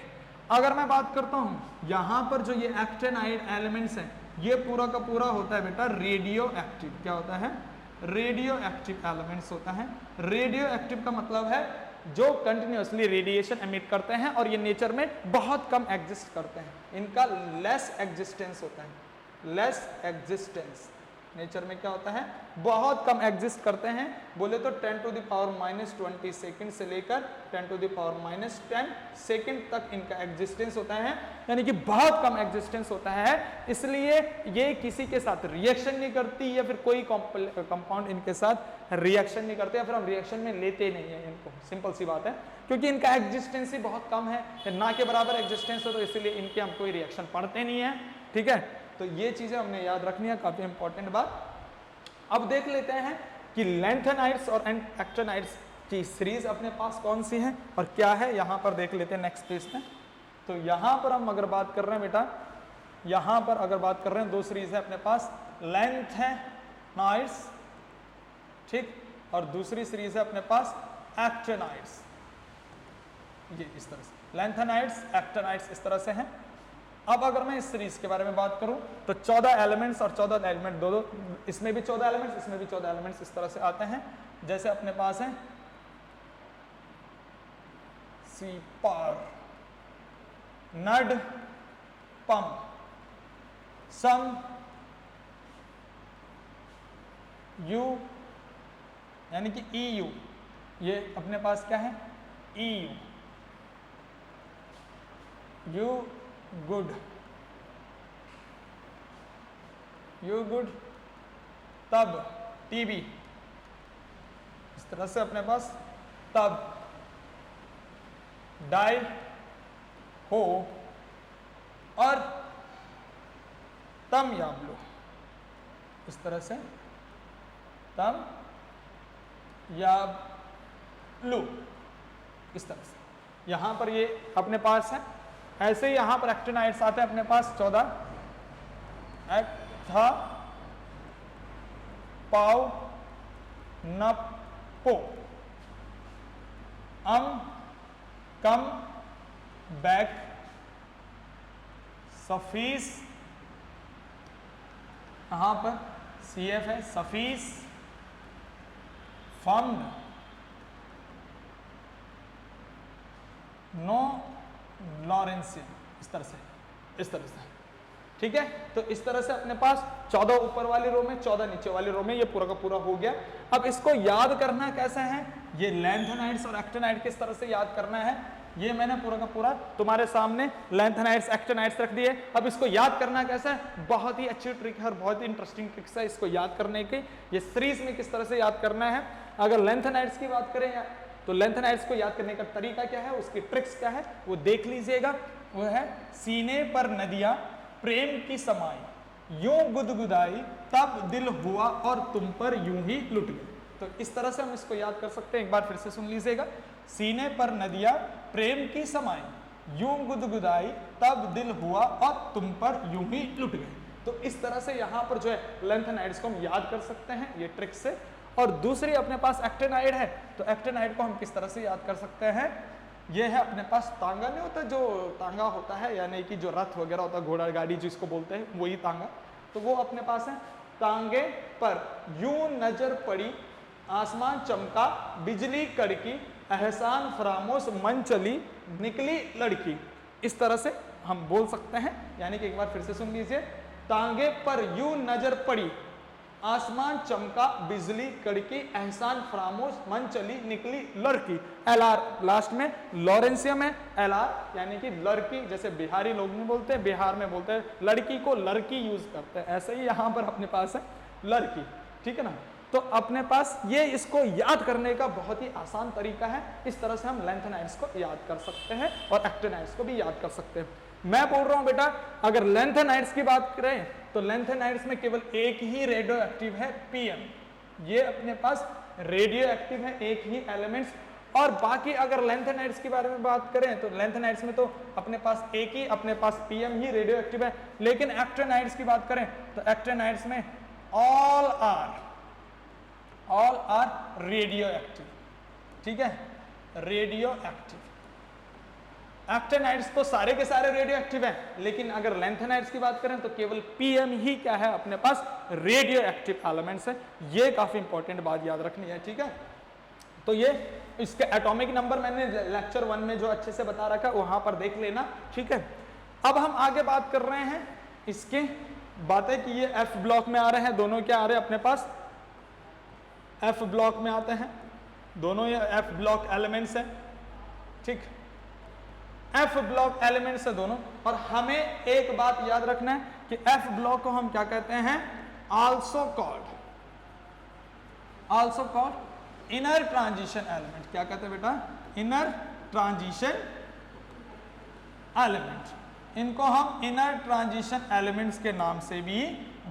अगर मैं बात करता हूं यहां पर जो ये एक्टिनाइड एलिमेंट्स हैं ये पूरा का पूरा होता है बेटा रेडियो एक्टिव। क्या होता है, रेडियो एक्टिव एलिमेंट्स होता है। रेडियो एक्टिव का मतलब है जो कंटिन्यूअसली रेडिएशन एमिट करते हैं और ये नेचर में बहुत कम एग्जिस्ट करते हैं, इनका लेस एग्जिस्टेंस होता है। लेस एग्जिस्टेंस नेचर में क्या होता है, बहुत कम एग्जिस्ट करते हैं। बोले तो 10⁻⁻20 सेकंड से लेकर 10⁻⁻10 सेकंड तक इनका एग्जिस्टेंस होता है, यानी कि बहुत कम एग्जिस्टेंस होता है। इसलिए ये किसी के साथ रिएक्शन नहीं करती या फिर कोई कंपाउंड इनके साथ रिएक्शन नहीं करते या फिर हम रिएक्शन में लेते नहीं है इनको। सिंपल सी बात है, क्योंकि इनका एग्जिस्टेंस ही बहुत कम है, ना के बराबर एग्जिस्टेंस है, तो इसलिए इनके हम कोई रिएक्शन पढ़ते नहीं है, ठीक है। तो ये चीजें हमने याद रखनी है, काफी इंपॉर्टेंट बात। अब देख लेते हैं कि लैंथेनाइड्स और एक्टिनाइड्स की सीरीज अपने पास कौन सी है और क्या है, यहां पर देख लेते हैं नेक्स्ट पेज में। तो यहां पर हम अगर बात कर रहे हैं बेटा, यहां पर अगर बात कर रहे हैं 2 सीरीज है अपने पास, लैंथेनाइड्स, ठीक, और दूसरी सीरीज है अपने पास एक्टिनाइड्स। ये इस तरह से लैंथेनाइड्स एक्टिनाइड्स इस तरह से हैं। अब अगर मैं इस सीरीज के बारे में बात करूं तो 14 एलिमेंट्स और 14 एलिमेंट दो, इसमें भी 14 एलिमेंट्स, इसमें भी 14 एलिमेंट्स इस तरह से आते हैं। जैसे अपने पास है सीपार, नड, पम, सम, यू यानी कि EU, ये अपने पास क्या है EU, you good, you good, तब TB, इस तरह से अपने पास तब, डाई, हो और तम याबलो, इस तरह से तम याबलो, इस तरह से यहां पर ये अपने पास है। ऐसे ही यहां पर एक्टिनाइड्स आते हैं अपने पास 14, एक्था, पाव, नपो, कम, बैक, सफीस, यहां पर CF है, सफीस, फम्ड, नो लॉरेंसियन, इस तरह से, ठीक है। तो इस तरह से अपने पास 14 ऊपर वाली रो में, 14 नीचे वाली रो में, ये पूरा का पूरा हो गया। अब इसको याद करना कैसे है, ये लैंथेनाइड्स और एक्टिनाइड किस तरह से याद करना है, ये मैंने पूरा का पूरा तुम्हारे सामने लैंथेनाइड्स एक्टिनाइड्स रख दिए। अब इसको याद करना कैसे है, बहुत ही अच्छी ट्रिक है और बहुत ही इंटरेस्टिंग ट्रिक्स है इसको याद करने की। ये सीरीज में किस तरह से याद करना है, अगर लैंथेनाइड्स की बात करें तो लैंथेनाइड्स को याद करने का तरीका क्या है, उसकी ट्रिक्स क्या है वो देख लीजिएगा। वो है सीने पर नदियां प्रेम की समाई, यूं गुदगुदाई तब दिल हुआ और तुम पर यूं ही लुट गए। तो इस तरह से हम इसको याद कर सकते हैं, एक बार फिर से सुन लीजिएगा। सीने पर नदियां प्रेम की समाई, यूं गुदगुदाई तब दिल हुआ और तुम पर यूं ही लुट गए। तो इस तरह से यहाँ पर जो है लैंथेनाइड्स को हम याद कर सकते हैं ये ट्रिक से। और दूसरी अपने पास एक्टिनाइड है, तो एक्टिनाइड को हम किस तरह से याद कर सकते हैं, ये है अपने पास तांगा नहीं होता, जो तांगा होता है यानी कि जो रथ वगैरह होता है, घोड़ा गाड़ी जिसको बोलते हैं वही तांगा, तो वो अपने पास है। तांगे पर यूं नजर पड़ी, आसमान चमका, बिजली कड़की, एहसान फरामोश मन चली, निकली लड़की। इस तरह से हम बोल सकते हैं, यानी कि एक बार फिर से सुन लीजिए। तांगे पर यूं नजर पड़ी, आसमान चमका, बिजली कड़की, एहसान फरामोश मन चली, निकली लड़की। LR लास्ट में लॉरेंसियम है, LR यानी कि लड़की, जैसे बिहारी लोग नहीं बोलते, बिहार में बोलते हैं लड़की को लड़की यूज करते हैं, ऐसे ही यहाँ पर अपने पास है लड़की, ठीक है ना। तो अपने पास ये इसको याद करने का बहुत ही आसान तरीका है। इस तरह से हम लैंथेनाइड्स को याद कर सकते हैं और एक्टिनाइड्स को भी याद कर सकते हैं। मैं बोल रहा हूं बेटा, अगर लैंथेनाइड्स की बात करें तो लैंथेनाइड्स में केवल एक ही रेडियो एक्टिव है, PM। ये अपने पास रेडियो एक्टिव है, एक ही एलिमेंट्स और बाकी अगर लैंथेनाइड्स के बारे में बात करें तो लैंथेनाइड्स में तो अपने पास एक ही अपने पास पीएम ही रेडियो एक्टिव है, लेकिन एक्टिनाइड्स की बात करें तो एक्टिनाइड्स में ऑल आर रेडियो एक्टिव, ठीक है, रेडियो एक्टिव। एक्टिनाइड्स तो सारे के सारे रेडियो एक्टिव हैं, लेकिन अगर लैंथेनाइड्स की बात करें तो केवल पीएम ही क्या है अपने पास रेडियो एक्टिव एलिमेंट्स है। ये काफी इंपॉर्टेंट बात याद रखनी है, ठीक है। तो ये इसके एटॉमिक नंबर मैंने लेक्चर 1 में जो अच्छे से बता रखा है वहां पर देख लेना, ठीक है। अब हम आगे बात कर रहे हैं इसके बातें कि ये एफ ब्लॉक में आ रहे हैं, दोनों क्या आ रहे हैं अपने पास एफ ब्लॉक में आते हैं, दोनों ये एफ ब्लॉक एलिमेंट्स हैं, ठीक, एफ ब्लॉक एलिमेंट्स है दोनों। और हमें एक बात याद रखना है कि एफ ब्लॉक को हम क्या कहते हैं, also called inner transition element. क्या कहते हैं बेटा, इनर ट्रांजिशन एलिमेंट। इनको हम इनर ट्रांजिशन एलिमेंट्स के नाम से भी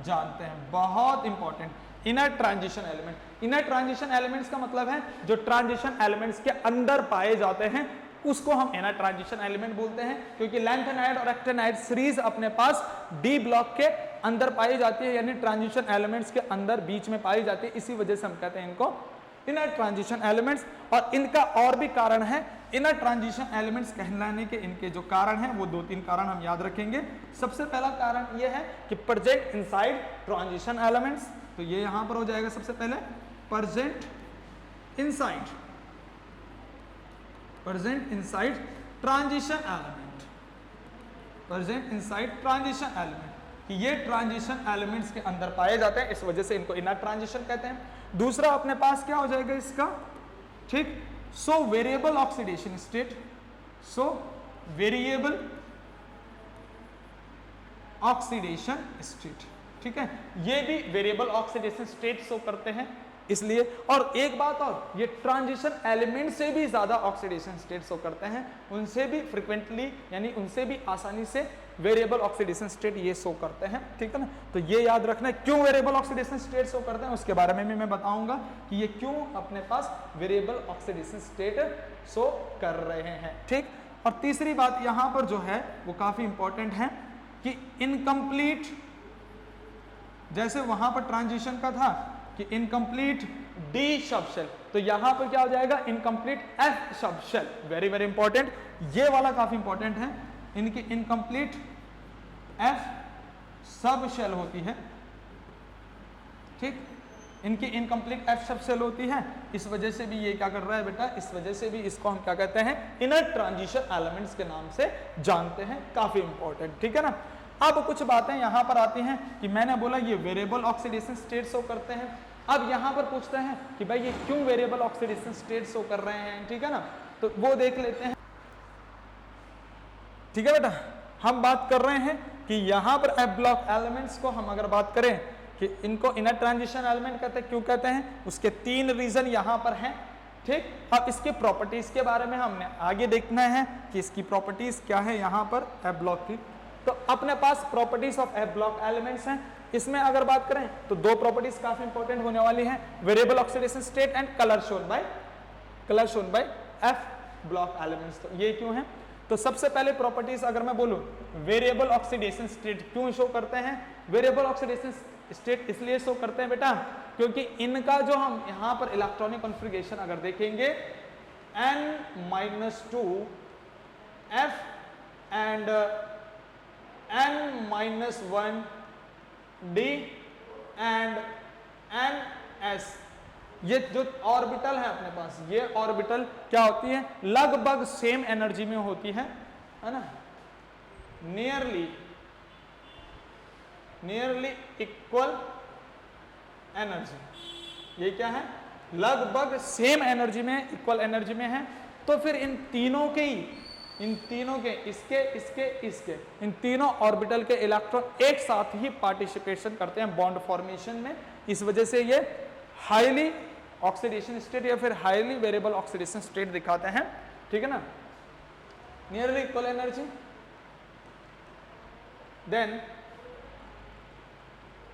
जानते हैं, बहुत important. Inner transition element, inner transition elements का मतलब है जो ट्रांजिशन एलिमेंट्स के अंदर पाए जाते हैं उसको हम इनर ट्रांजिशन एलिमेंट बोलते हैं, क्योंकि लैंथेनाइड और एक्टिनाइड सीरीज अपने पास डी ब्लॉक के अंदर पाई जाती है, यानी ट्रांजिशन एलिमेंट्स के अंदर बीच में पाई जाती है, इसी वजह से हम कहते हैं इनको इनर ट्रांजिशन एलिमेंट्स। और इनका और भी कारण है, इनर ट्रांजिशन एलिमेंट्स कहलाने के इनके जो कारण हैं वो 2-3 कारण हम याद रखेंगे। सबसे पहला कारण ये है कि प्रेजेंट इनसाइड ट्रांजिशन एलिमेंट्स, तो ये यहां पर हो जाएगा सबसे पहले present inside transition element, present inside transition element, कि ये ट्रांजिशन एलिमेंट्स के अंदर पाए जाते हैं, इस वजह से इनको इनर ट्रांजिशन कहते हैं। दूसरा अपने पास क्या हो जाएगा इसका, ठीक, so variable oxidation state, so variable oxidation state, ठीक है, ये भी वेरिएबल ऑक्सीडेशन स्टेट शो करते हैं इसलिए। और एक बात और, ये ट्रांजिशन एलिमेंट से भी ज्यादा ऑक्सीडेशन स्टेट शो करते हैं, उनसे भी फ्रिक्वेंटली यानी उनसे भी आसानी से वेरिएबल ऑक्सीडेशन स्टेट ये शो करते हैं, ठीक है ना। तो ये याद रखना है क्यों वेरिएबल ऑक्सीडेशन स्टेट शो करते हैं, उसके बारे में भी मैं बताऊंगा कि ये क्यों अपने पास वेरिएबल ऑक्सीडेशन स्टेट शो कर रहे हैं, ठीक। और तीसरी बात यहां पर जो है वो काफी इंपॉर्टेंट है कि इनकम्प्लीट, जैसे वहां पर ट्रांजिशन का था कि इनकम्प्लीट डी सब शेल, तो यहां पर क्या हो जाएगा incomplete F sub shell, very very important, ये वाला काफी इंपॉर्टेंट है। इनकी इनकम्प्लीट एफ सब शेल होती है, ठीक, इनकी इनकम्प्लीट एफ सब शेल होती है, इस वजह से भी ये क्या कर रहा है बेटा, इस वजह से भी इसको हम क्या कहते हैं इनर ट्रांजिशन एलिमेंट्स के नाम से जानते हैं, काफी इंपॉर्टेंट, ठीक है ना। अब कुछ बातें यहां पर आती हैं कि मैंने बोला ये वेरिएबल ऑक्सीडेशन स्टेट शो करते हैं, अब यहां पर पूछते हैं कि भाई ये क्यों वेरिएबल ऑक्सीडेशन स्टेट शो कर रहे हैं, ठीक है ना, तो वो देख लेते हैं, ठीक है बेटा। हम बात कर रहे हैं कि यहां पर एफ ब्लॉक एलिमेंट्स को हम अगर बात करें कि इनको इनर ट्रांजिशन एलिमेंट कहते हैं, क्यों कहते हैं, उसके 3 रीजन यहां पर हैं, ठीक। अब इसके प्रॉपर्टीज के बारे में हमने आगे देखना है कि इसकी प्रॉपर्टीज क्या है यहां पर एफ ब्लॉक की। तो अपने पास properties of F block elements हैं, इसमें अगर बात करें तो 2 प्रॉपर्टीज काफी इंपॉर्टेंट होने वाली हैं, variable oxidation state and colour shown by F block elements. तो ये क्यों है, तो सबसे पहले प्रॉपर्टीज अगर मैं बोलूं वेरिएबल ऑक्सीडेशन स्टेट क्यों शो करते हैं, वेरिएबल ऑक्सीडेशन स्टेट इसलिए शो करते हैं बेटा क्योंकि इनका जो हम यहां पर इलेक्ट्रॉनिक कॉन्फ़िगरेशन अगर देखेंगे n-2 F and n-1 D and ns, ये जो ऑर्बिटल है अपने पास, ये ऑर्बिटल क्या होती है, लगभग सेम एनर्जी में होती है ना, नियरली इक्वल एनर्जी, ये क्या है, लगभग सेम एनर्जी में, इक्वल एनर्जी में है। तो फिर इन तीनों के इसके इन तीनों ऑर्बिटल के इलेक्ट्रॉन एक साथ ही पार्टिसिपेशन करते हैं बॉन्ड फॉर्मेशन में, इस वजह से ये हाईली ऑक्सीडेशन स्टेट या फिर हाईली वेरिएबल ऑक्सीडेशन स्टेट दिखाते हैं, ठीक है ना, nearly equal energy.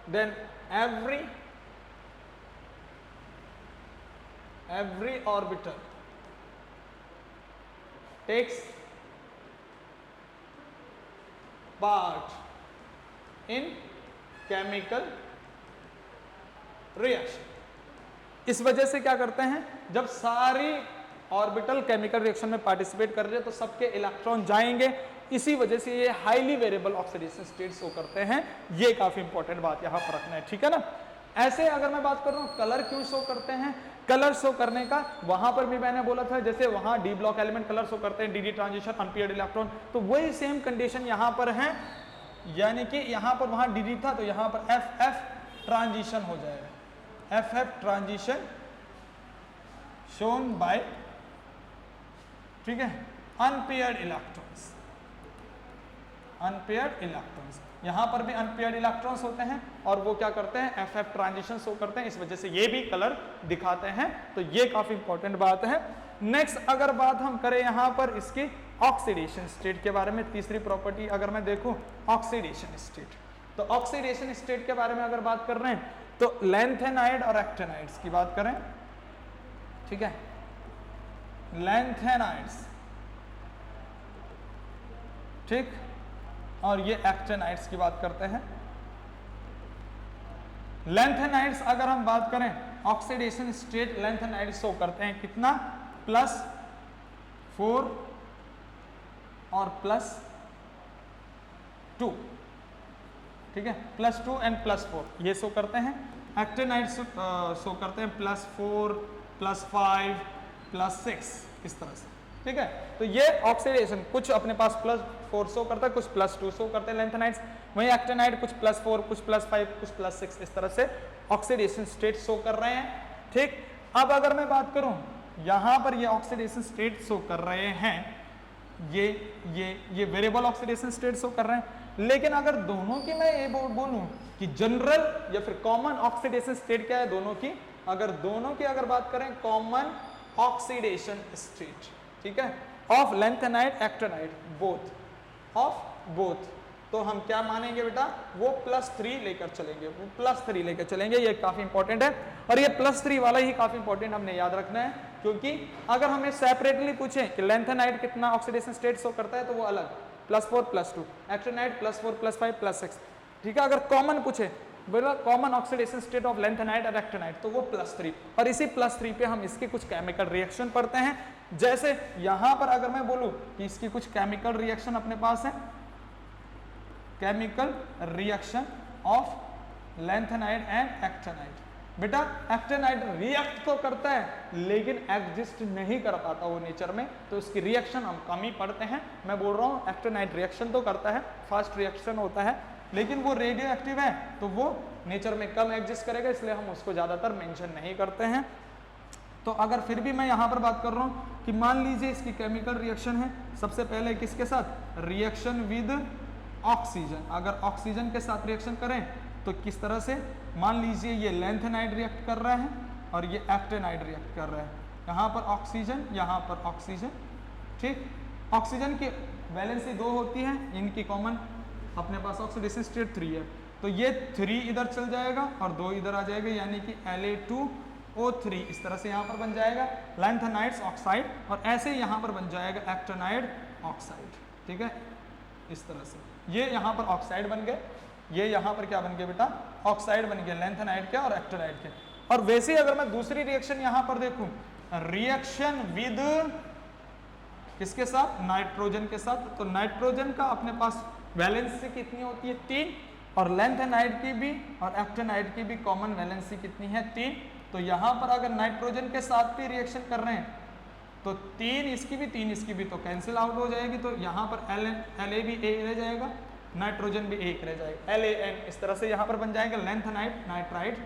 then every orbital takes part in chemical reaction. इस वजह से क्या करते हैं, जब सारी ऑर्बिटल केमिकल रिएक्शन में पार्टिसिपेट कर रहे हैं तो सबके इलेक्ट्रॉन जाएंगे, इसी वजह से ये highly variable oxidation state show करते हैं। ये काफी इंपॉर्टेंट बात यहां पर रखना है, ठीक है ना। ऐसे अगर मैं बात कर रहा हूं कलर क्यों शो करते हैं, कलर शो करने का वहां पर भी मैंने बोला था, जैसे वहां D block element colour show करते हैं, डी ट्रांजिशन, अनपेयर्ड इलेक्ट्रॉन, तो वही सेम कंडीशन यहां पर है, यानी कि यहां पर वहां डी था तो यहां पर एफ एफ ट्रांजिशन हो जाएगा, F F transition shown by, ठीक है, अनपेयर्ड इलेक्ट्रॉन्स, अनपेयर्ड इलेक्ट्रॉन्स, यहां पर भी अनपेयर्ड इलेक्ट्रॉन्स होते हैं और वो क्या करते हैं, एफ एफ ट्रांजिशन शो करते हैं, इस वजह से ये भी कलर दिखाते हैं। तो ये काफी इंपॉर्टेंट बात है। नेक्स्ट अगर बात हम करें यहां पर इसकी ऑक्सीडेशन स्टेट के बारे में, तीसरी प्रॉपर्टी अगर मैं देखूं ऑक्सीडेशन स्टेट, तो ऑक्सीडेशन स्टेट के बारे में अगर बात कर रहे हैं तो लैंथेनाइड और एक्टिनाइड्स की बात करें, ठीक है, लैंथेनाइड्स, ठीक, और ये एक्टिनाइड्स की बात करते हैं। लैंथेनाइड्स अगर हम बात करें ऑक्सीडेशन स्टेट लैंथेनाइड्स शो करते हैं कितना, +4 और +2, ठीक है, +2 एंड +4 ये शो करते हैं। एक्टिनाइड्स शो करते हैं +4, +5, +6 इस तरह से, ठीक है। तो ये ऑक्सीडेशन कुछ अपने पास +4 शो करता है, कुछ +2 शो करते हैं लैंथेनाइड्स, वहीं एक्टिनाइड कुछ +4, कुछ +5, कुछ +6 इस तरह से ऑक्सीडेशन स्टेट शो कर रहे हैं, ठीक। अब अगर मैं बात करूं यहां पर ये ऑक्सीडेशन स्टेट शो कर रहे हैं, ये वेरिएबल ऑक्सीडेशन स्टेट शो कर रहे हैं, लेकिन अगर दोनों की मैं ये बोलूं कि जनरल या फिर कॉमन ऑक्सीडेशन स्टेट क्या है दोनों की, अगर दोनों की अगर बात करें कॉमन ऑक्सीडेशन स्टेट, ठीक है, of lanthanide actinide both, of both, तो हम क्या मानेंगे बेटा, वो +3 लेकर चलेंगे, वो +3 लेकर चलेंगे। ये काफी इंपॉर्टेंट है और ये +3 वाला ही काफी इंपॉर्टेंट हमने याद रखना है, क्योंकि अगर हमें सेपरेटली पूछें कि लैंथेनाइड कितना ऑक्सीडेशन स्टेट शो करता है तो वो अलग, +4, +2, एक्टिनाइड +4, +5, +6, ठीक है। अगर कॉमन पूछे बोला common oxidation state of lanthanide और एक्टिनाइड तो वो +3, और इसी +3 पे हम इसके कुछ केमिकल रिएक्शन पढ़ते हैं। जैसे यहां पर अगर मैं बोलूं कि इसकी कुछ केमिकल रिएक्शन अपने पास है, chemical reaction of lanthanide and actinide, बेटा एक्टिनाइड रिएक्ट तो करता है लेकिन एग्जिस्ट नहीं कर पाता वो नेचर में, तो उसकी रिएक्शन हम कम ही पढ़ते हैं। मैं बोल रहा हूँ एक्टिनाइड रिएक्शन तो करता है, फास्ट रिएक्शन होता है, लेकिन वो रेडियो एक्टिव है तो वो नेचर में कम एग्जिस्ट करेगा, इसलिए हम उसको ज्यादातर मेंशन नहीं करते हैं। तो अगर फिर भी मैं यहाँ पर बात कर रहा हूँ कि मान लीजिए इसकी केमिकल रिएक्शन है, सबसे पहले किसके साथ, रिएक्शन विद ऑक्सीजन, अगर ऑक्सीजन के साथ रिएक्शन करें तो किस तरह से, मान लीजिए ये लैंथेनाइड रिएक्ट कर रहा है और ये एक्टिनाइड रिएक्ट कर रहा है, यहाँ पर ऑक्सीजन, यहाँ पर ऑक्सीजन, ठीक। ऑक्सीजन की वैलेंसी 2 होती है, इनकी कॉमन अपने पास ऑक्सीडेशन स्टेट 3 है, तो ये 3 इधर चल जाएगा और 2 इधर आ जाएगा, यानी कि La2O3 इस तरह से यहाँ पर बन जाएगा लैंथेनाइड्स ऑक्साइड, और ऐसे यहाँ पर बन जाएगा एक्टिनाइड ऑक्साइड, ठीक है, इस तरह से ये यहाँ पर ऑक्साइड बन गए, ये यहाँ पर क्या बन गया बेटा, ऑक्साइड बन गया लैंथेनाइड के और एक्टिनाइड के। और वैसे ही अगर मैं दूसरी रिएक्शन यहाँ पर देखूं, रिएक्शन विद किसके साथ, नाइट्रोजन के साथ, तो नाइट्रोजन का अपने पास वैलेंसी कितनी होती है, 3, और लैंथेनाइड की भी और एक्टिनाइड की भी कॉमन वैलेंसी कितनी है, 3। तो यहाँ पर अगर नाइट्रोजन के साथ भी रिएक्शन कर रहे हैं तो 3 इसकी भी 3 इसकी भी तो कैंसिल आउट हो जाएगी, तो यहाँ पर La भी A रह जाएगा, नाइट्रोजन भी एक रह जाएगा, LAN इस तरह से यहाँ पर बन जाएगा लैंथेनाइड नाइट्राइड,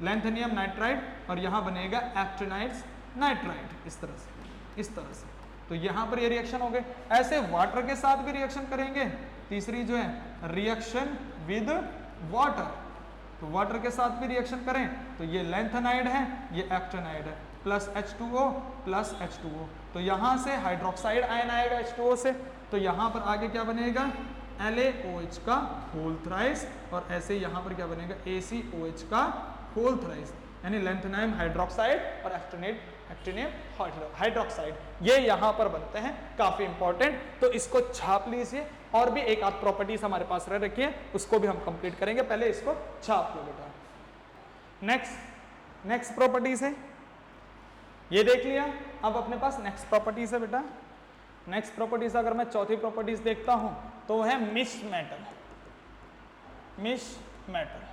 लैंथेनियम नाइट्राइड, और यहाँ बनेगा एक्टिनाइड्स नाइट्राइड, इस तरह से। तो यहाँ पर ये रिएक्शन हो गए। ऐसे वाटर के साथ भी रिएक्शन करेंगे, तीसरी जो है रिएक्शन विद वाटर, तो वाटर के साथ भी रिएक्शन करें तो ये लैंथेनाइड है, ये एक्टिनाइड है, प्लस H2O, तो यहाँ से हाइड्रोक्साइड आयन आएगा H2O से, तो यहाँ पर आगे क्या बनेगा, LaOH का होल थ्राइस, और ऐसे यहाँ पर क्या बनेगा, ACOH का होल थ्राइस। यानी लैंथेनाइम हाइड्रोक्साइड और एक्टिनियम हाइड्रोक्साइड, ये यहां पर बनते हैं, काफी इंपॉर्टेंट। तो इसको छाप लीजिए, और भी एक आध प्रॉपर्टीज हमारे पास रह रखी है, उसको भी हम कंप्लीट करेंगे, पहले इसको छाप लो बेटा। नेक्स्ट प्रॉपर्टीज है, ये देख लिया। अब अपने पास नेक्स्ट प्रॉपर्टीज है बेटा। नेक्स्ट प्रॉपर्टीज अगर मैं चौथी प्रॉपर्टीज देखता हूं तो वो है मिक्स्ड मेटल। मिक्स्ड मेटल,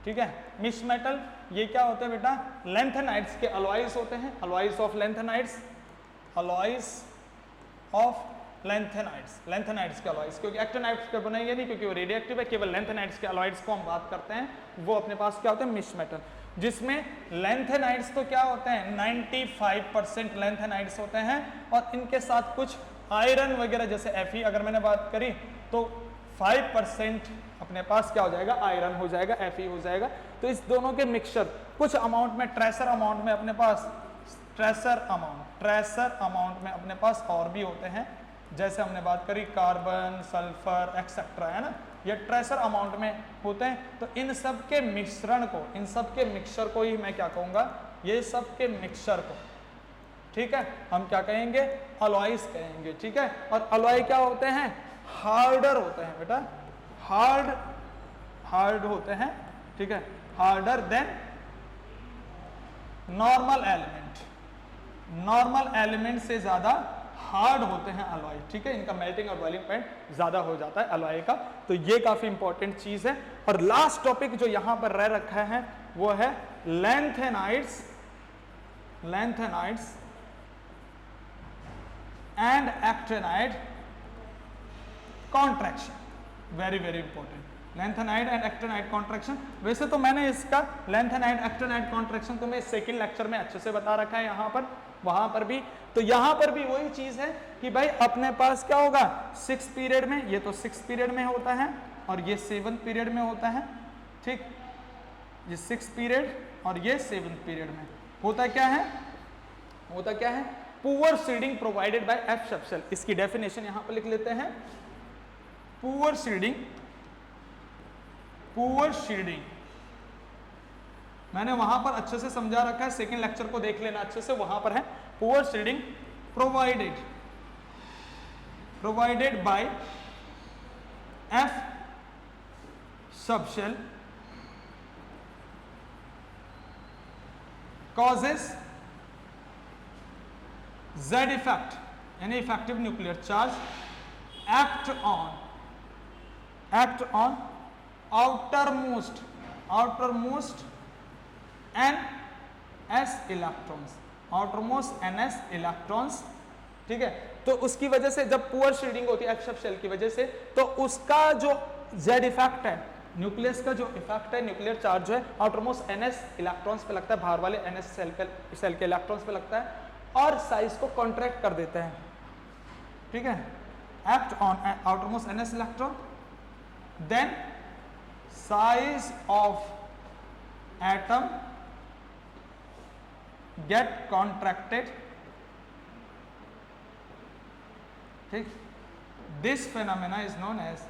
ठीक है। मिक्स्ड मेटल ये क्या होते हैं बेटा? लैंथेनाइड्स के अलॉयज होते हैं, alloys of lanthanides, alloys of lanthanides के अलॉयज, क्योंकि एक्टिनाइड्स के बनाएंगे नहीं, क्योंकि वो रेडियोएक्टिव है। केवल लैंथेनाइड्स के अलॉयड्स को हम बात करते हैं, वो अपने पास क्या होते हैं? मिक्स्ड मेटल, जिसमें लैंथेनाइड्स तो क्या होते हैं? 95% लैंथेनाइड्स होते हैं, और इनके साथ कुछ आयरन वगैरह, जैसे Fe अगर मैंने बात करी तो 5% अपने पास क्या हो जाएगा? आयरन हो जाएगा, Fe हो जाएगा। तो इस दोनों के मिक्सचर कुछ अमाउंट में, ट्रेसर अमाउंट में अपने पास, ट्रेसर अमाउंट में अपने पास और भी होते हैं, जैसे हमने बात करी कार्बन, सल्फर एक्सेट्रा, है ना, ये ट्रेसर अमाउंट में होते हैं। तो इन सब के मिश्रण को, इन सब के मिक्सचर को ही मैं क्या कहूंगा? ये सब के मिक्सचर को, ठीक है, हम क्या कहेंगे? अलॉयज कहेंगे, ठीक है। और अलॉय क्या होते हैं? हार्डर होते हैं बेटा, हार्ड होते हैं, ठीक है, harder than normal element, normal element से ज्यादा हार्ड होते हैं अलॉय, ठीक है। इनका मेल्टिंग और बॉइलिंग पॉइंट ज्यादा हो जाता है अलॉय का। तो ये काफी इंपॉर्टेंट चीज है। और लास्ट टॉपिक जो यहां पर रह रखा है वो है lanthanides and actinide contraction, very very important. Lanthanide and actinide contraction, वैसे तो मैंने इसका लैंथेनाइड एक्टिनाइड कॉन्ट्रैक्शन तो मैं सेकंड लेक्चर में अच्छे से बता रखा है, यहां पर, वहां पर भी। तो यहां पर भी वही चीज है कि भाई अपने पास क्या होगा? 6 पीरियड में, ये तो 6 पीरियड में होता है और ये 7 पीरियड में होता है, ठीक। ये 6 पीरियड और ये 7 पीरियड में होता क्या है? होता क्या है? Poor shielding provided by F subshell. इसकी डेफिनेशन यहां पर लिख लेते हैं। पुअर सीडिंग मैंने वहां पर अच्छे से समझा रखा है, सेकंड लेक्चर को देख लेना अच्छे से, वहां पर है poor shielding provided by F subshell causes Z effect, यानी effective nuclear charge act on outermost ns electrons, ठीक है। तो उसकी वजह से जब पुअर शील्डिंग होती है एफ शेल की वजह से, तो उसका जो Z इफेक्ट है, न्यूक्लियस का जो इफेक्ट है, न्यूक्लियर चार्ज जो है आउटरमोस्ट ns इलेक्ट्रॉन्स पे लगता है, बाहर वाले ns सेल के इलेक्ट्रॉन्स पे लगता है और साइज को कॉन्ट्रैक्ट कर देते हैं, ठीक है। Act on outermost ns electron, then size of atom get contracted, ठीक। this phenomenon is known as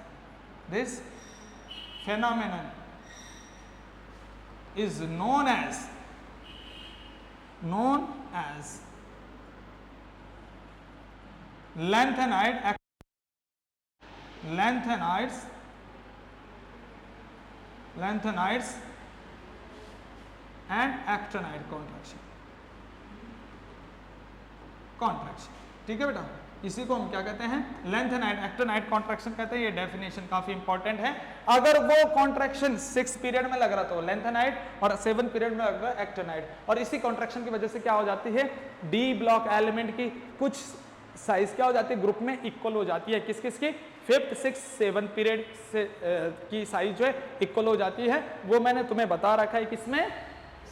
lanthanide and actinide contraction, ठीक है बेटा। इसी को हम क्या कहते हैं? लैंथेनाइड एक्टिनाइड कॉन्ट्रैक्शन कहते हैं। ये डेफिनेशन काफी इंपॉर्टेंट है। अगर वो कॉन्ट्रैक्शन 6 पीरियड में लग रहा तो लैंथेनाइड और 7 पीरियड में लग रहा एक्टिनाइड, और इसी कॉन्ट्रैक्शन की वजह से क्या हो जाती है? डी ब्लॉक एलिमेंट की कुछ साइज क्या हो जाती है? ग्रुप में इक्वल हो जाती है। किस किस की? 5th 6th 7 पीरियड से की साइज जो है इक्वल हो जाती है। वो मैंने तुम्हें बता रखा है किसमें?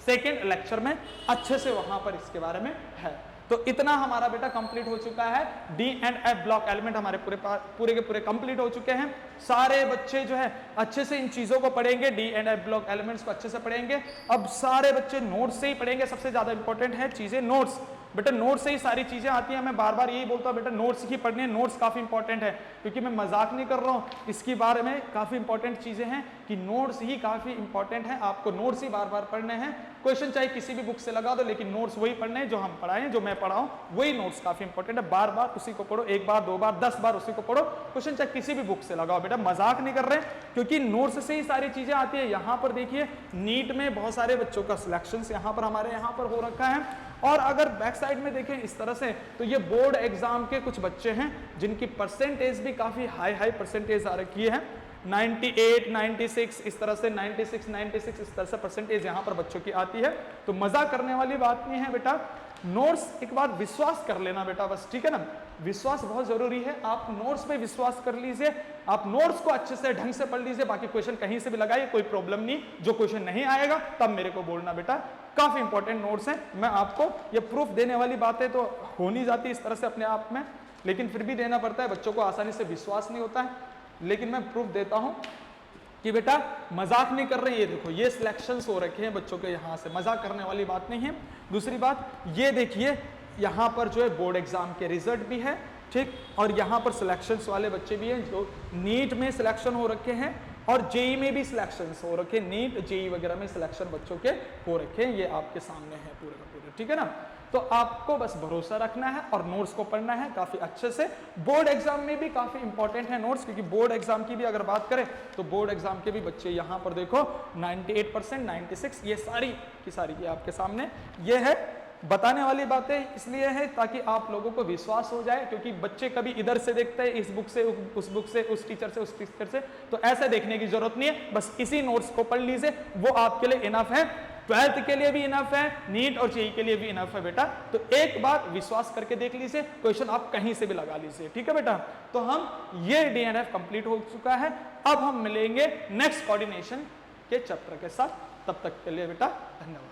सेकेंड लेक्चर में अच्छे से वहां पर इसके बारे में है। तो इतना हमारा बेटा कंप्लीट हो चुका है। D and F block element हमारे पूरे के पूरे कंप्लीट हो चुके हैं। सारे बच्चे जो है अच्छे से इन चीजों को पढ़ेंगे, D and F block elements को अच्छे से पढ़ेंगे। अब सारे बच्चे नोट्स से ही पढ़ेंगे। सबसे ज्यादा इंपॉर्टेंट है चीजें नोट्स। बेटा नोट्स से ही सारी चीजें आती हैं। मैं बार बार यही बोलता हूँ बेटा नोट्स ही पढ़ने, नोट्स काफी इंपॉर्टेंट है, क्योंकि मैं मजाक नहीं कर रहा हूँ, इसके बारे में काफी इंपॉर्टेंट चीजें हैं कि नोट्स ही काफी इंपॉर्टेंट है। आपको नोट्स ही बार बार पढ़ने हैं। क्वेश्चन चाहे किसी भी बुक से लगा दो, लेकिन नोट्स वही पढ़ने हैं जो हम पढ़ाएं, जो मैं पढ़ाऊं वही नोट्स काफी इंपॉर्टेंट है। बार बार उसी को पढ़ो, एक बार, दो बार, 10 बार उसी को पढ़ो। क्वेश्चन चाहे किसी भी बुक से लगाओ, बेटा मजाक नहीं कर रहे हैं, क्योंकि नोट्स से ही सारी चीजें आती है। यहाँ पर देखिए नीट में बहुत सारे बच्चों का सिलेक्शन यहाँ पर हमारे यहाँ पर हो रखा है। और अगर बैक साइड में देखें इस तरह से, तो ये बोर्ड एग्जाम के कुछ बच्चे हैं जिनकी परसेंटेज भी काफी हाई परसेंटेज आ रखी है, 98, 96 इस तरह से, 96 इस तरह से परसेंटेज यहाँ पर बच्चों की आती है। तो मजा करने वाली बात नहीं है बेटा। नोट्स एक बार विश्वास कर लेना बेटा बस, ठीक है ना, विश्वास बहुत जरूरी है। आप नोट्स पे विश्वास कर लीजिए, आप नोट्स को अच्छे से ढंग से पढ़ लीजिए, बाकी क्वेश्चन कहीं से भी लगाइए, कोई प्रॉब्लम नहीं। जो क्वेश्चन नहीं आएगा तब मेरे को बोलना बेटा, काफी इंपॉर्टेंट नोट्स हैं। मैं आपको ये प्रूफ देने वाली बातें तो हो नहीं जाती इस तरह से अपने आप में, लेकिन फिर भी देना पड़ता है, बच्चों को आसानी से विश्वास नहीं होता है, लेकिन मैं प्रूफ देता हूं कि बेटा मजाक नहीं कर रहे। ये देखो ये सिलेक्शंस हो रखे हैं बच्चों के, यहाँ से मजाक करने वाली बात नहीं है। दूसरी बात ये देखिए, यहाँ पर जो है बोर्ड एग्जाम के रिजल्ट भी है, ठीक, और यहाँ पर सिलेक्शंस वाले बच्चे भी हैं जो नीट में सिलेक्शन हो रखे हैं और जेई में भी सिलेक्शंस हो रखे हैं। नीट जेई वगैरह में सिलेक्शन बच्चों के हो रखे हैं, ये आपके सामने है पूरे का पूरे, ठीक है ना। तो आपको बस भरोसा रखना है और नोट्स को पढ़ना है काफी अच्छे से। बोर्ड एग्जाम में भी काफी इंपॉर्टेंट है नोट्स, क्योंकि बोर्ड एग्जाम की भी अगर बात करें तो बोर्ड एग्जाम के भी बच्चे यहाँ पर देखो 98%, 96, ये सारी की सारी ये आपके सामने ये है। बताने वाली बातें इसलिए है ताकि आप लोगों को विश्वास हो जाए, क्योंकि बच्चे कभी इधर से देखते हैं, इस बुक से, उस बुक से, उस टीचर से, उस टीचर से, तो ऐसे देखने की जरूरत नहीं है। बस इसी नोट्स को पढ़ लीजिए, वो आपके लिए इनफ है, 12th के लिए भी इनफ है, नीट और जेईई के लिए भी इनफ है बेटा। तो एक बार विश्वास करके देख लीजिए, क्वेश्चन आप कहीं से भी लगा लीजिए, ठीक है बेटा। तो हम ये डीएनएफ कंप्लीट हो चुका है। अब हम मिलेंगे नेक्स्ट कोऑर्डिनेशन के चैप्टर के साथ, तब तक के लिए बेटा धन्यवाद।